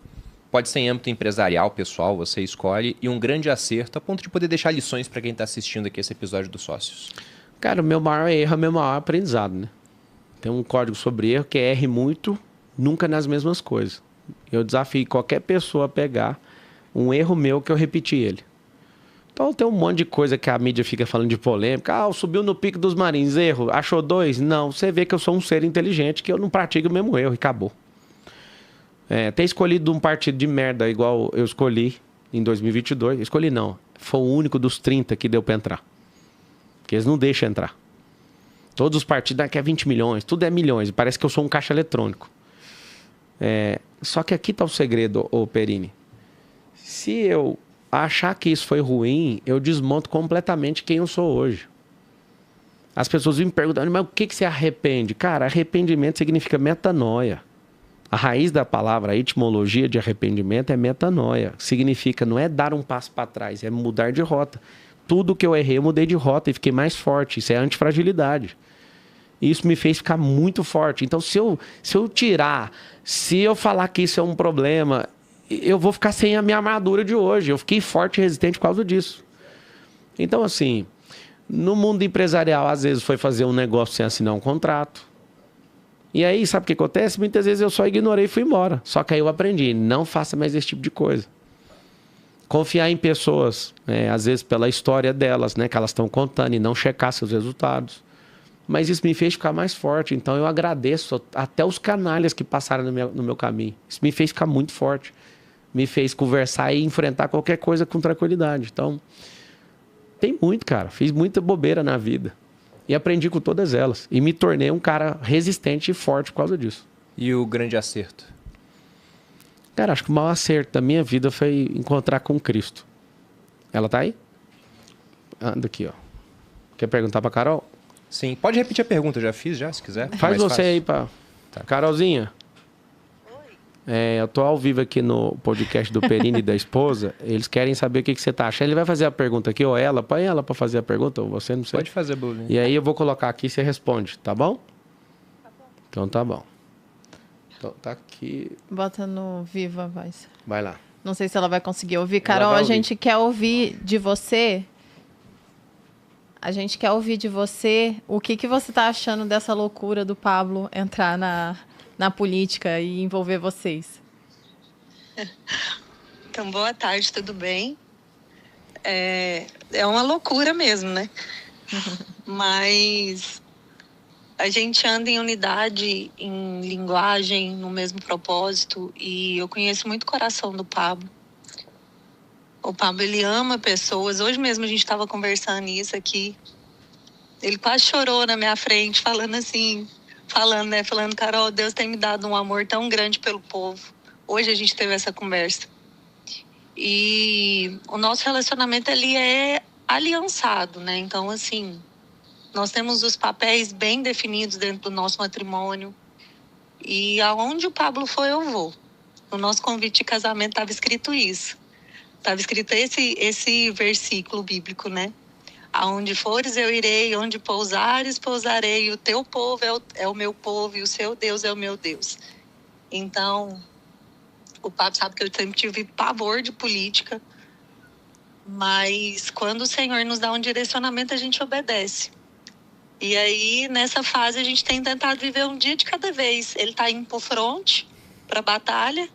Pode ser em âmbito empresarial, pessoal, você escolhe. E um grande acerto, a ponto de poder deixar lições para quem está assistindo aqui esse episódio dos Sócios. Cara, o meu maior erro é o meu maior aprendizado, né? Tem um código sobre erro que é erre muito, nunca nas mesmas coisas. Eu desafio qualquer pessoa a pegar um erro meu que eu repeti ele. Então tem um monte de coisa que a mídia fica falando de polêmica. Subiu no pico dos Marins, erro. Achou 2? Não, você vê que eu sou um ser inteligente, que eu não pratico o mesmo erro e acabou. Ter escolhido um partido de merda igual eu escolhi em 2022. Escolhi não. Foi o único dos 30 que deu pra entrar. Porque eles não deixam entrar. Todos os partidos aqui é 20 milhões, tudo é milhões. Parece que eu sou um caixa eletrônico. Só que aqui tá o segredo, ô Perini. Se eu achar que isso foi ruim, eu desmonto completamente quem eu sou hoje. As pessoas me perguntam, mas o que você arrepende? Cara, arrependimento significa metanoia. A raiz da palavra, a etimologia de arrependimento é metanoia. Significa, não é dar um passo para trás, é mudar de rota. Tudo que eu errei, eu mudei de rota e fiquei mais forte. Isso é antifragilidade. E isso me fez ficar muito forte. Então, se eu tirar, se eu falar que isso é um problema, eu vou ficar sem a minha armadura de hoje. Eu fiquei forte e resistente por causa disso. Então, assim, no mundo empresarial, às vezes foi fazer um negócio sem assinar um contrato. E aí, sabe o que acontece? Muitas vezes eu só ignorei e fui embora. Só que aí eu aprendi, não faça mais esse tipo de coisa. Confiar em pessoas, às vezes pela história delas, que elas estão contando e não checar seus resultados. Mas isso me fez ficar mais forte. Então eu agradeço até os canalhas que passaram no meu caminho. Isso me fez ficar muito forte. Me fez conversar e enfrentar qualquer coisa com tranquilidade. Então, tem muito, cara. Fiz muita bobeira na vida. E aprendi com todas elas. E me tornei um cara resistente e forte por causa disso. E o grande acerto? Cara, acho que o maior acerto da minha vida foi encontrar com Cristo. Ela tá aí? Anda aqui, ó. Quer perguntar pra Carol? Sim. Pode repetir a pergunta, eu já fiz, se quiser. Faz você fácil. aí, pá. Tá. Carolzinha. Eu tô ao vivo aqui no podcast do Perini e da esposa. Eles querem saber o que você tá achando. Ele vai fazer a pergunta aqui, ou ela. Põe ela pra fazer a pergunta, ou você, não sei. Pode fazer, Bolinha. E aí eu vou colocar aqui e você responde, tá bom? Tá bom. Então tá bom. Então tá aqui. Bota no Viva, voz. Vai lá. Não sei se ela vai conseguir ouvir. Carol, a gente quer ouvir de você. A gente quer ouvir de você o que você tá achando dessa loucura do Pablo entrar na política e envolver vocês. Então, boa tarde, tudo bem? É uma loucura mesmo, né? Mas a gente anda em unidade, em linguagem, no mesmo propósito, e eu conheço muito o coração do Pablo. O Pablo, ele ama pessoas. Hoje mesmo a gente estava conversando isso aqui. Ele quase chorou na minha frente, falando assim... Falando, Carol, Deus tem me dado um amor tão grande pelo povo. Hoje a gente teve essa conversa. E o nosso relacionamento, ele é aliançado, né? Então, assim, nós temos os papéis bem definidos dentro do nosso matrimônio. E aonde o Pablo foi, eu vou. No nosso convite de casamento estava escrito isso. Estava escrito esse versículo bíblico, né? Aonde fores eu irei, onde pousares, pousarei. O teu povo é o meu povo e o seu Deus é o meu Deus. Então, o Pablo sabe que eu sempre tive pavor de política. Mas quando o Senhor nos dá um direcionamento, a gente obedece. E aí, nessa fase, a gente tem tentado viver um dia de cada vez. Ele tá indo pro fronte, pra batalha.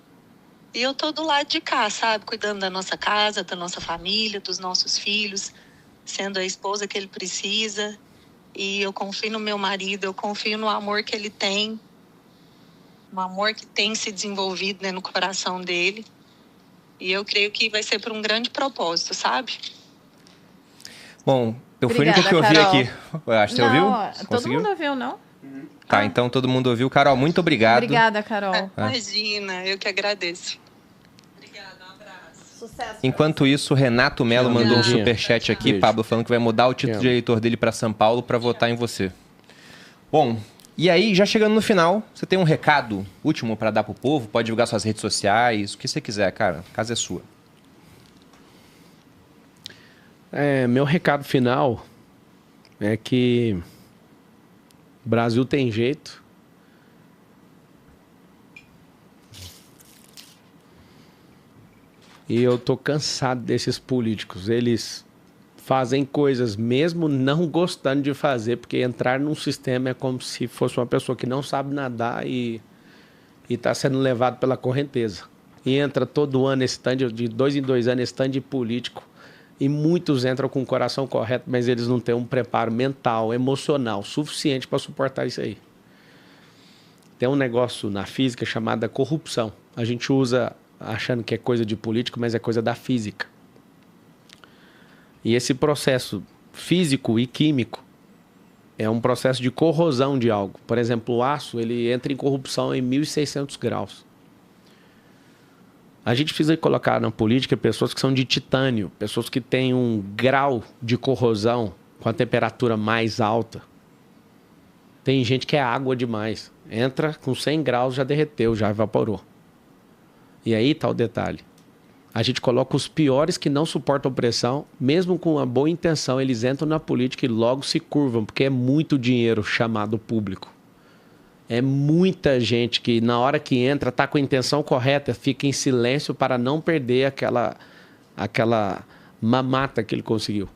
E eu tô do lado de cá, sabe? Cuidando da nossa casa, da nossa família, dos nossos filhos. Sendo a esposa que ele precisa. E eu confio no meu marido, eu confio no amor que ele tem. Um amor que tem se desenvolvido, né, no coração dele. E eu creio que vai ser por um grande propósito, sabe? Bom, eu fui o único que ouvi Carol. aqui. Eu acho que você ouviu? Todo Conseguiu? mundo ouviu, não? Tá, então todo mundo ouviu. Carol, muito obrigado. Obrigada, Carol. Imagina, eu que agradeço. Sucesso. Enquanto isso, Renato Melo mandou um Beijo. superchat aqui, Beijo. Pablo, falando que vai mudar o título de eleitor dele para São Paulo para votar em você. Bom, e aí, já chegando no final, você tem um recado último para dar pro povo? Pode divulgar suas redes sociais, o que você quiser, cara. A casa é sua. Meu recado final é que o Brasil tem jeito. E eu tô cansado desses políticos. Eles fazem coisas mesmo não gostando de fazer, porque entrar num sistema é como se fosse uma pessoa que não sabe nadar e está sendo levado pela correnteza. E entra todo ano esse tanto, de 2 em 2 anos, esse tanto de político. E muitos entram com o coração correto, mas eles não têm um preparo mental, emocional, suficiente para suportar isso aí. Tem um negócio na física chamado corrupção. A gente usa achando que é coisa de político, mas é coisa da física. E esse processo físico e químico é um processo de corrosão de algo. Por exemplo, o aço, ele entra em corrupção em 1.600 graus. A gente precisa colocar na política pessoas que são de titânio, pessoas que têm um grau de corrosão com a temperatura mais alta. Tem gente que é água demais. Entra com 100 graus, já derreteu, já evaporou. E aí está o detalhe. A gente coloca os piores que não suportam pressão, mesmo com uma boa intenção, eles entram na política e logo se curvam, porque é muito dinheiro chamado público. É muita gente que na hora que entra está com a intenção correta, fica em silêncio para não perder aquela mamata que ele conseguiu.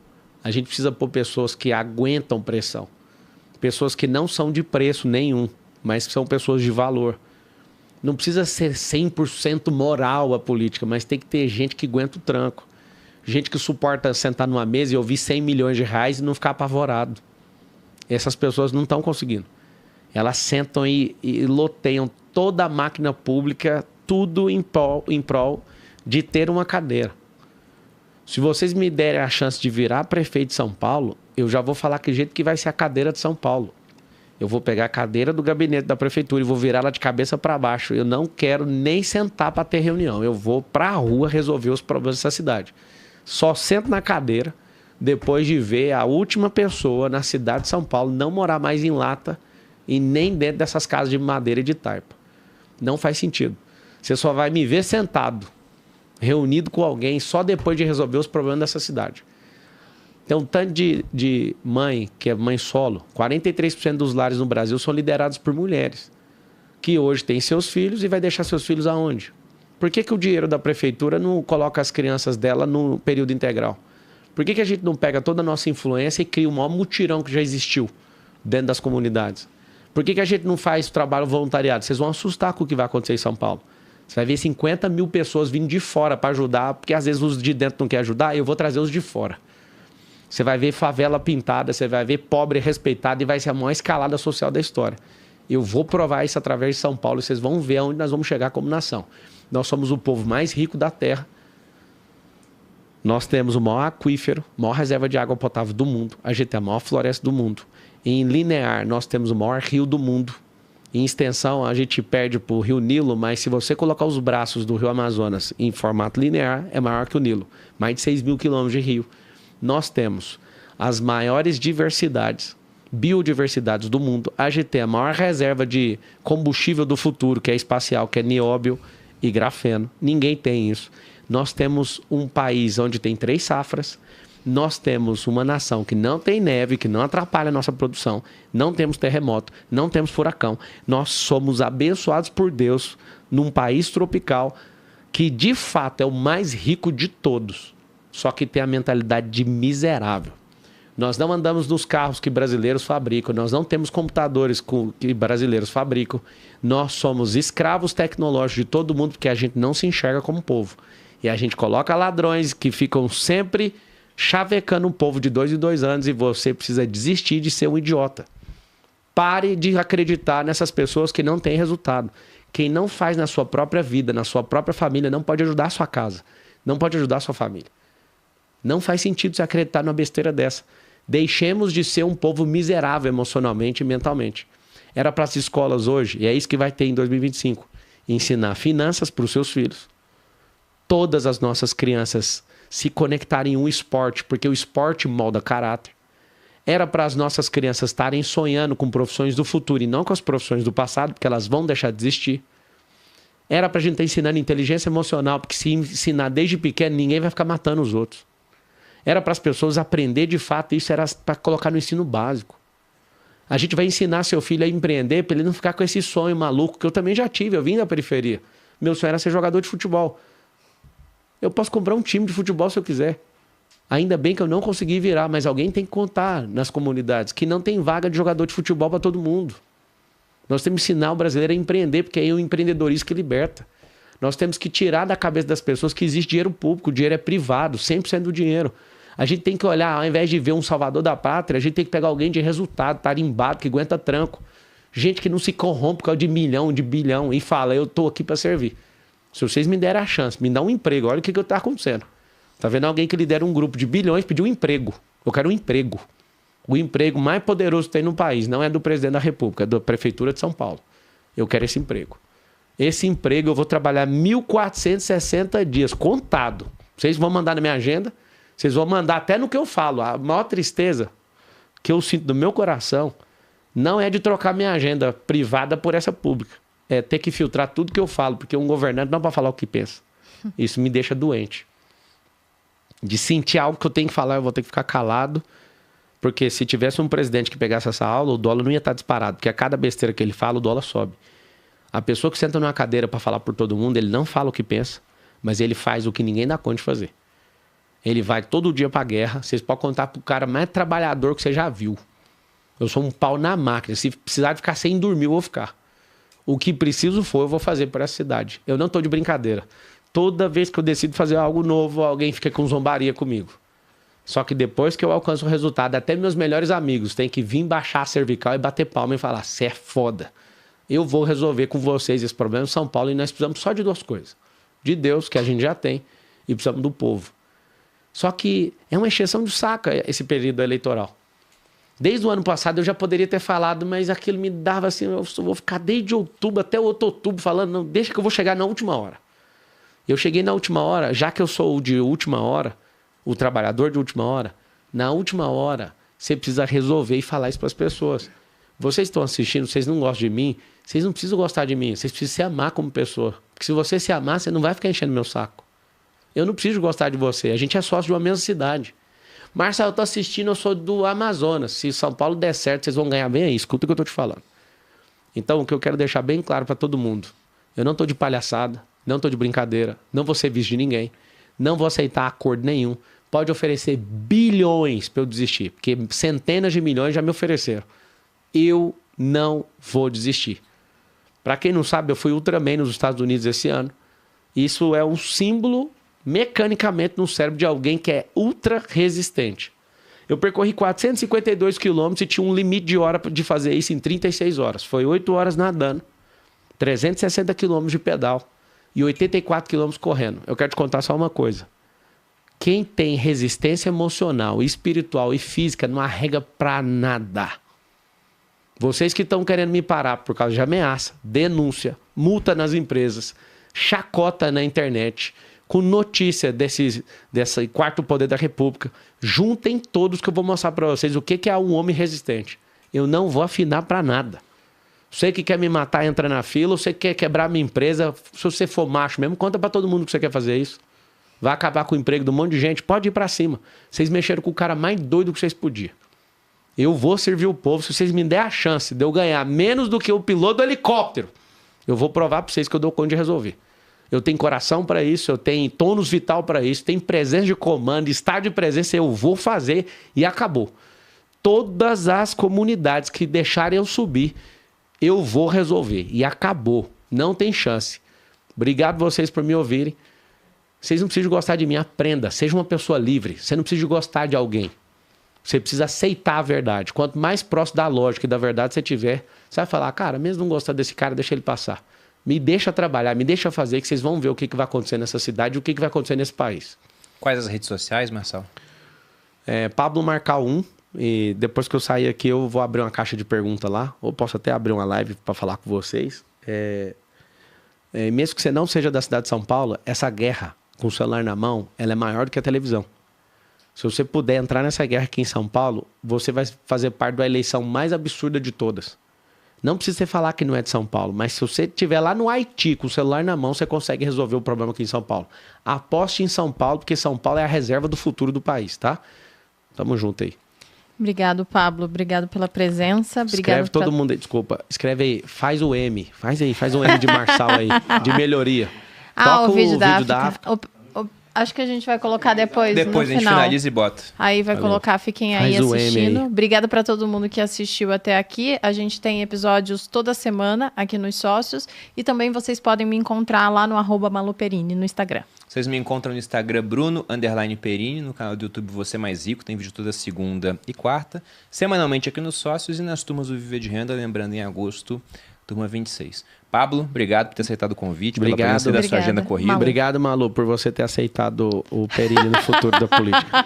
A gente precisa pôr pessoas que aguentam pressão. Pessoas que não são de preço nenhum, mas são pessoas de valor. Não precisa ser 100% moral a política, mas tem que ter gente que aguenta o tranco. Gente que suporta sentar numa mesa e ouvir 100 milhões de reais e não ficar apavorado. Essas pessoas não estão conseguindo. Elas sentam e loteiam toda a máquina pública, tudo em prol de ter uma cadeira. Se vocês me derem a chance de virar prefeito de São Paulo, eu já vou falar que jeito que vai ser a cadeira de São Paulo. Eu vou pegar a cadeira do gabinete da prefeitura e vou virar ela de cabeça para baixo. Eu não quero nem sentar para ter reunião. Eu vou para a rua resolver os problemas dessa cidade. Só sento na cadeira depois de ver a última pessoa na cidade de São Paulo não morar mais em lata e nem dentro dessas casas de madeira e de taipa. Não faz sentido. Você só vai me ver sentado, reunido com alguém, só depois de resolver os problemas dessa cidade. Tem um tanto de mãe, que é mãe solo. 43% dos lares no Brasil são liderados por mulheres, que hoje têm seus filhos e vai deixar seus filhos aonde? Por que o dinheiro da prefeitura não coloca as crianças dela no período integral? Por que a gente não pega toda a nossa influência e cria o maior mutirão que já existiu dentro das comunidades? Por que a gente não faz trabalho voluntariado? Vocês vão assustar com o que vai acontecer em São Paulo. Você vai ver 50 mil pessoas vindo de fora para ajudar, porque às vezes os de dentro não querem ajudar, eu vou trazer os de fora. Você vai ver favela pintada, você vai ver pobre respeitado e vai ser a maior escalada social da história. Eu vou provar isso através de São Paulo e vocês vão ver aonde nós vamos chegar como nação. Nós somos o povo mais rico da terra. Nós temos o maior aquífero, maior reserva de água potável do mundo. A gente tem a maior floresta do mundo. Em linear, nós temos o maior rio do mundo. Em extensão, a gente perde para o rio Nilo, mas se você colocar os braços do rio Amazonas em formato linear, é maior que o Nilo. Mais de 6 mil quilômetros de rio. Nós temos as maiores biodiversidades do mundo. A gente tem a maior reserva de combustível do futuro, que é espacial, que é nióbio e grafeno. Ninguém tem isso. Nós temos um país onde tem 3 safras. Nós temos uma nação que não tem neve, que não atrapalha a nossa produção. Não temos terremoto, não temos furacão. Nós somos abençoados por Deus num país tropical que, de fato, é o mais rico de todos. Só que tem a mentalidade de miserável. Nós não andamos nos carros que brasileiros fabricam, nós não temos computadores que brasileiros fabricam. Nós somos escravos tecnológicos de todo mundo porque a gente não se enxerga como povo. E a gente coloca ladrões que ficam sempre chavecando um povo de 2 em 2 anos e você precisa desistir de ser um idiota. Pare de acreditar nessas pessoas que não têm resultado. Quem não faz na sua própria vida, na sua própria família, não pode ajudar a sua casa, não pode ajudar a sua família. Não faz sentido você acreditar numa besteira dessa. Deixemos de ser um povo miserável emocionalmente e mentalmente. Era para as escolas hoje, e é isso que vai ter em 2025, ensinar finanças para os seus filhos. Todas as nossas crianças se conectarem em um esporte, porque o esporte molda caráter. Era para as nossas crianças estarem sonhando com profissões do futuro e não com as profissões do passado, porque elas vão deixar de existir. Era para a gente estar ensinando inteligência emocional, porque se ensinar desde pequeno, ninguém vai ficar matando os outros. Era para as pessoas aprender de fato, isso era para colocar no ensino básico. A gente vai ensinar seu filho a empreender para ele não ficar com esse sonho maluco, que eu também já tive, eu vim da periferia. Meu sonho era ser jogador de futebol. Eu posso comprar um time de futebol se eu quiser. Ainda bem que eu não consegui virar, mas alguém tem que contar nas comunidades que não tem vaga de jogador de futebol para todo mundo. Nós temos que ensinar o brasileiro a empreender, porque aí é o empreendedorismo que liberta. Nós temos que tirar da cabeça das pessoas que existe dinheiro público, o dinheiro é privado, 100% do dinheiro. A gente tem que olhar, ao invés de ver um salvador da pátria, a gente tem que pegar alguém de resultado, tarimbado, que aguenta tranco. Gente que não se corrompe por causa de milhão, de bilhão, e fala, eu tô aqui para servir. Se vocês me derem a chance, me dá um emprego, olha o que tá acontecendo. Tá vendo alguém que lidera um grupo de bilhões pediu um emprego. Eu quero um emprego. O emprego mais poderoso que tem no país não é do presidente da República, é da Prefeitura de São Paulo. Eu quero esse emprego. Esse emprego eu vou trabalhar 1.460 dias, contado. Vocês vão mandar na minha agenda, vocês vão mandar até no que eu falo. A maior tristeza que eu sinto do meu coração não é de trocar minha agenda privada por essa pública. É ter que filtrar tudo que eu falo, porque um governante não é para falar o que pensa. Isso me deixa doente. De sentir algo que eu tenho que falar, eu vou ter que ficar calado. Porque se tivesse um presidente que pegasse essa aula, o dólar não ia estar disparado. Porque a cada besteira que ele fala, o dólar sobe. A pessoa que senta numa cadeira para falar por todo mundo, ele não fala o que pensa, mas ele faz o que ninguém dá conta de fazer. Ele vai todo dia pra guerra. Vocês podem contar pro cara mais trabalhador que você já viu. Eu sou um pau na máquina. Se precisar de ficar sem dormir, eu vou ficar. O que preciso for, eu vou fazer por essa cidade. Eu não tô de brincadeira. Toda vez que eu decido fazer algo novo, alguém fica com zombaria comigo. Só que depois que eu alcanço o resultado, até meus melhores amigos têm que vir baixar a cervical e bater palma e falar, cê é foda. Eu vou resolver com vocês esse problema em São Paulo e nós precisamos só de duas coisas. De Deus, que a gente já tem, e precisamos do povo. Só que é uma encheção de saco esse período eleitoral. Desde o ano passado eu já poderia ter falado, mas aquilo me dava assim, eu vou ficar desde outubro até outro outubro falando, não, deixa que eu vou chegar na última hora. Eu cheguei na última hora, já que eu sou o de última hora, o trabalhador de última hora, na última hora você precisa resolver e falar isso para as pessoas. Vocês estão assistindo, vocês não gostam de mim, vocês não precisam gostar de mim, vocês precisam se amar como pessoa. Porque se você se amar, você não vai ficar enchendo meu saco. Eu não preciso gostar de você, a gente é sócio de uma mesma cidade. Marcelo, eu tô assistindo, eu sou do Amazonas. Se São Paulo der certo, vocês vão ganhar bem aí. Escuta o que eu tô te falando. Então, o que eu quero deixar bem claro para todo mundo. Eu não tô de palhaçada, não tô de brincadeira, não vou ser visto de ninguém, não vou aceitar acordo nenhum. Pode oferecer bilhões para eu desistir, porque centenas de milhões já me ofereceram. Eu não vou desistir. Para quem não sabe, eu fui Ultraman nos Estados Unidos esse ano. Isso é um símbolo mecanicamente no cérebro de alguém que é ultra resistente. Eu percorri 452 quilômetros e tinha um limite de hora de fazer isso em 36 horas. Foi 8 horas nadando, 360 quilômetros de pedal e 84 quilômetros correndo. Eu quero te contar só uma coisa. Quem tem resistência emocional, espiritual e física não arrega pra nada. Vocês que estão querendo me parar por causa de ameaça, denúncia, multa nas empresas, chacota na internet, com notícia desse quarto poder da República, juntem todos que eu vou mostrar para vocês o que é um homem resistente. Eu não vou afinar para nada. Você que quer me matar, entra na fila. Você que quer quebrar minha empresa, se você for macho mesmo, conta para todo mundo que você quer fazer isso. Vai acabar com o emprego de um monte de gente, pode ir para cima. Vocês mexeram com o cara mais doido que vocês podiam. Eu vou servir o povo. Se vocês me derem a chance de eu ganhar menos do que o piloto do helicóptero, eu vou provar para vocês que eu dou conta de resolver. Eu tenho coração para isso, eu tenho tônus vital para isso, tenho presença de comando, estar de presença, eu vou fazer e acabou. Todas as comunidades que deixarem eu subir, eu vou resolver e acabou. Não tem chance. Obrigado vocês por me ouvirem. Vocês não precisam gostar de mim, aprenda. Seja uma pessoa livre. Você não precisa gostar de alguém. Você precisa aceitar a verdade. Quanto mais próximo da lógica e da verdade você tiver, você vai falar, cara, mesmo não gostar desse cara, deixa ele passar. Me deixa trabalhar, me deixa fazer, que vocês vão ver o que vai acontecer nessa cidade e o que vai acontecer nesse país. Quais as redes sociais, Marcelo? Pablo Marcal 1. E depois que eu sair aqui, eu vou abrir uma caixa de pergunta lá. Ou posso até abrir uma live para falar com vocês. Mesmo que você não seja da cidade de São Paulo, essa guerra com o celular na mão, ela é maior do que a televisão. Se você puder entrar nessa guerra aqui em São Paulo, você vai fazer parte da eleição mais absurda de todas. Não precisa você falar que não é de São Paulo, mas se você estiver lá no Haiti com o celular na mão, você consegue resolver o problema aqui em São Paulo. Aposte em São Paulo, porque São Paulo é a reserva do futuro do país, tá? Tamo junto aí. Obrigado, Pablo. Obrigado pela presença. Escreve todo mundo aí, desculpa. Escreve aí, faz o M. Faz um M de Marçal aí, de melhoria. Toca o vídeo da África. Acho que a gente vai colocar depois no Depois a gente final. finaliza e bota. Aí vai colocar, fiquem aí Faz o M assistindo. aí. Obrigada para todo mundo que assistiu até aqui. A gente tem episódios toda semana aqui nos Sócios. E também vocês podem me encontrar lá no @maluperini no Instagram. Vocês me encontram no Instagram Bruno_Perini, no canal do YouTube Você Mais Rico, tem vídeo toda segunda e quarta. Semanalmente aqui nos Sócios e nas turmas do Viver de Renda, lembrando em agosto, turma 26. Pablo, obrigado por ter aceitado o convite, Obrigado. pela presença da sua Obrigada, agenda corrida. Malu. Obrigado, Malu, por você ter aceitado o Perini no futuro da política.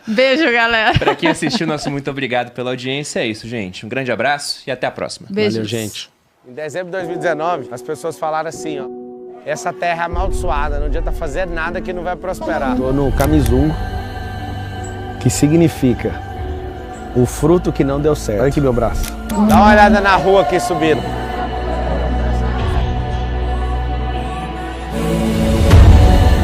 Beijo, galera. Para quem assistiu, nosso muito obrigado pela audiência. É isso, gente. Um grande abraço e até a próxima. Beijos. Valeu, gente. Em dezembro de 2019, as pessoas falaram assim, ó. Essa terra é amaldiçoada, não adianta fazer nada que não vai prosperar. Tô no Camizungo, que significa o fruto que não deu certo. Olha aqui meu braço. Dá uma olhada na rua aqui subindo.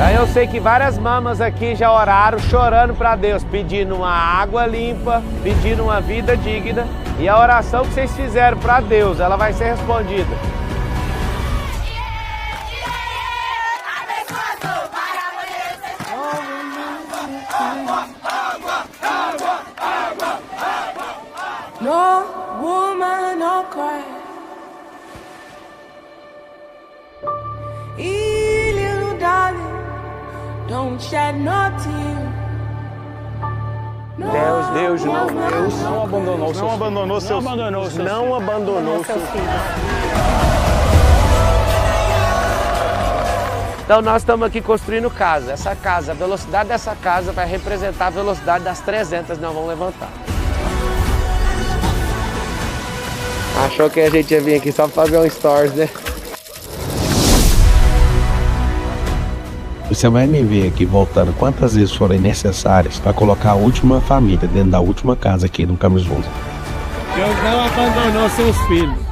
Aí eu sei que várias mamas aqui já oraram chorando para Deus, pedindo uma água limpa, pedindo uma vida digna. E a oração que vocês fizeram para Deus, ela vai ser respondida. No woman, no cry. Hey, little darling, don't shed no tear. Deus não abandonou seus filhos. Então nós estamos aqui construindo casa. Essa casa, a velocidade dessa casa vai representar a velocidade das 300 que nós vamos levantar. Achou que a gente ia vir aqui só pra fazer um stories, né? Você vai me ver aqui voltando quantas vezes forem necessárias para colocar a última família dentro da última casa aqui no Camizungo. Deus não abandonou seus filhos.